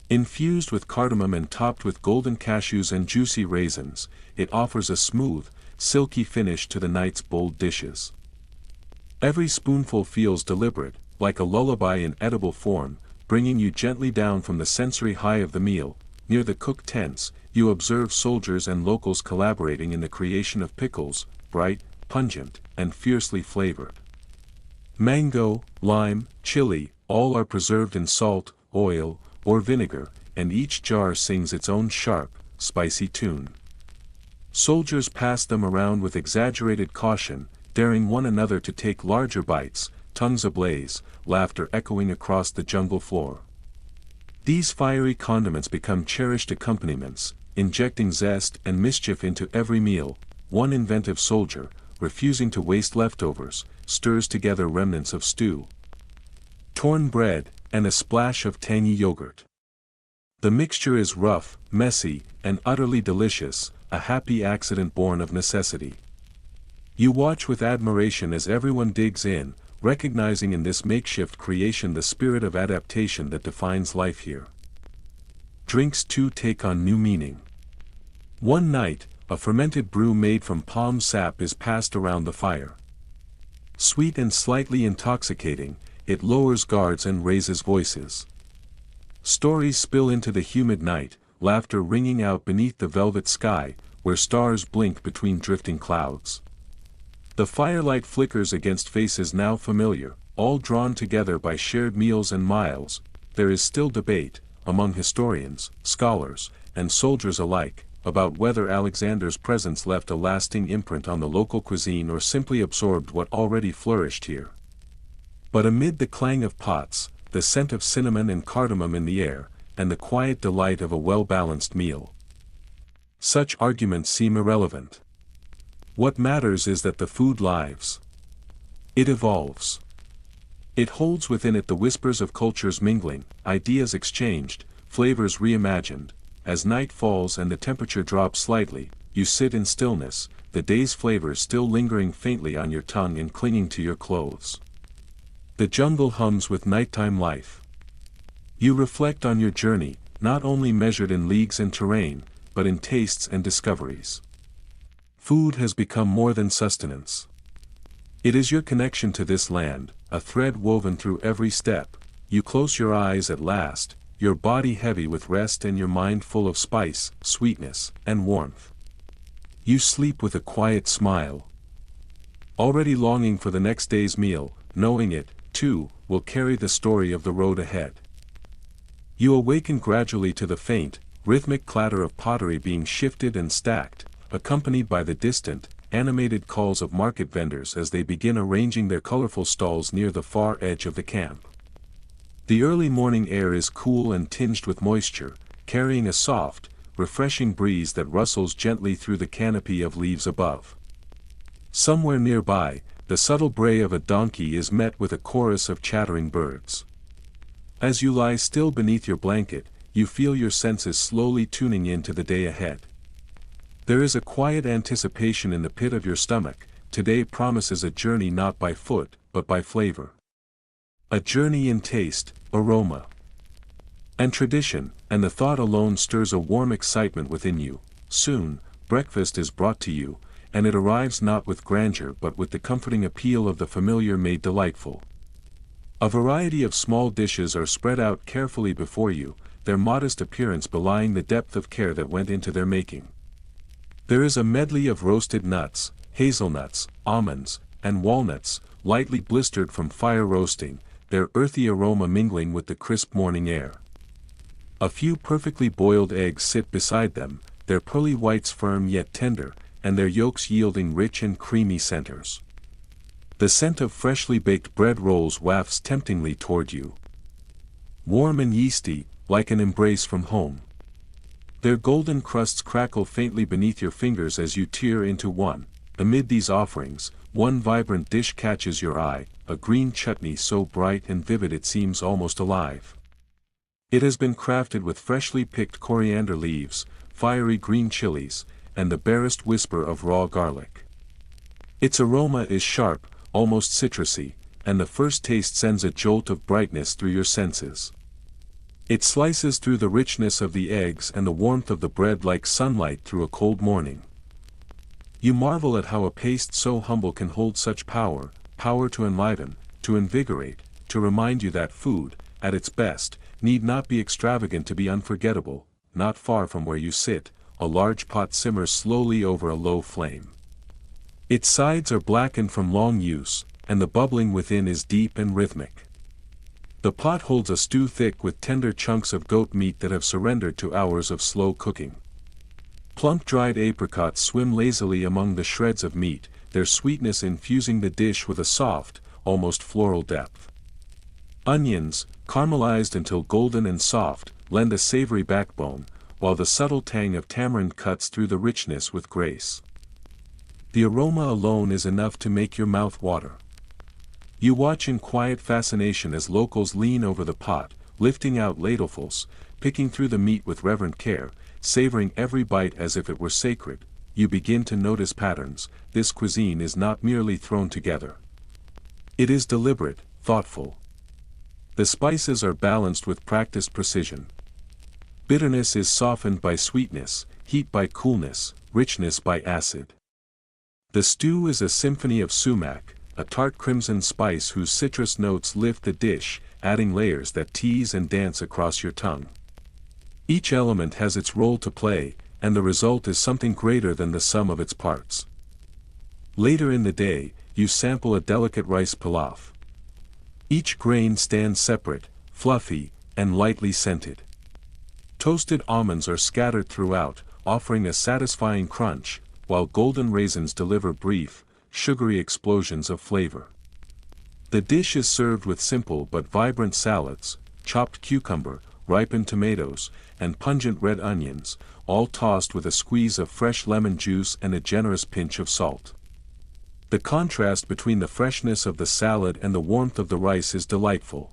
Infused with cardamom and topped with golden cashews and juicy raisins, it offers a smooth, silky finish to the night's bold dishes. Every spoonful feels deliberate, like a lullaby in edible form, bringing you gently down from the sensory high of the meal. Near the cook tents, you observe soldiers and locals collaborating in the creation of pickles, bright, pungent, and fiercely flavored. Mango, lime, chili, all are preserved in salt, oil, or vinegar, and each jar sings its own sharp, spicy tune. Soldiers pass them around with exaggerated caution, daring one another to take larger bites, tongues ablaze, laughter echoing across the jungle floor. These fiery condiments become cherished accompaniments, injecting zest and mischief into every meal. One inventive soldier, refusing to waste leftovers, stirs together remnants of stew, torn bread, and a splash of tangy yogurt. The mixture is rough, messy, and utterly delicious, a happy accident born of necessity. You watch with admiration as everyone digs in, recognizing in this makeshift creation the spirit of adaptation that defines life here. Drinks too take on new meaning. One night, a fermented brew made from palm sap is passed around the fire. Sweet and slightly intoxicating, it lowers guards and raises voices. Stories spill into the humid night, laughter ringing out beneath the velvet sky, where stars blink between drifting clouds. The firelight flickers against faces now familiar, all drawn together by shared meals and miles. There is still debate, among historians, scholars, and soldiers alike, about whether Alexander's presence left a lasting imprint on the local cuisine or simply absorbed what already flourished here. But amid the clang of pots, the scent of cinnamon and cardamom in the air, and the quiet delight of a well-balanced meal, such arguments seem irrelevant. What matters is that the food lives. It evolves. It holds within it the whispers of cultures mingling, ideas exchanged, flavors reimagined. As night falls and the temperature drops slightly, you sit in stillness, the day's flavors still lingering faintly on your tongue and clinging to your clothes. The jungle hums with nighttime life. You reflect on your journey, not only measured in leagues and terrain, but in tastes and discoveries. Food has become more than sustenance. It is your connection to this land, a thread woven through every step. You close your eyes at last, your body heavy with rest and your mind full of spice, sweetness, and warmth. You sleep with a quiet smile. already longing for the next day's meal, knowing it, too, will carry the story of the road ahead. You awaken gradually to the faint, rhythmic clatter of pottery being shifted and stacked, accompanied by the distant, animated calls of market vendors as they begin arranging their colorful stalls near the far edge of the camp. The early morning air is cool and tinged with moisture, carrying a soft, refreshing breeze that rustles gently through the canopy of leaves above. Somewhere nearby, the subtle bray of a donkey is met with a chorus of chattering birds. As you lie still beneath your blanket, you feel your senses slowly tuning in to the day ahead. There is a quiet anticipation in the pit of your stomach. Today promises a journey not by foot, but by flavor. A journey in taste, aroma, and tradition, and the thought alone stirs a warm excitement within you. Soon, breakfast is brought to you, and it arrives not with grandeur but with the comforting appeal of the familiar made delightful. A variety of small dishes are spread out carefully before you, their modest appearance belying the depth of care that went into their making. There is a medley of roasted nuts, hazelnuts, almonds, and walnuts, lightly blistered from fire roasting, their earthy aroma mingling with the crisp morning air. A few perfectly boiled eggs sit beside them, their pearly whites firm yet tender, and their yolks yielding rich and creamy centers. The scent of freshly baked bread rolls wafts temptingly toward you. Warm and yeasty, like an embrace from home. Their golden crusts crackle faintly beneath your fingers as you tear into one. Amid these offerings, one vibrant dish catches your eye, a green chutney so bright and vivid it seems almost alive. It has been crafted with freshly picked coriander leaves, fiery green chilies, and the barest whisper of raw garlic. Its aroma is sharp, almost citrusy, and the first taste sends a jolt of brightness through your senses. It slices through the richness of the eggs and the warmth of the bread like sunlight through a cold morning. You marvel at how a paste so humble can hold such power, power to enliven, to invigorate, to remind you that food, at its best, need not be extravagant to be unforgettable. Not far from where you sit, a large pot simmers slowly over a low flame. Its sides are blackened from long use, and the bubbling within is deep and rhythmic. The pot holds a stew thick with tender chunks of goat meat that have surrendered to hours of slow cooking. Plump dried apricots swim lazily among the shreds of meat, their sweetness infusing the dish with a soft, almost floral depth. Onions, caramelized until golden and soft, lend a savory backbone, while the subtle tang of tamarind cuts through the richness with grace. The aroma alone is enough to make your mouth water. You watch in quiet fascination as locals lean over the pot, lifting out ladlefuls, picking through the meat with reverent care, savoring every bite as if it were sacred. You begin to notice patterns. This cuisine is not merely thrown together. It is deliberate, thoughtful. The spices are balanced with practiced precision. Bitterness is softened by sweetness, heat by coolness, richness by acid. The stew is a symphony of sumac, a tart crimson spice whose citrus notes lift the dish, adding layers that tease and dance across your tongue. Each element has its role to play, and the result is something greater than the sum of its parts. Later in the day, you sample a delicate rice pilaf. Each grain stands separate, fluffy, and lightly scented. Toasted almonds are scattered throughout, offering a satisfying crunch, while golden raisins deliver brief, sugary explosions of flavor. The dish is served with simple but vibrant salads, chopped cucumber, ripened tomatoes, and pungent red onions, all tossed with a squeeze of fresh lemon juice and a generous pinch of salt. The contrast between the freshness of the salad and the warmth of the rice is delightful.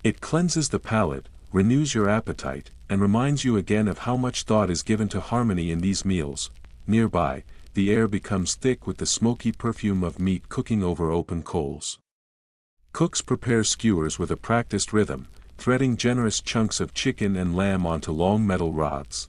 It cleanses the palate, renews your appetite, and reminds you again of how much thought is given to harmony in these meals. Nearby, the air becomes thick with the smoky perfume of meat cooking over open coals. Cooks prepare skewers with a practiced rhythm, threading generous chunks of chicken and lamb onto long metal rods.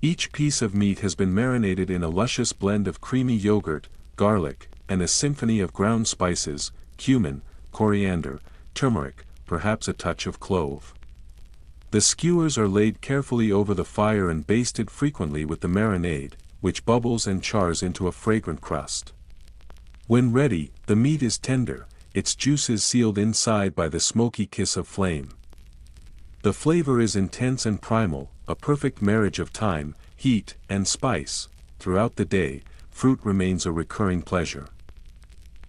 Each piece of meat has been marinated in a luscious blend of creamy yogurt, garlic, and a symphony of ground spices, cumin, coriander, turmeric, perhaps a touch of clove. The skewers are laid carefully over the fire and basted frequently with the marinade, which bubbles and chars into a fragrant crust. When ready, the meat is tender, its juices sealed inside by the smoky kiss of flame. The flavor is intense and primal, a perfect marriage of time, heat, and spice. Throughout the day, fruit remains a recurring pleasure.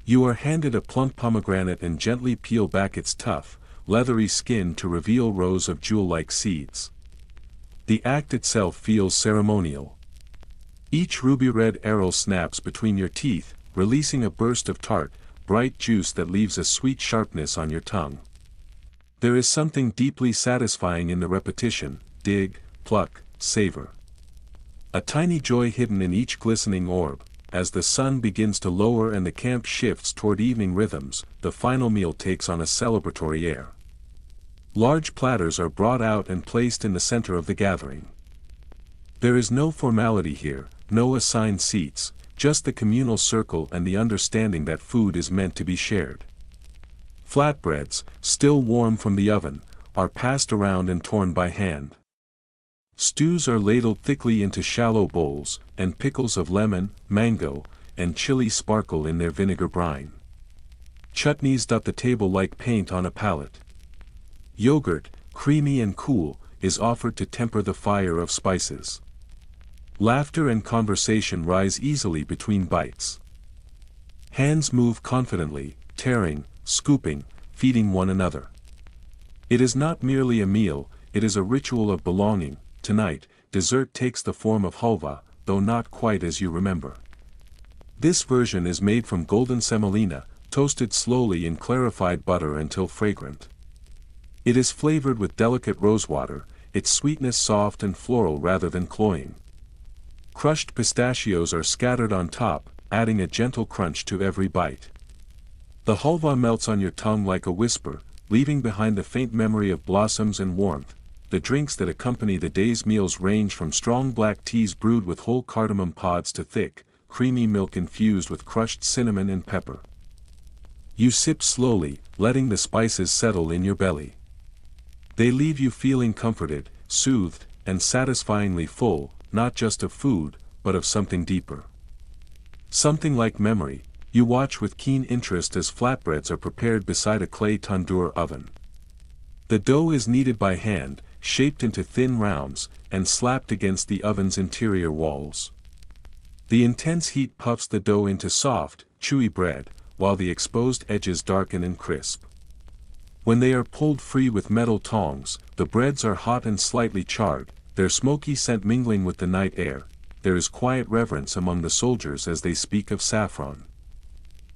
You are handed a plump pomegranate and gently peel back its tough, leathery skin to reveal rows of jewel-like seeds. The act itself feels ceremonial. Each ruby-red arrow snaps between your teeth, releasing a burst of tart, bright juice that leaves a sweet sharpness on your tongue. There is something deeply satisfying in the repetition: dig, pluck, savor. A tiny joy hidden in each glistening orb. As the sun begins to lower and the camp shifts toward evening rhythms, the final meal takes on a celebratory air. Large platters are brought out and placed in the center of the gathering. There is no formality here, no assigned seats, just the communal circle and the understanding that food is meant to be shared. Flatbreads, still warm from the oven, are passed around and torn by hand. Stews are ladled thickly into shallow bowls, and pickles of lemon, mango, and chili sparkle in their vinegar brine. Chutneys dot the table like paint on a palette. Yogurt, creamy and cool, is offered to temper the fire of spices. Laughter and conversation rise easily between bites. Hands move confidently, tearing, scooping, feeding one another. It is not merely a meal, it is a ritual of belonging. Tonight, dessert takes the form of halva, though not quite as you remember. This version is made from golden semolina, toasted slowly in clarified butter until fragrant. It is flavored with delicate rosewater, its sweetness soft and floral rather than cloying. Crushed pistachios are scattered on top, adding a gentle crunch to every bite. The halva melts on your tongue like a whisper, leaving behind the faint memory of blossoms and warmth. The drinks that accompany the day's meals range from strong black teas brewed with whole cardamom pods to thick, creamy milk infused with crushed cinnamon and pepper. You sip slowly, letting the spices settle in your belly. They leave you feeling comforted, soothed, and satisfyingly full, not just of food, but of something deeper. Something like memory. You watch with keen interest as flatbreads are prepared beside a clay tandoor oven. The dough is kneaded by hand, shaped into thin rounds, and slapped against the oven's interior walls. The intense heat puffs the dough into soft, chewy bread, while the exposed edges darken and crisp. When they are pulled free with metal tongs, the breads are hot and slightly charred, their smoky scent mingling with the night air. There is quiet reverence among the soldiers as they speak of saffron.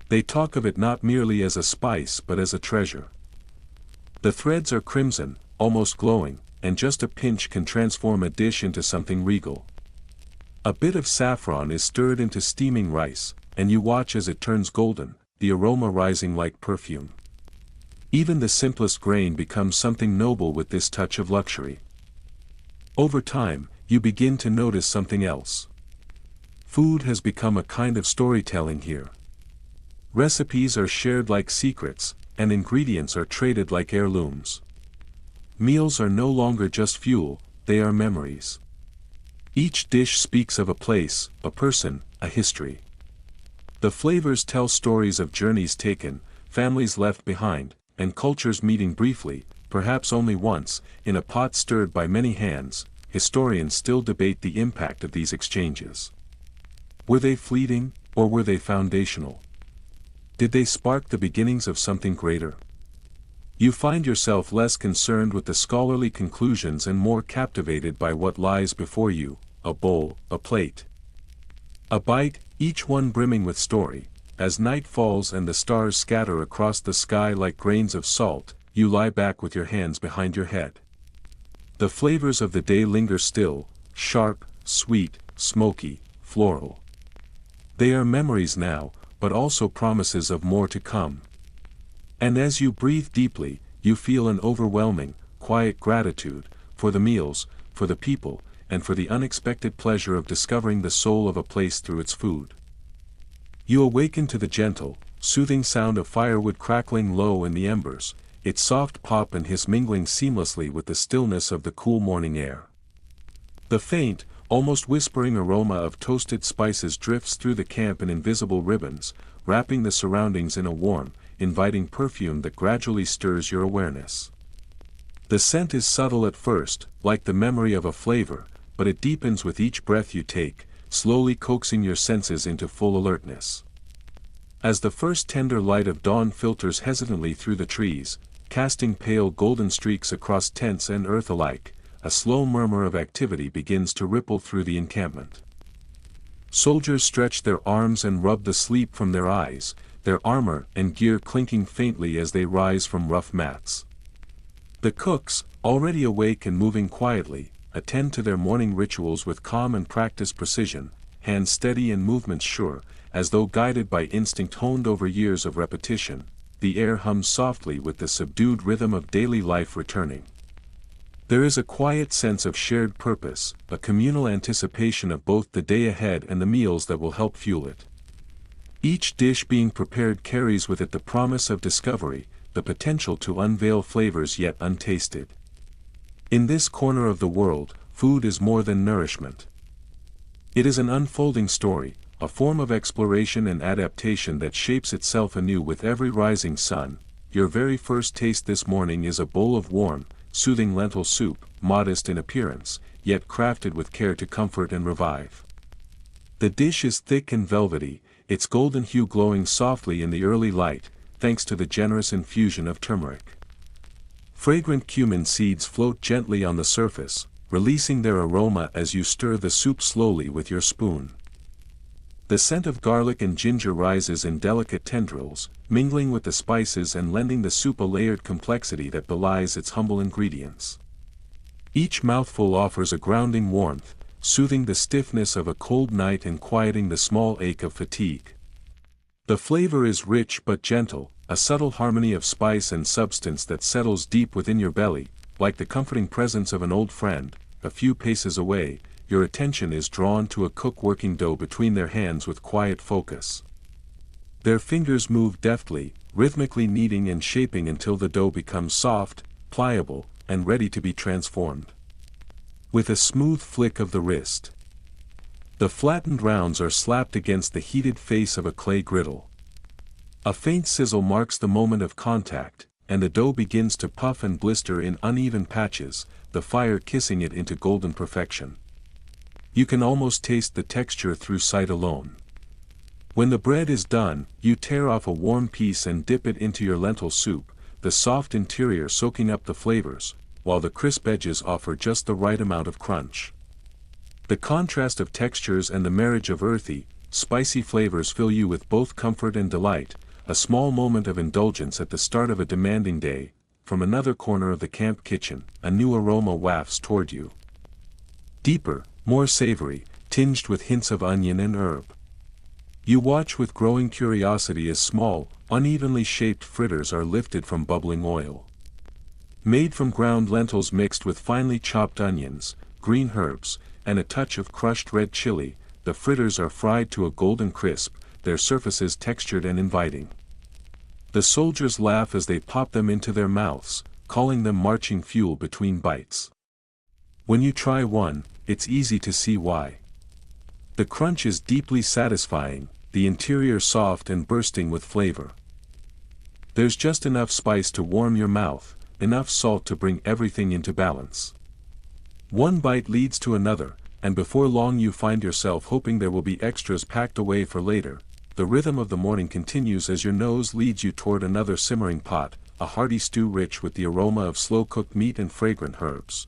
They talk of it not merely as a spice but as a treasure. The threads are crimson, almost glowing, and just a pinch can transform a dish into something regal. A bit of saffron is stirred into steaming rice, and you watch as it turns golden, the aroma rising like perfume. Even the simplest grain becomes something noble with this touch of luxury. Over time, you begin to notice something else. Food has become a kind of storytelling here. Recipes are shared like secrets, and ingredients are traded like heirlooms. Meals are no longer just fuel, they are memories. Each dish speaks of a place, a person, a history. The flavors tell stories of journeys taken, families left behind, and cultures meeting briefly, perhaps only once, in a pot stirred by many hands. Historians still debate the impact of these exchanges. Were they fleeting, or were they foundational? Did they spark the beginnings of something greater? You find yourself less concerned with the scholarly conclusions and more captivated by what lies before you: a bowl, a plate. A bite, each one brimming with story. As night falls and the stars scatter across the sky like grains of salt, you lie back with your hands behind your head. The flavors of the day linger still, sharp, sweet, smoky, floral. They are memories now, but also promises of more to come. And as you breathe deeply, you feel an overwhelming, quiet gratitude, for the meals, for the people, and for the unexpected pleasure of discovering the soul of a place through its food. You awaken to the gentle, soothing sound of firewood crackling low in the embers, its soft pop and hiss mingling seamlessly with the stillness of the cool morning air. The faint, almost whispering aroma of toasted spices drifts through the camp in invisible ribbons, wrapping the surroundings in a warm, inviting perfume that gradually stirs your awareness. The scent is subtle at first, like the memory of a flavor, but it deepens with each breath you take, slowly coaxing your senses into full alertness. As the first tender light of dawn filters hesitantly through the trees, casting pale golden streaks across tents and earth alike, a slow murmur of activity begins to ripple through the encampment. Soldiers stretch their arms and rub the sleep from their eyes, their armor and gear clinking faintly as they rise from rough mats. The cooks, already awake and moving quietly, attend to their morning rituals with calm and practiced precision, hands steady and movements sure, as though guided by instinct honed over years of repetition. The air hums softly with the subdued rhythm of daily life returning. There is a quiet sense of shared purpose, a communal anticipation of both the day ahead and the meals that will help fuel it. Each dish being prepared carries with it the promise of discovery, the potential to unveil flavors yet untasted. In this corner of the world, food is more than nourishment. It is an unfolding story, a form of exploration and adaptation that shapes itself anew with every rising sun. Your very first taste this morning is a bowl of warm, soothing lentil soup, modest in appearance, yet crafted with care to comfort and revive. The dish is thick and velvety, its golden hue glowing softly in the early light, thanks to the generous infusion of turmeric. Fragrant cumin seeds float gently on the surface, releasing their aroma as you stir the soup slowly with your spoon. The scent of garlic and ginger rises in delicate tendrils, mingling with the spices and lending the soup a layered complexity that belies its humble ingredients. Each mouthful offers a grounding warmth, soothing the stiffness of a cold night and quieting the small ache of fatigue. The flavor is rich but gentle, a subtle harmony of spice and substance that settles deep within your belly, like the comforting presence of an old friend. A few paces away, your attention is drawn to a cook working dough between their hands with quiet focus. Their fingers move deftly, rhythmically kneading and shaping until the dough becomes soft, pliable, and ready to be transformed. With a smooth flick of the wrist, the flattened rounds are slapped against the heated face of a clay griddle. A faint sizzle marks the moment of contact, and the dough begins to puff and blister in uneven patches, the fire kissing it into golden perfection. You can almost taste the texture through sight alone. When the bread is done, you tear off a warm piece and dip it into your lentil soup, the soft interior soaking up the flavors, while the crisp edges offer just the right amount of crunch. The contrast of textures and the marriage of earthy, spicy flavors fill you with both comfort and delight, a small moment of indulgence at the start of a demanding day. From another corner of the camp kitchen, a new aroma wafts toward you. Deeper, more savory, tinged with hints of onion and herb. You watch with growing curiosity as small, unevenly shaped fritters are lifted from bubbling oil. Made from ground lentils mixed with finely chopped onions, green herbs, and a touch of crushed red chili, the fritters are fried to a golden crisp, their surfaces textured and inviting. The soldiers laugh as they pop them into their mouths, calling them marching fuel between bites. When you try one, it's easy to see why. The crunch is deeply satisfying, the interior soft and bursting with flavor. There's just enough spice to warm your mouth, enough salt to bring everything into balance. One bite leads to another, and before long you find yourself hoping there will be extras packed away for later. The rhythm of the morning continues as your nose leads you toward another simmering pot, a hearty stew rich with the aroma of slow-cooked meat and fragrant herbs.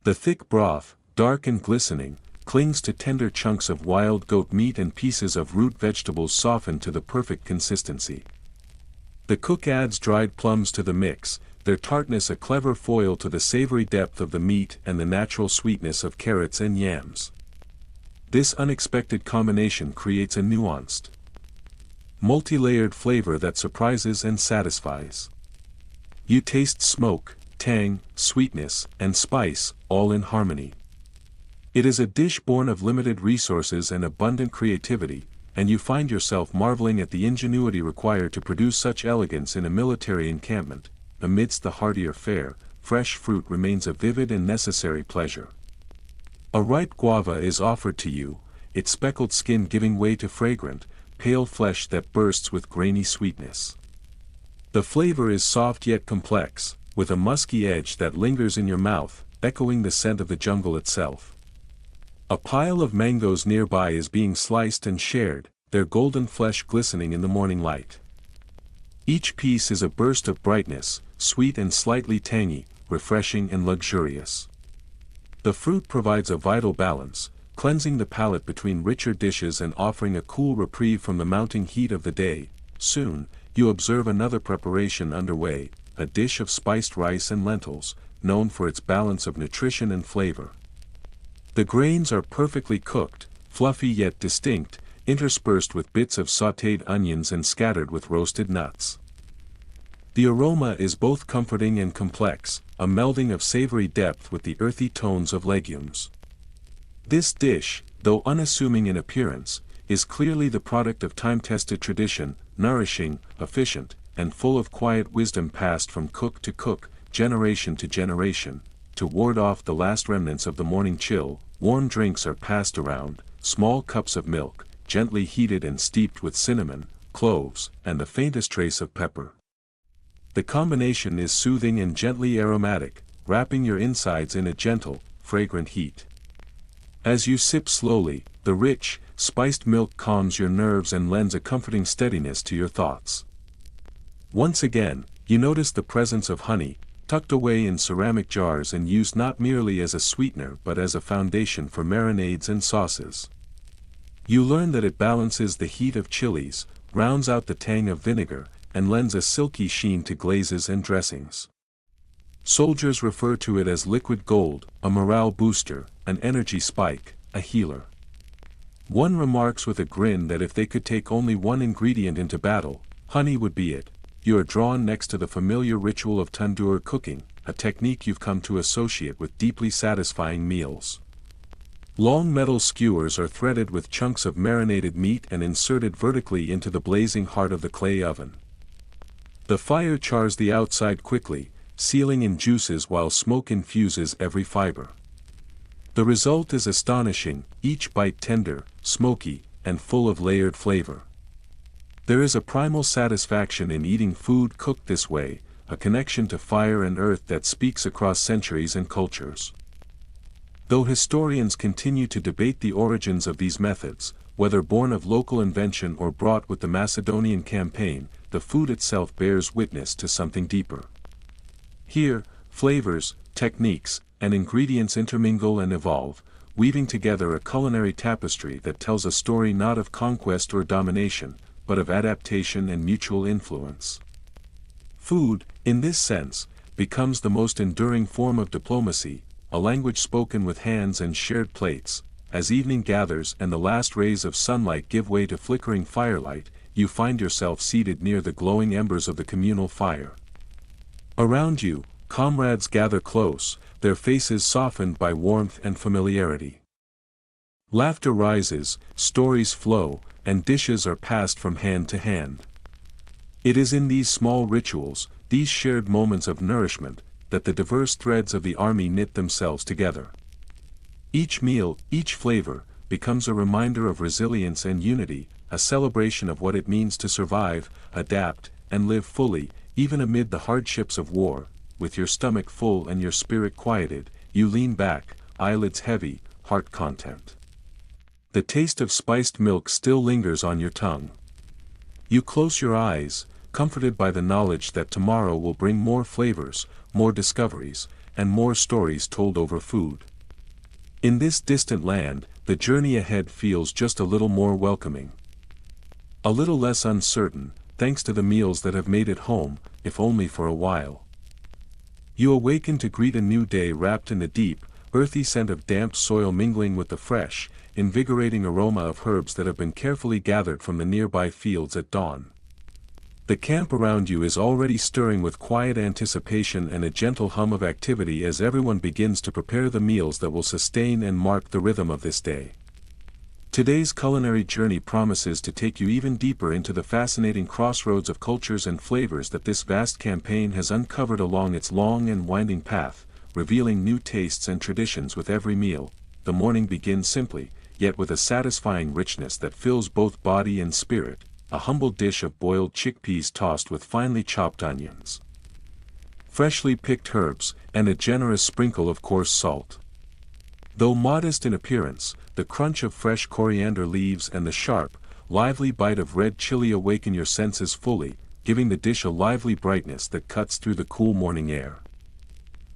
The thick broth, dark and glistening, clings to tender chunks of wild goat meat and pieces of root vegetables softened to the perfect consistency. The cook adds dried plums to the mix, their tartness a clever foil to the savory depth of the meat and the natural sweetness of carrots and yams. This unexpected combination creates a nuanced, multi-layered flavor that surprises and satisfies. You taste smoke, tang, sweetness, and spice, all in harmony. It is a dish born of limited resources and abundant creativity, and you find yourself marveling at the ingenuity required to produce such elegance in a military encampment. Amidst the heartier fare, fresh fruit remains a vivid and necessary pleasure. A ripe guava is offered to you, its speckled skin giving way to fragrant, pale flesh that bursts with grainy sweetness. The flavor is soft yet complex, with a musky edge that lingers in your mouth, echoing the scent of the jungle itself. A pile of mangoes nearby is being sliced and shared, their golden flesh glistening in the morning light. Each piece is a burst of brightness, sweet and slightly tangy, refreshing and luxurious. The fruit provides a vital balance, cleansing the palate between richer dishes and offering a cool reprieve from the mounting heat of the day. Soon, you observe another preparation underway, a dish of spiced rice and lentils, known for its balance of nutrition and flavor. The grains are perfectly cooked, fluffy yet distinct, interspersed with bits of sautéed onions and scattered with roasted nuts. The aroma is both comforting and complex, a melding of savory depth with the earthy tones of legumes. This dish, though unassuming in appearance, is clearly the product of time-tested tradition, nourishing, efficient, and full of quiet wisdom passed from cook to cook, generation to generation. To ward off the last remnants of the morning chill, warm drinks are passed around, small cups of milk, gently heated and steeped with cinnamon, cloves, and the faintest trace of pepper. The combination is soothing and gently aromatic, wrapping your insides in a gentle, fragrant heat. As you sip slowly, the rich, spiced milk calms your nerves and lends a comforting steadiness to your thoughts. Once again, you notice the presence of honey, tucked away in ceramic jars and used not merely as a sweetener but as a foundation for marinades and sauces. You learn that it balances the heat of chilies, rounds out the tang of vinegar, and lends a silky sheen to glazes and dressings. Soldiers refer to it as liquid gold, a morale booster, an energy spike, a healer. One remarks with a grin that if they could take only one ingredient into battle, honey would be it. You are drawn next to the familiar ritual of tandoor cooking, a technique you've come to associate with deeply satisfying meals. Long metal skewers are threaded with chunks of marinated meat and inserted vertically into the blazing heart of the clay oven. The fire chars the outside quickly, sealing in juices while smoke infuses every fiber. The result is astonishing, each bite tender, smoky, and full of layered flavor. There is a primal satisfaction in eating food cooked this way, a connection to fire and earth that speaks across centuries and cultures. Though historians continue to debate the origins of these methods, whether born of local invention or brought with the Macedonian campaign, the food itself bears witness to something deeper. Here, flavors, techniques, and ingredients intermingle and evolve, weaving together a culinary tapestry that tells a story not of conquest or domination, but of adaptation and mutual influence. Food, in this sense, becomes the most enduring form of diplomacy, a language spoken with hands and shared plates. As evening gathers and the last rays of sunlight give way to flickering firelight, you find yourself seated near the glowing embers of the communal fire. Around you, comrades gather close, their faces softened by warmth and familiarity. Laughter rises, stories flow, and dishes are passed from hand to hand. It is in these small rituals, these shared moments of nourishment, that the diverse threads of the army knit themselves together. Each meal, each flavor, becomes a reminder of resilience and unity, a celebration of what it means to survive, adapt, and live fully, even amid the hardships of war. With your stomach full and your spirit quieted, you lean back, eyelids heavy, heart content. The taste of spiced milk still lingers on your tongue. You close your eyes, comforted by the knowledge that tomorrow will bring more flavors, more discoveries, and more stories told over food. In this distant land, the journey ahead feels just a little more welcoming. A little less uncertain, thanks to the meals that have made it home, if only for a while. You awaken to greet a new day wrapped in the deep, earthy scent of damp soil mingling with the fresh, invigorating aroma of herbs that have been carefully gathered from the nearby fields at dawn. The camp around you is already stirring with quiet anticipation and a gentle hum of activity as everyone begins to prepare the meals that will sustain and mark the rhythm of this day. Today's culinary journey promises to take you even deeper into the fascinating crossroads of cultures and flavors that this vast campaign has uncovered along its long and winding path, revealing new tastes and traditions with every meal. the morning begins simply, yet with a satisfying richness that fills both body and spirit, a humble dish of boiled chickpeas tossed with finely chopped onions, freshly picked herbs, and a generous sprinkle of coarse salt. Though modest in appearance, the crunch of fresh coriander leaves and the sharp, lively bite of red chili awaken your senses fully, giving the dish a lively brightness that cuts through the cool morning air.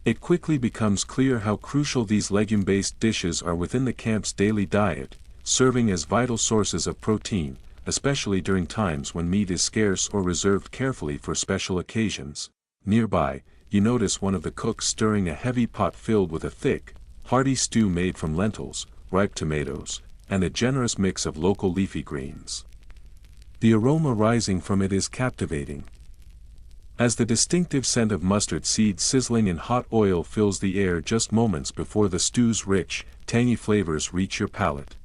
It quickly becomes clear how crucial these legume-based dishes are within the camp's daily diet, serving as vital sources of protein, especially during times when meat is scarce or reserved carefully for special occasions. Nearby, you notice one of the cooks stirring a heavy pot filled with a thick, hearty stew made from lentils, ripe tomatoes, and a generous mix of local leafy greens. The aroma rising from it is captivating, as the distinctive scent of mustard seeds sizzling in hot oil fills the air just moments before the stew's rich, tangy flavors reach your palate.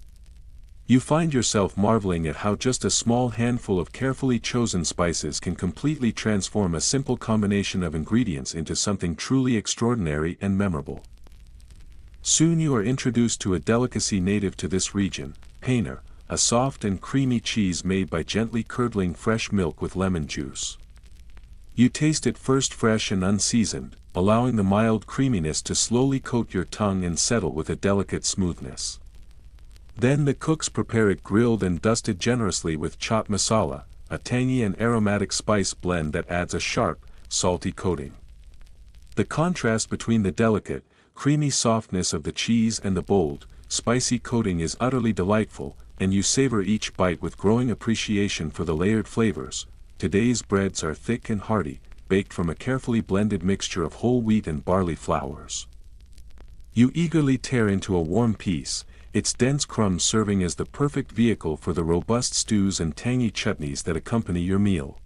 You find yourself marveling at how just a small handful of carefully chosen spices can completely transform a simple combination of ingredients into something truly extraordinary and memorable. Soon you are introduced to a delicacy native to this region, paneer, a soft and creamy cheese made by gently curdling fresh milk with lemon juice. You taste it first fresh and unseasoned, allowing the mild creaminess to slowly coat your tongue and settle with a delicate smoothness. Then the cooks prepare it grilled and dusted generously with chaat masala, a tangy and aromatic spice blend that adds a sharp, salty coating. The contrast between the delicate, creamy softness of the cheese and the bold, spicy coating is utterly delightful, and you savor each bite with growing appreciation for the layered flavors. Today's breads are thick and hearty, baked from a carefully blended mixture of whole wheat and barley flours. You eagerly tear into a warm piece, its dense crumbs serving as the perfect vehicle for the robust stews and tangy chutneys that accompany your meal.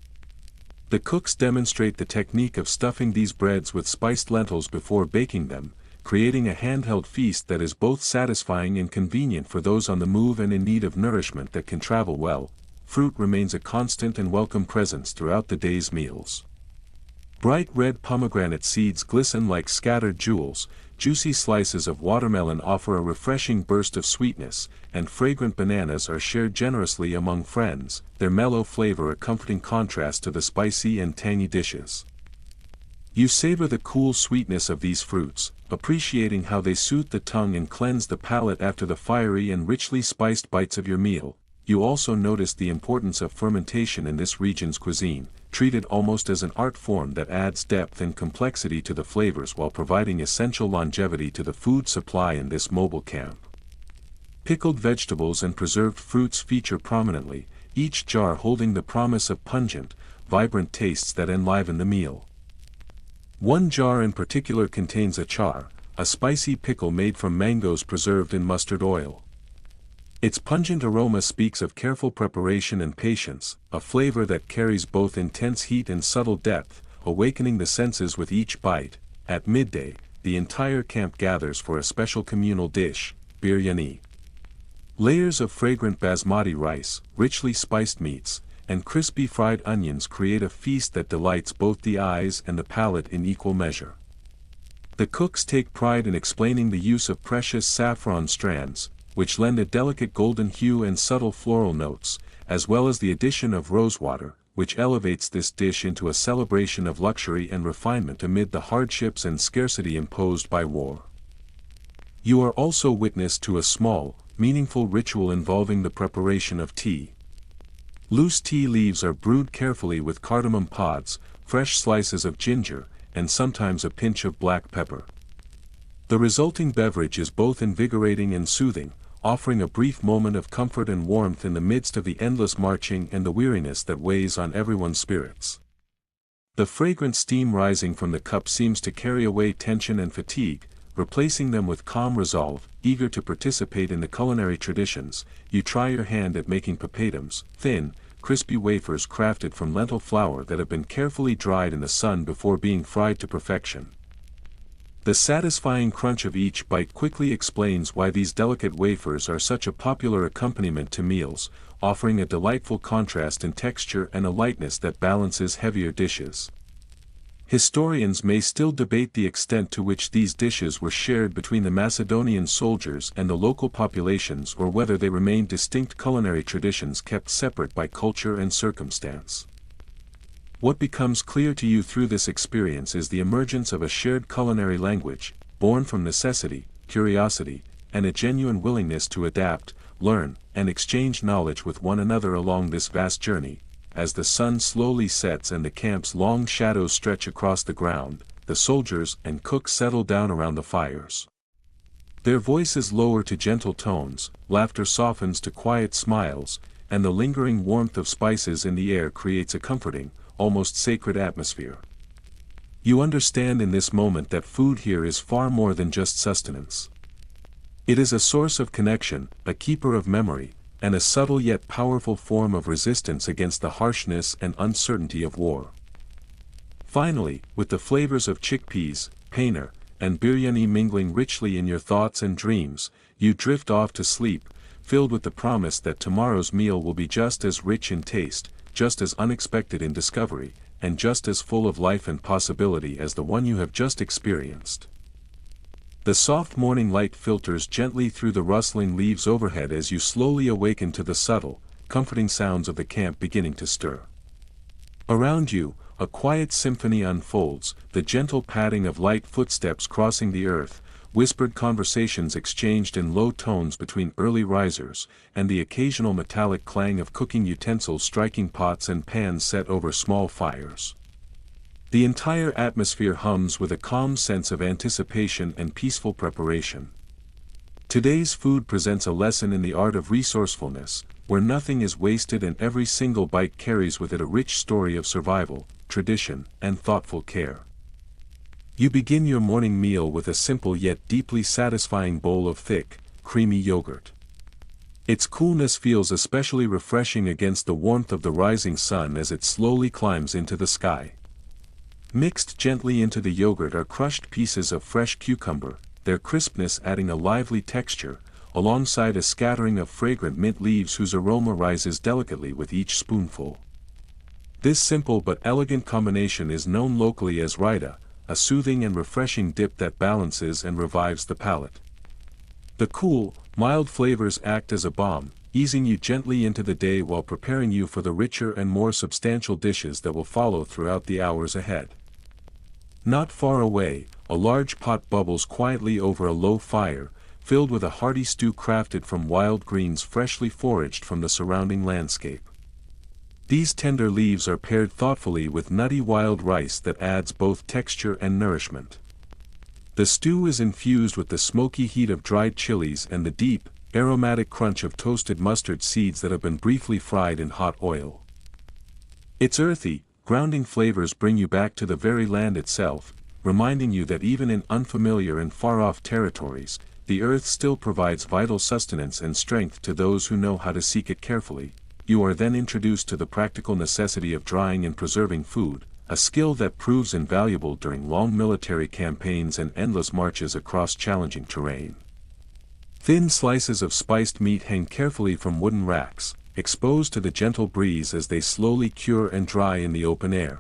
The cooks demonstrate the technique of stuffing these breads with spiced lentils before baking them, creating a handheld feast that is both satisfying and convenient for those on the move and in need of nourishment that can travel well. Fruit remains a constant and welcome presence throughout the day's meals. Bright red pomegranate seeds glisten like scattered jewels, juicy slices of watermelon offer a refreshing burst of sweetness, and fragrant bananas are shared generously among friends, their mellow flavor a comforting contrast to the spicy and tangy dishes. You savor the cool sweetness of these fruits, appreciating how they soothe the tongue and cleanse the palate after the fiery and richly spiced bites of your meal. You also notice the importance of fermentation in this region's cuisine, treated almost as an art form that adds depth and complexity to the flavors while providing essential longevity to the food supply in this mobile camp. Pickled vegetables and preserved fruits feature prominently, each jar holding the promise of pungent, vibrant tastes that enliven the meal. One jar in particular contains achar, a spicy pickle made from mangoes preserved in mustard oil. Its pungent aroma speaks of careful preparation and patience, a flavor that carries both intense heat and subtle depth, awakening the senses with each bite. At midday, the entire camp gathers for a special communal dish, biryani. Layers of fragrant basmati rice, richly spiced meats, and crispy fried onions create a feast that delights both the eyes and the palate in equal measure. The cooks take pride in explaining the use of precious saffron strands, which lend a delicate golden hue and subtle floral notes, as well as the addition of rosewater, which elevates this dish into a celebration of luxury and refinement amid the hardships and scarcity imposed by war. You are also witness to a small, meaningful ritual involving the preparation of tea. Loose tea leaves are brewed carefully with cardamom pods, fresh slices of ginger, and sometimes a pinch of black pepper. The resulting beverage is both invigorating and soothing, offering a brief moment of comfort and warmth in the midst of the endless marching and the weariness that weighs on everyone's spirits. The fragrant steam rising from the cup seems to carry away tension and fatigue, replacing them with calm resolve. Eager to participate in the culinary traditions, you try your hand at making papedums, thin, crispy wafers crafted from lentil flour that have been carefully dried in the sun before being fried to perfection. The satisfying crunch of each bite quickly explains why these delicate wafers are such a popular accompaniment to meals, offering a delightful contrast in texture and a lightness that balances heavier dishes. Historians may still debate the extent to which these dishes were shared between the Macedonian soldiers and the local populations or whether they remained distinct culinary traditions kept separate by culture and circumstance. What becomes clear to you through this experience is the emergence of a shared culinary language, born from necessity, curiosity, and a genuine willingness to adapt, learn, and exchange knowledge with one another along this vast journey. As the sun slowly sets and the camp's long shadows stretch across the ground, the soldiers and cooks settle down around the fires. Their voices lower to gentle tones, laughter softens to quiet smiles, and the lingering warmth of spices in the air creates a comforting, almost sacred atmosphere. You understand in this moment that food here is far more than just sustenance. It is a source of connection, a keeper of memory, and a subtle yet powerful form of resistance against the harshness and uncertainty of war. Finally, with the flavors of chickpeas, paneer, and biryani mingling richly in your thoughts and dreams, you drift off to sleep, filled with the promise that tomorrow's meal will be just as rich in taste, just as unexpected in discovery, and just as full of life and possibility as the one you have just experienced. The soft morning light filters gently through the rustling leaves overhead as you slowly awaken to the subtle, comforting sounds of the camp beginning to stir. Around you, a quiet symphony unfolds, the gentle padding of light footsteps crossing the earth, whispered conversations exchanged in low tones between early risers, and the occasional metallic clang of cooking utensils striking pots and pans set over small fires. The entire atmosphere hums with a calm sense of anticipation and peaceful preparation. Today's food presents a lesson in the art of resourcefulness, where nothing is wasted and every single bite carries with it a rich story of survival, tradition, and thoughtful care. You begin your morning meal with a simple yet deeply satisfying bowl of thick, creamy yogurt. Its coolness feels especially refreshing against the warmth of the rising sun as it slowly climbs into the sky. Mixed gently into the yogurt are crushed pieces of fresh cucumber, their crispness adding a lively texture, alongside a scattering of fragrant mint leaves whose aroma rises delicately with each spoonful. This simple but elegant combination is known locally as raita, a soothing and refreshing dip that balances and revives the palate. The cool, mild flavors act as a balm, easing you gently into the day while preparing you for the richer and more substantial dishes that will follow throughout the hours ahead. Not far away, a large pot bubbles quietly over a low fire, filled with a hearty stew crafted from wild greens freshly foraged from the surrounding landscape. These tender leaves are paired thoughtfully with nutty wild rice that adds both texture and nourishment. The stew is infused with the smoky heat of dried chilies and the deep, aromatic crunch of toasted mustard seeds that have been briefly fried in hot oil. Its earthy, grounding flavors bring you back to the very land itself, reminding you that even in unfamiliar and far-off territories, the earth still provides vital sustenance and strength to those who know how to seek it carefully. You are then introduced to the practical necessity of drying and preserving food, a skill that proves invaluable during long military campaigns and endless marches across challenging terrain. Thin slices of spiced meat hang carefully from wooden racks, exposed to the gentle breeze as they slowly cure and dry in the open air.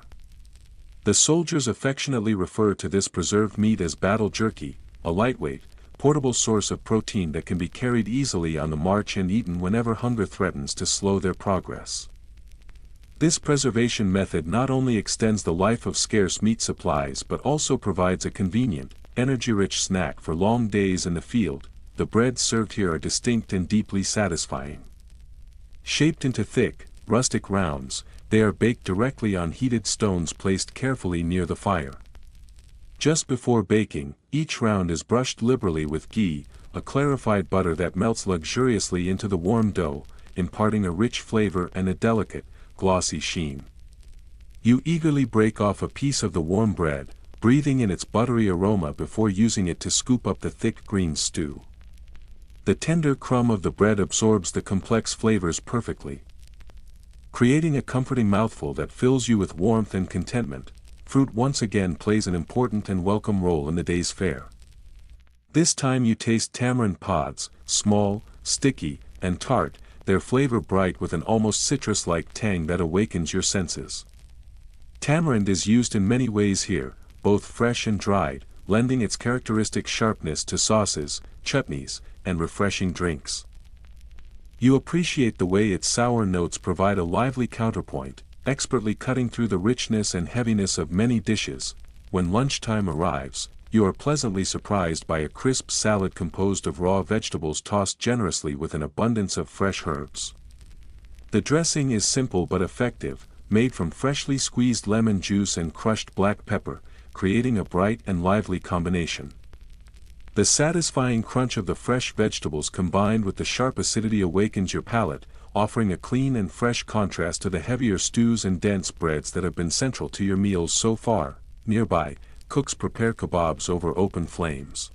The soldiers affectionately refer to this preserved meat as battle jerky, a lightweight, portable source of protein that can be carried easily on the march and eaten whenever hunger threatens to slow their progress. This preservation method not only extends the life of scarce meat supplies but also provides a convenient, energy-rich snack for long days in the field. The breads served here are distinct and deeply satisfying. Shaped into thick, rustic rounds, they are baked directly on heated stones placed carefully near the fire. Just before baking, each round is brushed liberally with ghee, a clarified butter that melts luxuriously into the warm dough, imparting a rich flavor and a delicate, glossy sheen. You eagerly break off a piece of the warm bread, breathing in its buttery aroma before using it to scoop up the thick green stew. The tender crumb of the bread absorbs the complex flavors perfectly, creating a comforting mouthful that fills you with warmth and contentment. Fruit once again plays an important and welcome role in the day's fare. This time you taste tamarind pods, small, sticky, and tart, their flavor bright with an almost citrus-like tang that awakens your senses. Tamarind is used in many ways here, both fresh and dried, lending its characteristic sharpness to sauces, chutneys, and refreshing drinks. You appreciate the way its sour notes provide a lively counterpoint, expertly cutting through the richness and heaviness of many dishes. When lunchtime arrives, you are pleasantly surprised by a crisp salad composed of raw vegetables tossed generously with an abundance of fresh herbs. The dressing is simple but effective, made from freshly squeezed lemon juice and crushed black pepper, creating a bright and lively combination. The satisfying crunch of the fresh vegetables combined with the sharp acidity awakens your palate, offering a clean and fresh contrast to the heavier stews and dense breads that have been central to your meals so far. Nearby, cooks prepare kebabs over open flames.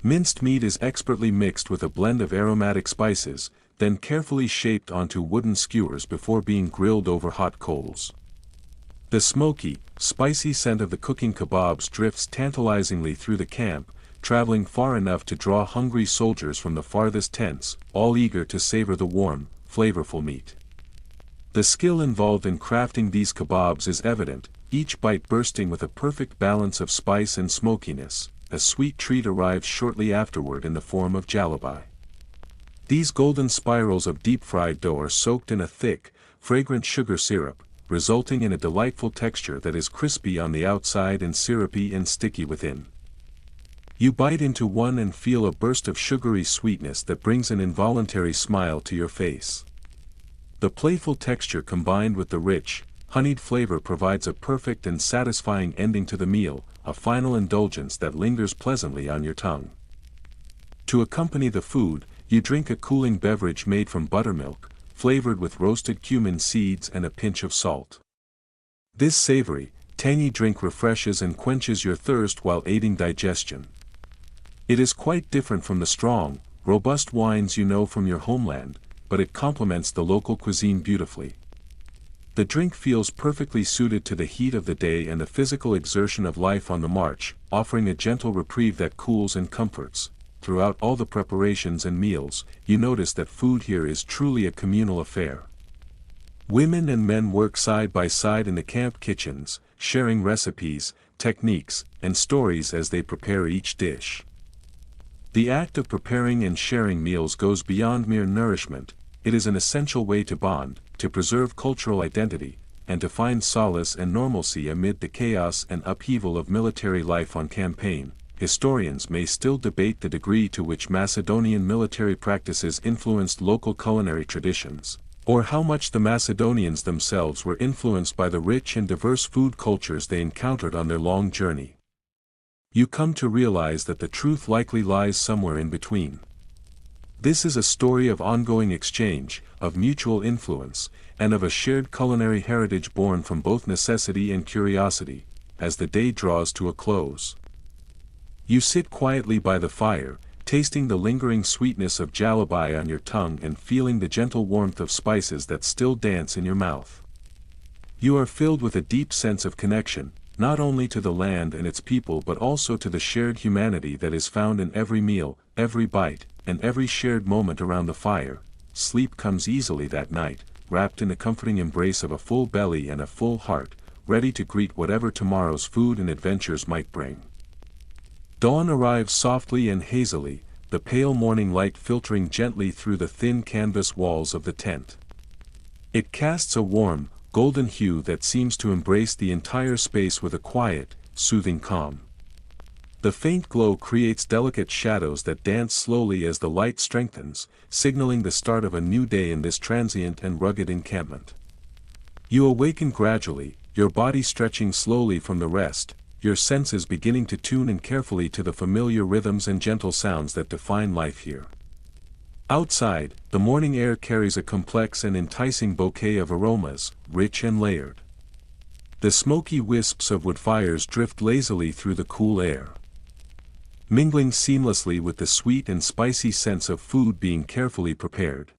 Minced meat is expertly mixed with a blend of aromatic spices, then carefully shaped onto wooden skewers before being grilled over hot coals. The smoky, spicy scent of the cooking kebabs drifts tantalizingly through the camp, traveling far enough to draw hungry soldiers from the farthest tents, all eager to savor the warm, flavorful meat. The skill involved in crafting these kebabs is evident, each bite bursting with a perfect balance of spice and smokiness. A sweet treat arrives shortly afterward in the form of jalabai. These golden spirals of deep-fried dough are soaked in a thick, fragrant sugar syrup, resulting in a delightful texture that is crispy on the outside and syrupy and sticky within. You bite into one and feel a burst of sugary sweetness that brings an involuntary smile to your face. The playful texture combined with the rich, honeyed flavor provides a perfect and satisfying ending to the meal, a final indulgence that lingers pleasantly on your tongue. To accompany the food, you drink a cooling beverage made from buttermilk, flavored with roasted cumin seeds and a pinch of salt. This savory, tangy drink refreshes and quenches your thirst while aiding digestion. It is quite different from the strong, robust wines you know from your homeland, but it complements the local cuisine beautifully. The drink feels perfectly suited to the heat of the day and the physical exertion of life on the march, offering a gentle reprieve that cools and comforts. Throughout all the preparations and meals, you notice that food here is truly a communal affair. Women and men work side by side in the camp kitchens, sharing recipes, techniques, and stories as they prepare each dish. The act of preparing and sharing meals goes beyond mere nourishment. It is an essential way to bond, to preserve cultural identity, and to find solace and normalcy amid the chaos and upheaval of military life on campaign. Historians may still debate the degree to which Macedonian military practices influenced local culinary traditions, or how much the Macedonians themselves were influenced by the rich and diverse food cultures they encountered on their long journey. You come to realize that the truth likely lies somewhere in between. This is a story of ongoing exchange, of mutual influence, and of a shared culinary heritage born from both necessity and curiosity. As the day draws to a close, you sit quietly by the fire, tasting the lingering sweetness of jalabai on your tongue and feeling the gentle warmth of spices that still dance in your mouth. You are filled with a deep sense of connection, not only to the land and its people but also to the shared humanity that is found in every meal, every bite, and every shared moment around the fire. Sleep comes easily that night, wrapped in the comforting embrace of a full belly and a full heart, ready to greet whatever tomorrow's food and adventures might bring. Dawn arrives softly and hazily, the pale morning light filtering gently through the thin canvas walls of the tent. It casts a warm, golden hue that seems to embrace the entire space with a quiet, soothing calm. The faint glow creates delicate shadows that dance slowly as the light strengthens, signaling the start of a new day in this transient and rugged encampment. You awaken gradually, your body stretching slowly from the rest, your senses beginning to tune in carefully to the familiar rhythms and gentle sounds that define life here. Outside, the morning air carries a complex and enticing bouquet of aromas, rich and layered. The smoky wisps of wood fires drift lazily through the cool air, mingling seamlessly with the sweet and spicy scents of food being carefully prepared.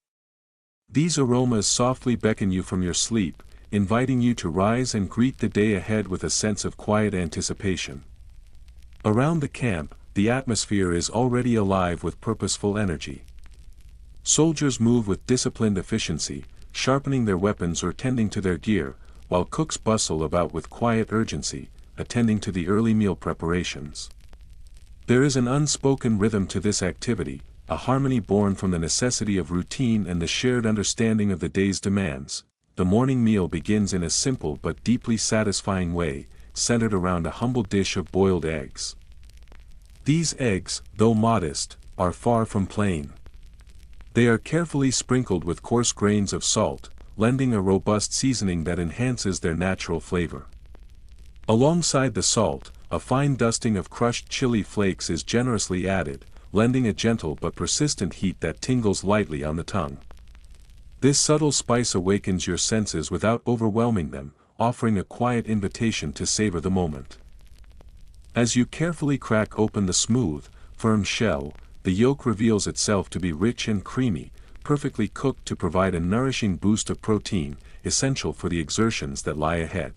These aromas softly beckon you from your sleep, inviting you to rise and greet the day ahead with a sense of quiet anticipation. Around the camp, the atmosphere is already alive with purposeful energy. Soldiers move with disciplined efficiency, sharpening their weapons or tending to their gear, while cooks bustle about with quiet urgency, attending to the early meal preparations. There is an unspoken rhythm to this activity, a harmony born from the necessity of routine and the shared understanding of the day's demands. The morning meal begins in a simple but deeply satisfying way, centered around a humble dish of boiled eggs. These eggs, though modest, are far from plain. They are carefully sprinkled with coarse grains of salt, lending a robust seasoning that enhances their natural flavor. Alongside the salt, a fine dusting of crushed chili flakes is generously added, lending a gentle but persistent heat that tingles lightly on the tongue. This subtle spice awakens your senses without overwhelming them, offering a quiet invitation to savor the moment. As you carefully crack open the smooth, firm shell, the yolk reveals itself to be rich and creamy, perfectly cooked to provide a nourishing boost of protein, essential for the exertions that lie ahead.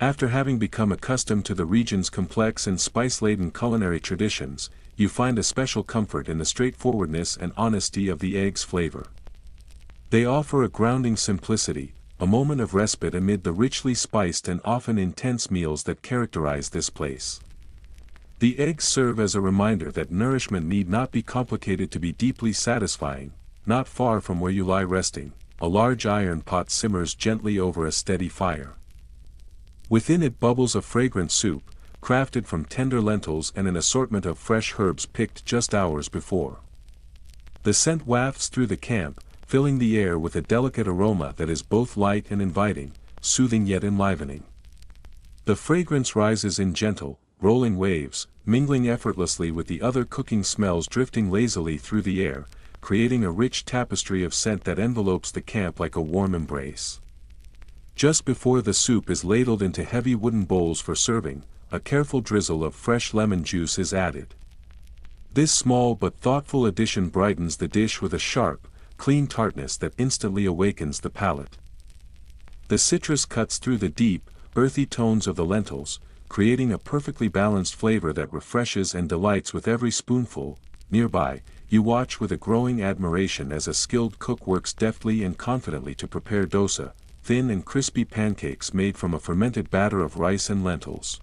After having become accustomed to the region's complex and spice-laden culinary traditions, you find a special comfort in the straightforwardness and honesty of the egg's flavor. They offer a grounding simplicity, a moment of respite amid the richly spiced and often intense meals that characterize this place. The eggs serve as a reminder that nourishment need not be complicated to be deeply satisfying. Not far from where you lie resting, a large iron pot simmers gently over a steady fire. Within it bubbles a fragrant soup, crafted from tender lentils and an assortment of fresh herbs picked just hours before. The scent wafts through the camp, filling the air with a delicate aroma that is both light and inviting, soothing yet enlivening. The fragrance rises in gentle, rolling waves, mingling effortlessly with the other cooking smells drifting lazily through the air, creating a rich tapestry of scent that envelopes the camp like a warm embrace. Just before the soup is ladled into heavy wooden bowls for serving, a careful drizzle of fresh lemon juice is added. This small but thoughtful addition brightens the dish with a sharp, clean tartness that instantly awakens the palate. The citrus cuts through the deep, earthy tones of the lentils, creating a perfectly balanced flavor that refreshes and delights with every spoonful. Nearby, you watch with a growing admiration as a skilled cook works deftly and confidently to prepare dosa, thin and crispy pancakes made from a fermented batter of rice and lentils.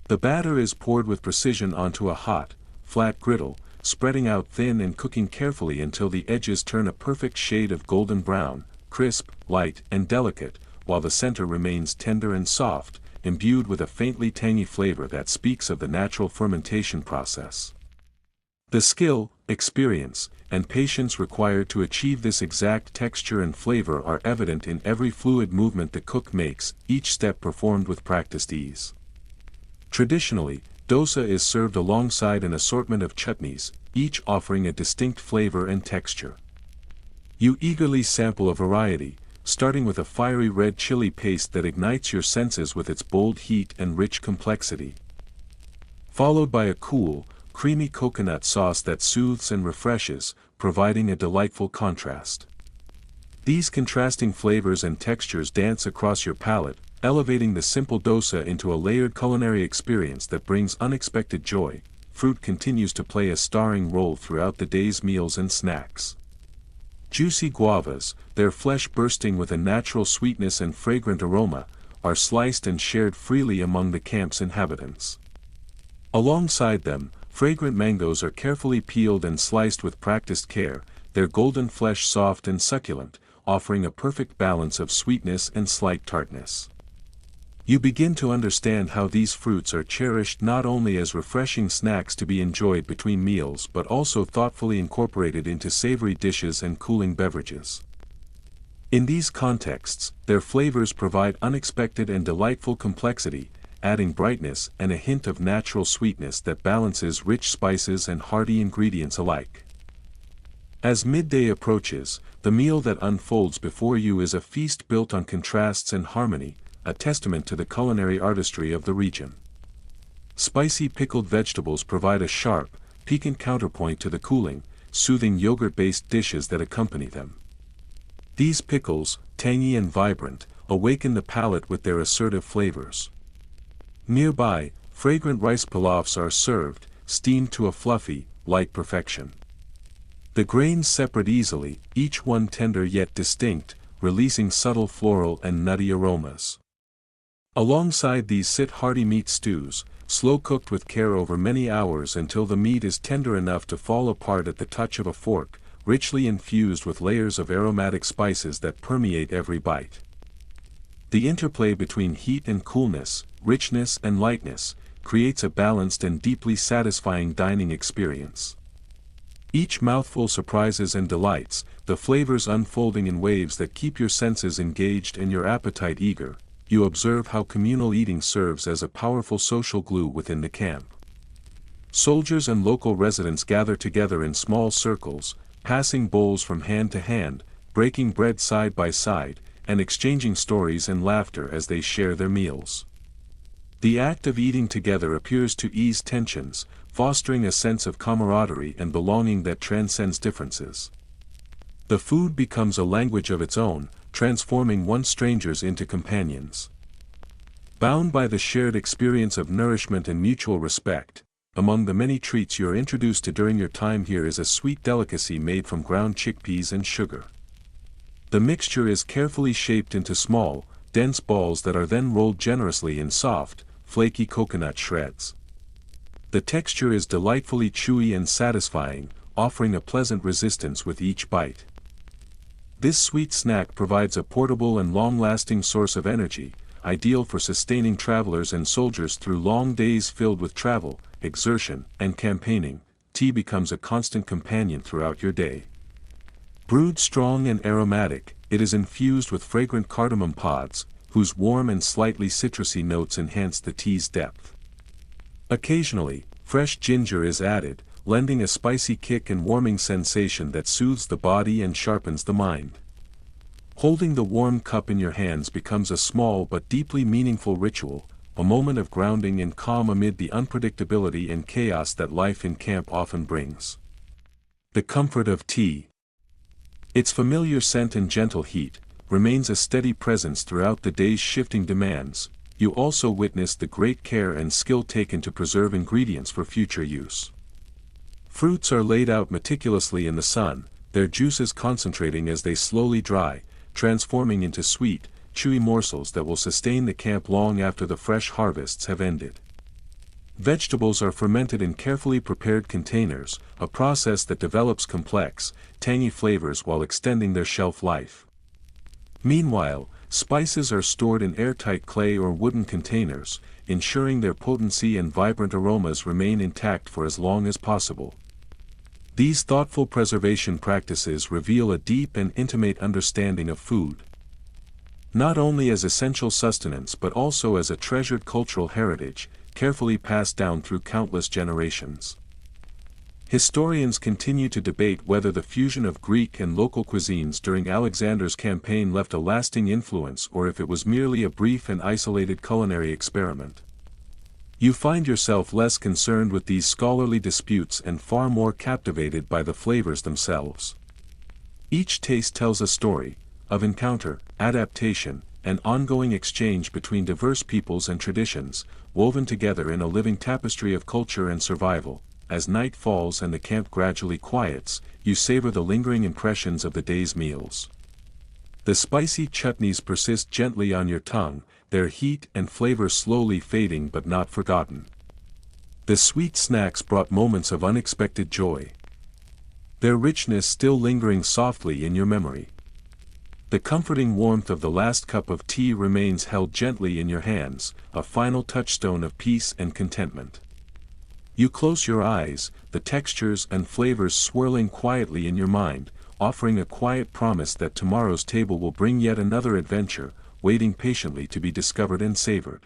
The batter is poured with precision onto a hot, flat griddle, spreading out thin and cooking carefully until the edges turn a perfect shade of golden brown, crisp, light, and delicate, while the center remains tender and soft, imbued with a faintly tangy flavor that speaks of the natural fermentation process. The skill, experience, and patience required to achieve this exact texture and flavor are evident in every fluid movement the cook makes, each step performed with practiced ease. Traditionally, dosa is served alongside an assortment of chutneys, each offering a distinct flavor and texture. You eagerly sample a variety, starting with a fiery red chili paste that ignites your senses with its bold heat and rich complexity. Followed by a cool, creamy coconut sauce that soothes and refreshes, providing a delightful contrast. These contrasting flavors and textures dance across your palate, elevating the simple dosa into a layered culinary experience that brings unexpected joy. Fruit continues to play a starring role throughout the day's meals and snacks. Juicy guavas, their flesh bursting with a natural sweetness and fragrant aroma, are sliced and shared freely among the camp's inhabitants. Alongside them, fragrant mangoes are carefully peeled and sliced with practiced care, their golden flesh soft and succulent, offering a perfect balance of sweetness and slight tartness. You begin to understand how these fruits are cherished not only as refreshing snacks to be enjoyed between meals but also thoughtfully incorporated into savory dishes and cooling beverages. In these contexts, their flavors provide unexpected and delightful complexity, adding brightness and a hint of natural sweetness that balances rich spices and hearty ingredients alike. As midday approaches, the meal that unfolds before you is a feast built on contrasts and harmony, a testament to the culinary artistry of the region. Spicy pickled vegetables provide a sharp, piquant counterpoint to the cooling, soothing yogurt-based dishes that accompany them. These pickles, tangy and vibrant, awaken the palate with their assertive flavors. Nearby, fragrant rice pilafs are served, steamed to a fluffy, light perfection. The grains separate easily, each one tender yet distinct, releasing subtle floral and nutty aromas. Alongside these sit hearty meat stews, slow-cooked with care over many hours until the meat is tender enough to fall apart at the touch of a fork, richly infused with layers of aromatic spices that permeate every bite. The interplay between heat and coolness, richness and lightness, creates a balanced and deeply satisfying dining experience. Each mouthful surprises and delights, the flavors unfolding in waves that keep your senses engaged and your appetite eager. You observe how communal eating serves as a powerful social glue within the camp. Soldiers and local residents gather together in small circles, passing bowls from hand to hand, breaking bread side by side, and exchanging stories and laughter as they share their meals. The act of eating together appears to ease tensions, fostering a sense of camaraderie and belonging that transcends differences. The food becomes a language of its own, transforming once strangers into companions. Bound by the shared experience of nourishment and mutual respect, among the many treats you're introduced to during your time here is a sweet delicacy made from ground chickpeas and sugar. The mixture is carefully shaped into small, dense balls that are then rolled generously in soft, flaky coconut shreds. The texture is delightfully chewy and satisfying, offering a pleasant resistance with each bite. This sweet snack provides a portable and long-lasting source of energy, ideal for sustaining travelers and soldiers through long days filled with travel, exertion, and campaigning. Tea becomes a constant companion throughout your day. Brewed strong and aromatic, it is infused with fragrant cardamom pods, whose warm and slightly citrusy notes enhance the tea's depth. Occasionally, fresh ginger is added, lending a spicy kick and warming sensation that soothes the body and sharpens the mind. Holding the warm cup in your hands becomes a small but deeply meaningful ritual, a moment of grounding and calm amid the unpredictability and chaos that life in camp often brings. The comfort of tea. Its familiar scent and gentle heat remains a steady presence throughout the day's shifting demands. You also witness the great care and skill taken to preserve ingredients for future use. Fruits are laid out meticulously in the sun, their juices concentrating as they slowly dry, transforming into sweet, chewy morsels that will sustain the camp long after the fresh harvests have ended. Vegetables are fermented in carefully prepared containers, a process that develops complex, tangy flavors while extending their shelf life. Meanwhile, spices are stored in airtight clay or wooden containers, ensuring their potency and vibrant aromas remain intact for as long as possible. These thoughtful preservation practices reveal a deep and intimate understanding of food. Not only as essential sustenance but also as a treasured cultural heritage, carefully passed down through countless generations. Historians continue to debate whether the fusion of Greek and local cuisines during Alexander's campaign left a lasting influence or if it was merely a brief and isolated culinary experiment. You find yourself less concerned with these scholarly disputes and far more captivated by the flavors themselves. Each taste tells a story, of encounter, adaptation, and ongoing exchange between diverse peoples and traditions, woven together in a living tapestry of culture and survival. As night falls and the camp gradually quiets, you savor the lingering impressions of the day's meals. The spicy chutneys persist gently on your tongue, their heat and flavor slowly fading but not forgotten. The sweet snacks brought moments of unexpected joy, their richness still lingering softly in your memory. The comforting warmth of the last cup of tea remains held gently in your hands, a final touchstone of peace and contentment. You close your eyes, the textures and flavors swirling quietly in your mind, offering a quiet promise that tomorrow's table will bring yet another adventure, waiting patiently to be discovered and savored.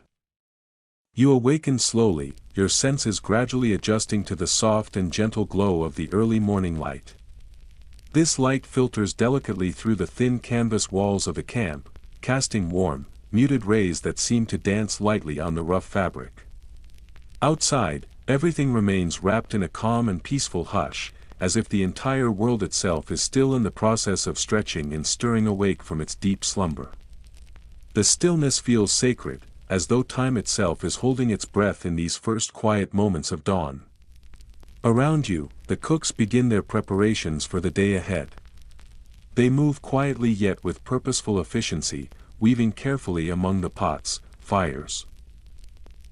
You awaken slowly, your senses gradually adjusting to the soft and gentle glow of the early morning light. This light filters delicately through the thin canvas walls of the camp, casting warm, muted rays that seem to dance lightly on the rough fabric. Outside, everything remains wrapped in a calm and peaceful hush, as if the entire world itself is still in the process of stretching and stirring awake from its deep slumber. The stillness feels sacred, as though time itself is holding its breath in these first quiet moments of dawn. Around you, the cooks begin their preparations for the day ahead. They move quietly yet with purposeful efficiency, weaving carefully among the pots, fires,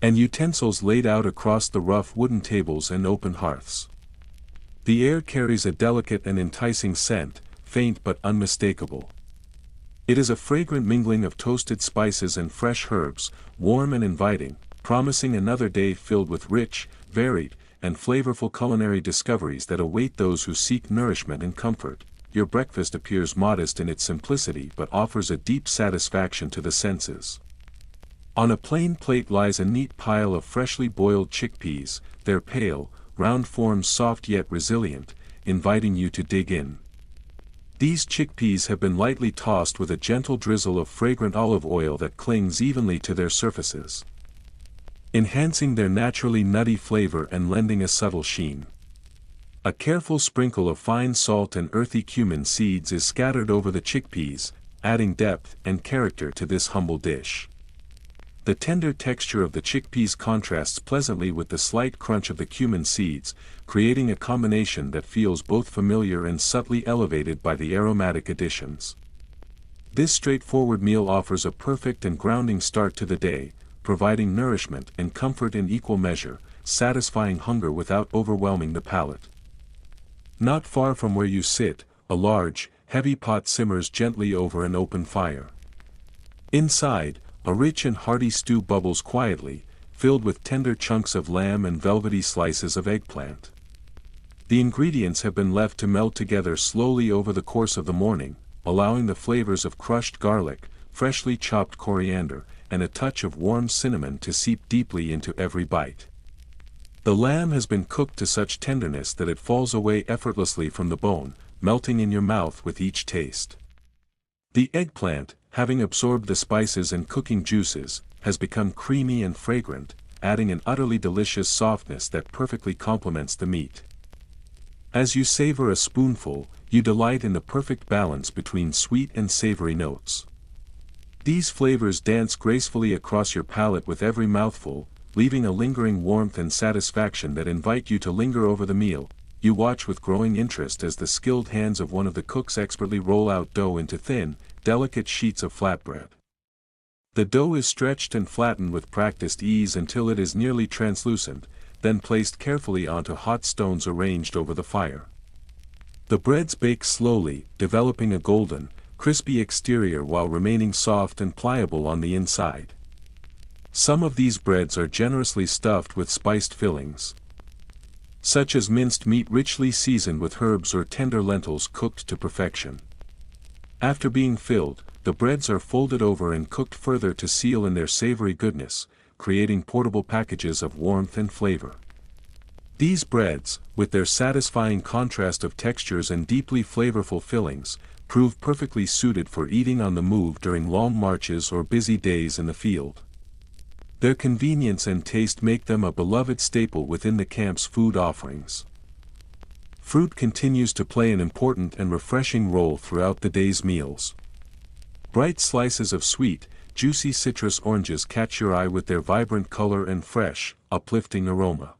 and utensils laid out across the rough wooden tables and open hearths. The air carries a delicate and enticing scent, faint but unmistakable. It is a fragrant mingling of toasted spices and fresh herbs, warm and inviting, promising another day filled with rich, varied, and flavorful culinary discoveries that await those who seek nourishment and comfort. Your breakfast appears modest in its simplicity but offers a deep satisfaction to the senses. On a plain plate lies a neat pile of freshly boiled chickpeas, their pale, round forms soft yet resilient, inviting you to dig in. These chickpeas have been lightly tossed with a gentle drizzle of fragrant olive oil that clings evenly to their surfaces, enhancing their naturally nutty flavor and lending a subtle sheen. A careful sprinkle of fine salt and earthy cumin seeds is scattered over the chickpeas, adding depth and character to this humble dish. The tender texture of the chickpeas contrasts pleasantly with the slight crunch of the cumin seeds, creating a combination that feels both familiar and subtly elevated by the aromatic additions. This straightforward meal offers a perfect and grounding start to the day, providing nourishment and comfort in equal measure, satisfying hunger without overwhelming the palate. Not far from where you sit, a large, heavy pot simmers gently over an open fire. Inside, a rich and hearty stew bubbles quietly, filled with tender chunks of lamb and velvety slices of eggplant. The ingredients have been left to meld together slowly over the course of the morning, allowing the flavors of crushed garlic, freshly chopped coriander, and a touch of warm cinnamon to seep deeply into every bite. The lamb has been cooked to such tenderness that it falls away effortlessly from the bone, melting in your mouth with each taste. The eggplant, having absorbed the spices and cooking juices, has become creamy and fragrant, adding an utterly delicious softness that perfectly complements the meat. As you savor a spoonful, you delight in the perfect balance between sweet and savory notes. These flavors dance gracefully across your palate with every mouthful, leaving a lingering warmth and satisfaction that invite you to linger over the meal. You watch with growing interest as the skilled hands of one of the cooks expertly roll out dough into thin, delicate sheets of flatbread. The dough is stretched and flattened with practiced ease until it is nearly translucent, then placed carefully onto hot stones arranged over the fire. The breads bake slowly, developing a golden, crispy exterior while remaining soft and pliable on the inside. Some of these breads are generously stuffed with spiced fillings, such as minced meat richly seasoned with herbs or tender lentils cooked to perfection. After being filled, the breads are folded over and cooked further to seal in their savory goodness, creating portable packages of warmth and flavor. These breads, with their satisfying contrast of textures and deeply flavorful fillings, prove perfectly suited for eating on the move during long marches or busy days in the field. Their convenience and taste make them a beloved staple within the camp's food offerings. Fruit continues to play an important and refreshing role throughout the day's meals. Bright slices of sweet, juicy citrus oranges catch your eye with their vibrant color and fresh, uplifting aroma.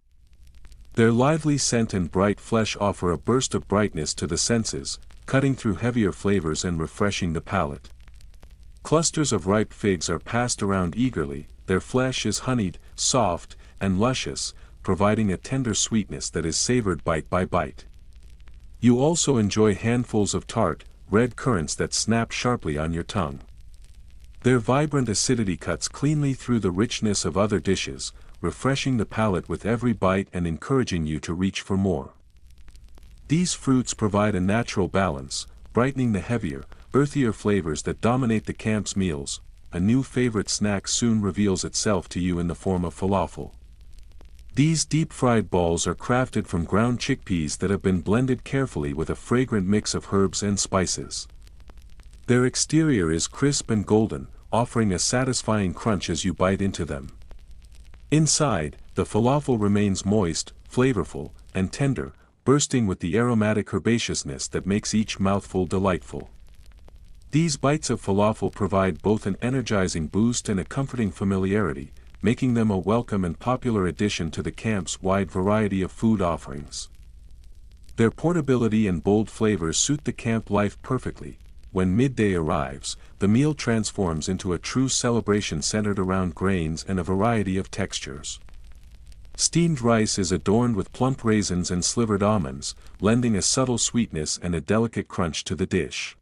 Their lively scent and bright flesh offer a burst of brightness to the senses, cutting through heavier flavors and refreshing the palate. Clusters of ripe figs are passed around eagerly, their flesh is honeyed, soft, and luscious, providing a tender sweetness that is savored bite by bite. You also enjoy handfuls of tart, red currants that snap sharply on your tongue. Their vibrant acidity cuts cleanly through the richness of other dishes, refreshing the palate with every bite and encouraging you to reach for more. These fruits provide a natural balance, brightening the heavier, earthier flavors that dominate the camp's meals. A new favorite snack soon reveals itself to you in the form of falafel. These deep-fried balls are crafted from ground chickpeas that have been blended carefully with a fragrant mix of herbs and spices. Their exterior is crisp and golden, offering a satisfying crunch as you bite into them. Inside, the falafel remains moist, flavorful, and tender, bursting with the aromatic herbaceousness that makes each mouthful delightful. These bites of falafel provide both an energizing boost and a comforting familiarity, making them a welcome and popular addition to the camp's wide variety of food offerings. Their portability and bold flavors suit the camp life perfectly. When midday arrives, the meal transforms into a true celebration centered around grains and a variety of textures. Steamed rice is adorned with plump raisins and slivered almonds, lending a subtle sweetness and a delicate crunch to the dish.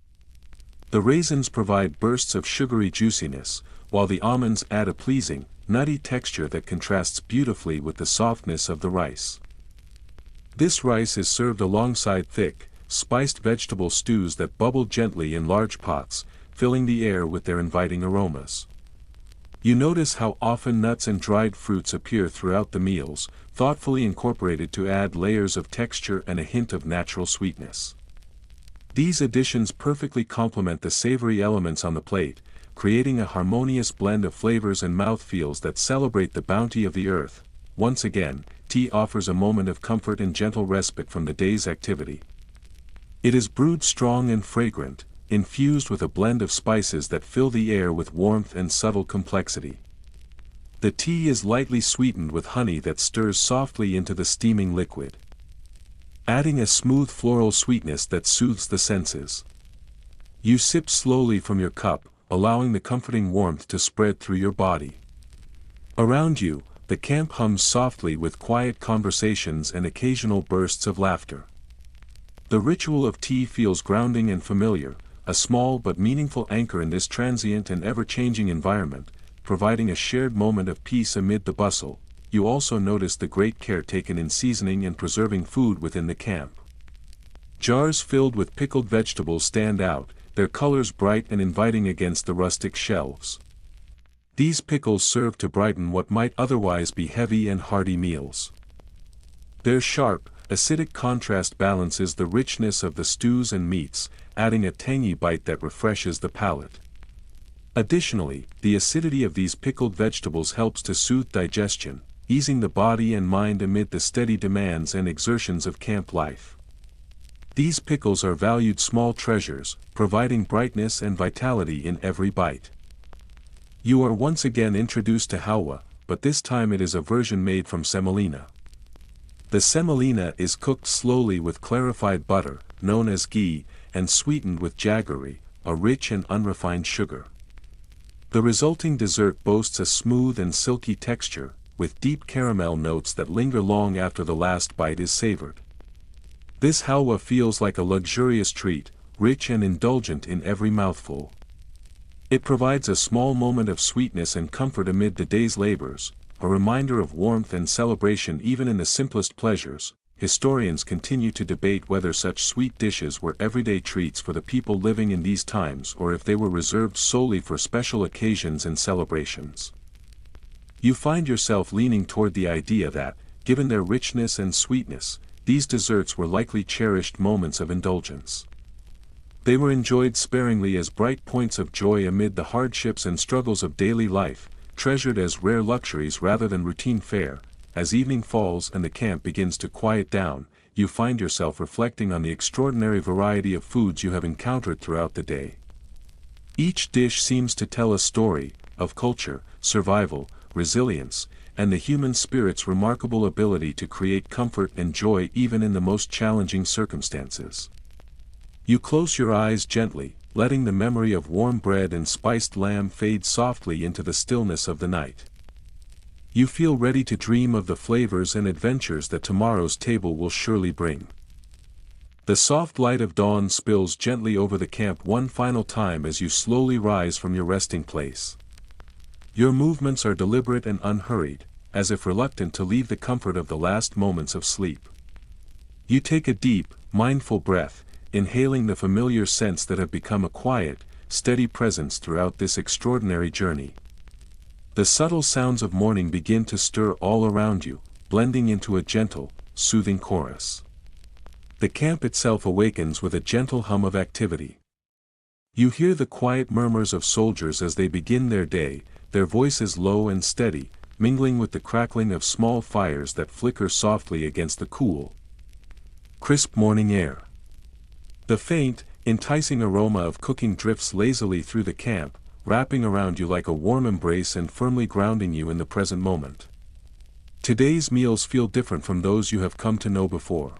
The raisins provide bursts of sugary juiciness, while the almonds add a pleasing, nutty texture that contrasts beautifully with the softness of the rice. This rice is served alongside thick, spiced vegetable stews that bubble gently in large pots, filling the air with their inviting aromas. You notice how often nuts and dried fruits appear throughout the meals, thoughtfully incorporated to add layers of texture and a hint of natural sweetness. These additions perfectly complement the savory elements on the plate, creating a harmonious blend of flavors and mouthfeels that celebrate the bounty of the earth. Once again, tea offers a moment of comfort and gentle respite from the day's activity. It is brewed strong and fragrant, infused with a blend of spices that fill the air with warmth and subtle complexity. The tea is lightly sweetened with honey that stirs softly into the steaming liquid, adding a smooth floral sweetness that soothes the senses. You sip slowly from your cup, allowing the comforting warmth to spread through your body. Around you, the camp hums softly with quiet conversations and occasional bursts of laughter. The ritual of tea feels grounding and familiar, a small but meaningful anchor in this transient and ever-changing environment, providing a shared moment of peace amid the bustle. You also notice the great care taken in seasoning and preserving food within the camp. Jars filled with pickled vegetables stand out, their colors bright and inviting against the rustic shelves. These pickles serve to brighten what might otherwise be heavy and hearty meals. Their sharp, acidic contrast balances the richness of the stews and meats, adding a tangy bite that refreshes the palate. Additionally, the acidity of these pickled vegetables helps to soothe digestion, easing the body and mind amid the steady demands and exertions of camp life. These pickles are valued small treasures, providing brightness and vitality in every bite. You are once again introduced to halwa, but this time it is a version made from semolina. The semolina is cooked slowly with clarified butter, known as ghee, and sweetened with jaggery, a rich and unrefined sugar. The resulting dessert boasts a smooth and silky texture, with deep caramel notes that linger long after the last bite is savored. This halwa feels like a luxurious treat, rich and indulgent in every mouthful. It provides a small moment of sweetness and comfort amid the day's labors, a reminder of warmth and celebration even in the simplest pleasures. Historians continue to debate whether such sweet dishes were everyday treats for the people living in these times or if they were reserved solely for special occasions and celebrations. You find yourself leaning toward the idea that, given their richness and sweetness, these desserts were likely cherished moments of indulgence. They were enjoyed sparingly as bright points of joy amid the hardships and struggles of daily life, treasured as rare luxuries rather than routine fare. As evening falls and the camp begins to quiet down, you find yourself reflecting on the extraordinary variety of foods you have encountered throughout the day. Each dish seems to tell a story of culture, survival, resilience, and the human spirit's remarkable ability to create comfort and joy even in the most challenging circumstances. You close your eyes gently, letting the memory of warm bread and spiced lamb fade softly into the stillness of the night. You feel ready to dream of the flavors and adventures that tomorrow's table will surely bring. The soft light of dawn spills gently over the camp one final time as you slowly rise from your resting place. Your movements are deliberate and unhurried, as if reluctant to leave the comfort of the last moments of sleep. You take a deep, mindful breath, inhaling the familiar scents that have become a quiet, steady presence throughout this extraordinary journey. The subtle sounds of morning begin to stir all around you, blending into a gentle, soothing chorus. The camp itself awakens with a gentle hum of activity. You hear the quiet murmurs of soldiers as they begin their day, their voices low and steady, mingling with the crackling of small fires that flicker softly against the cool, crisp morning air. The faint, enticing aroma of cooking drifts lazily through the camp, wrapping around you like a warm embrace and firmly grounding you in the present moment. Today's meals feel different from those you have come to know before.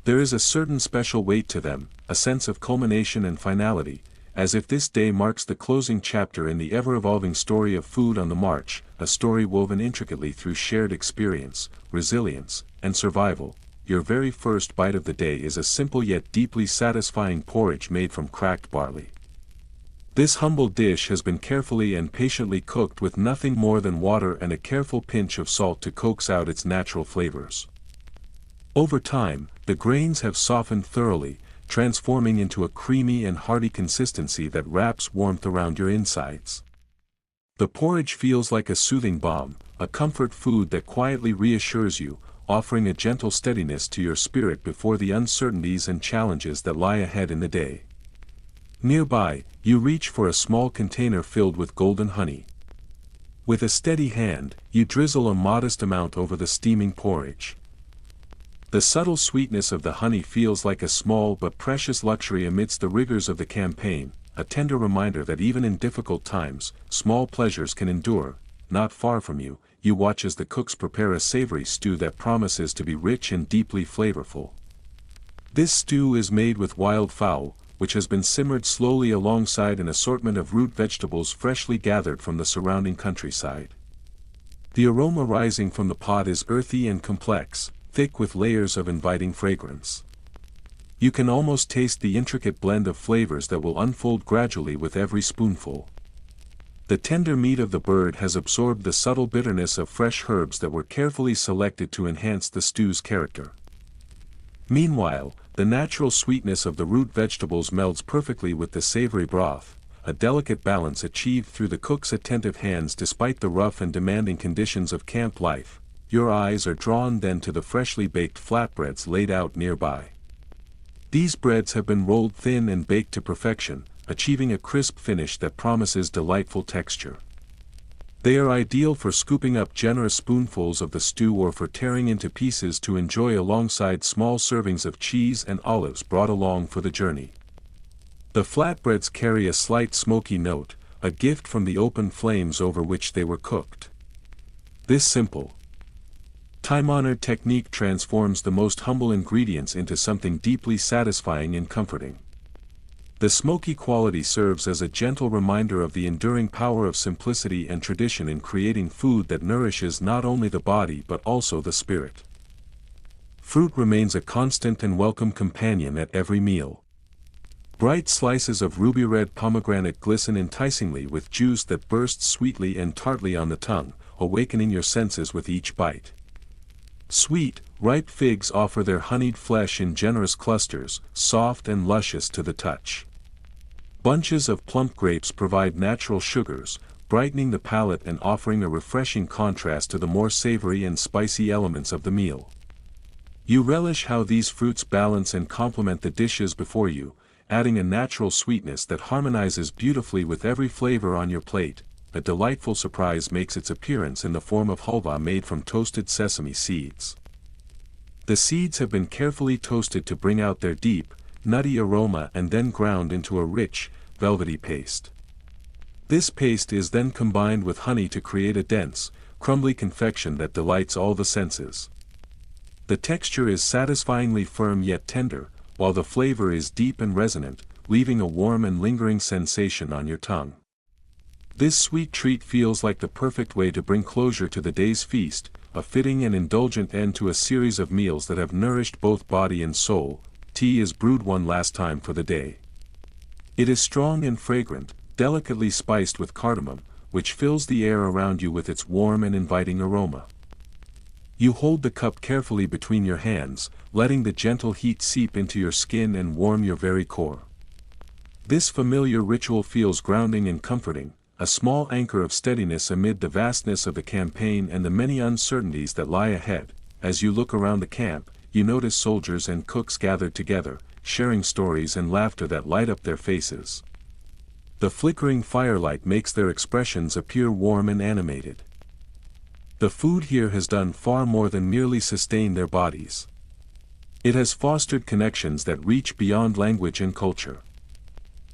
There is a certain special weight to them, a sense of culmination and finality, as if this day marks the closing chapter in the ever-evolving story of food on the march, a story woven intricately through shared experience, resilience, and survival. Your very first bite of the day is a simple yet deeply satisfying porridge made from cracked barley. This humble dish has been carefully and patiently cooked with nothing more than water and a careful pinch of salt to coax out its natural flavors. Over time, the grains have softened thoroughly, transforming into a creamy and hearty consistency that wraps warmth around your insides. The porridge feels like a soothing balm, a comfort food that quietly reassures you, offering a gentle steadiness to your spirit before the uncertainties and challenges that lie ahead in the day. Nearby, you reach for a small container filled with golden honey. With a steady hand, you drizzle a modest amount over the steaming porridge. The subtle sweetness of the honey feels like a small but precious luxury amidst the rigors of the campaign, a tender reminder that even in difficult times, small pleasures can endure. Not far from you, you watch as the cooks prepare a savory stew that promises to be rich and deeply flavorful. This stew is made with wild fowl, which has been simmered slowly alongside an assortment of root vegetables freshly gathered from the surrounding countryside. The aroma rising from the pot is earthy and complex, thick with layers of inviting fragrance. You can almost taste the intricate blend of flavors that will unfold gradually with every spoonful. The tender meat of the bird has absorbed the subtle bitterness of fresh herbs that were carefully selected to enhance the stew's character. Meanwhile, the natural sweetness of the root vegetables melds perfectly with the savory broth, a delicate balance achieved through the cook's attentive hands despite the rough and demanding conditions of camp life. Your eyes are drawn then to the freshly baked flatbreads laid out nearby. These breads have been rolled thin and baked to perfection, achieving a crisp finish that promises delightful texture. They are ideal for scooping up generous spoonfuls of the stew or for tearing into pieces to enjoy alongside small servings of cheese and olives brought along for the journey. The flatbreads carry a slight smoky note, a gift from the open flames over which they were cooked. This simple, time-honored technique transforms the most humble ingredients into something deeply satisfying and comforting. The smoky quality serves as a gentle reminder of the enduring power of simplicity and tradition in creating food that nourishes not only the body but also the spirit. Fruit remains a constant and welcome companion at every meal. Bright slices of ruby-red pomegranate glisten enticingly with juice that bursts sweetly and tartly on the tongue, awakening your senses with each bite. Sweet, ripe figs offer their honeyed flesh in generous clusters, soft and luscious to the touch. Bunches of plump grapes provide natural sugars, brightening the palate and offering a refreshing contrast to the more savory and spicy elements of the meal. You relish how these fruits balance and complement the dishes before you, adding a natural sweetness that harmonizes beautifully with every flavor on your plate. A delightful surprise makes its appearance in the form of halva made from toasted sesame seeds. The seeds have been carefully toasted to bring out their deep, nutty aroma and then ground into a rich, velvety paste. This paste is then combined with honey to create a dense, crumbly confection that delights all the senses. The texture is satisfyingly firm yet tender, while the flavor is deep and resonant, leaving a warm and lingering sensation on your tongue. This sweet treat feels like the perfect way to bring closure to the day's feast, a fitting and indulgent end to a series of meals that have nourished both body and soul. Tea is brewed one last time for the day. It is strong and fragrant, delicately spiced with cardamom, which fills the air around you with its warm and inviting aroma. You hold the cup carefully between your hands, letting the gentle heat seep into your skin and warm your very core. This familiar ritual feels grounding and comforting, a small anchor of steadiness amid the vastness of the campaign and the many uncertainties that lie ahead. As you look around the camp, you notice soldiers and cooks gathered together, sharing stories and laughter that light up their faces. The flickering firelight makes their expressions appear warm and animated. The food here has done far more than merely sustain their bodies. It has fostered connections that reach beyond language and culture.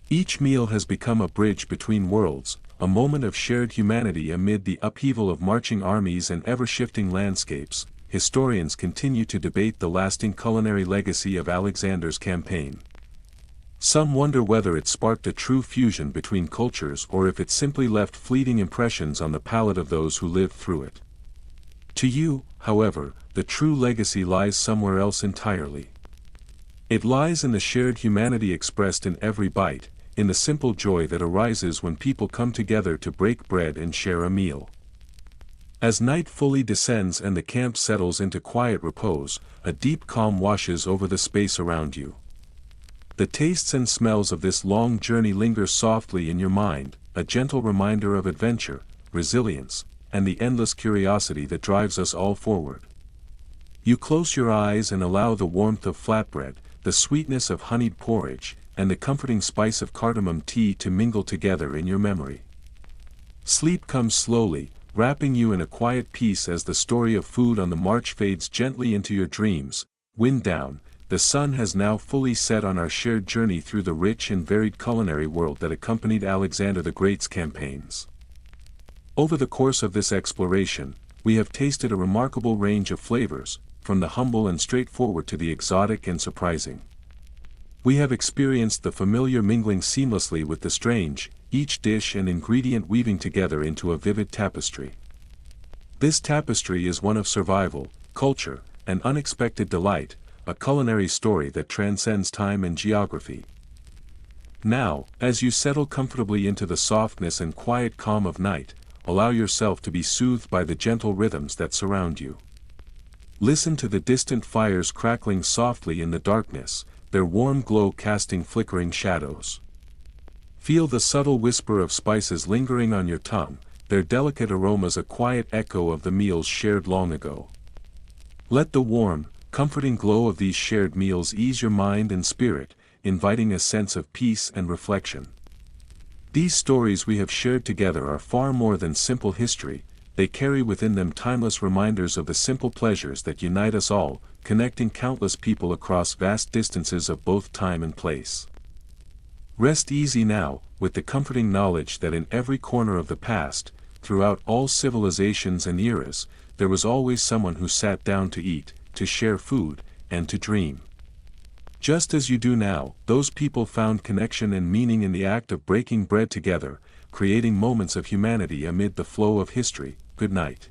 Each meal has become a bridge between worlds, a moment of shared humanity amid the upheaval of marching armies and ever-shifting landscapes. historians continue to debate the lasting culinary legacy of Alexander's campaign. Some wonder whether it sparked a true fusion between cultures or if it simply left fleeting impressions on the palate of those who lived through it. To you, however, the true legacy lies somewhere else entirely. It lies in the shared humanity expressed in every bite, in the simple joy that arises when people come together to break bread and share a meal. As night fully descends and the camp settles into quiet repose, a deep calm washes over the space around you. The tastes and smells of this long journey linger softly in your mind, a gentle reminder of adventure, resilience, and the endless curiosity that drives us all forward. You close your eyes and allow the warmth of flatbread, the sweetness of honeyed porridge, and the comforting spice of cardamom tea to mingle together in your memory. Sleep comes slowly, wrapping you in a quiet peace as the story of food on the march fades gently into your dreams. Wind down, the sun has now fully set on our shared journey through the rich and varied culinary world that accompanied Alexander the Great's campaigns. Over the course of this exploration, we have tasted a remarkable range of flavors, from the humble and straightforward to the exotic and surprising. We have experienced the familiar mingling seamlessly with the strange, each dish and ingredient weaving together into a vivid tapestry. This tapestry is one of survival, culture, and unexpected delight, a culinary story that transcends time and geography. Now, as you settle comfortably into the softness and quiet calm of night, allow yourself to be soothed by the gentle rhythms that surround you. Listen to the distant fires crackling softly in the darkness, their warm glow casting flickering shadows. Feel the subtle whisper of spices lingering on your tongue, their delicate aromas a quiet echo of the meals shared long ago. Let the warm, comforting glow of these shared meals ease your mind and spirit, inviting a sense of peace and reflection. These stories we have shared together are far more than simple history, they carry within them timeless reminders of the simple pleasures that unite us all, connecting countless people across vast distances of both time and place. Rest easy now, with the comforting knowledge that in every corner of the past, throughout all civilizations and eras, there was always someone who sat down to eat, to share food, and to dream. Just as you do now, those people found connection and meaning in the act of breaking bread together, creating moments of humanity amid the flow of history. Good night.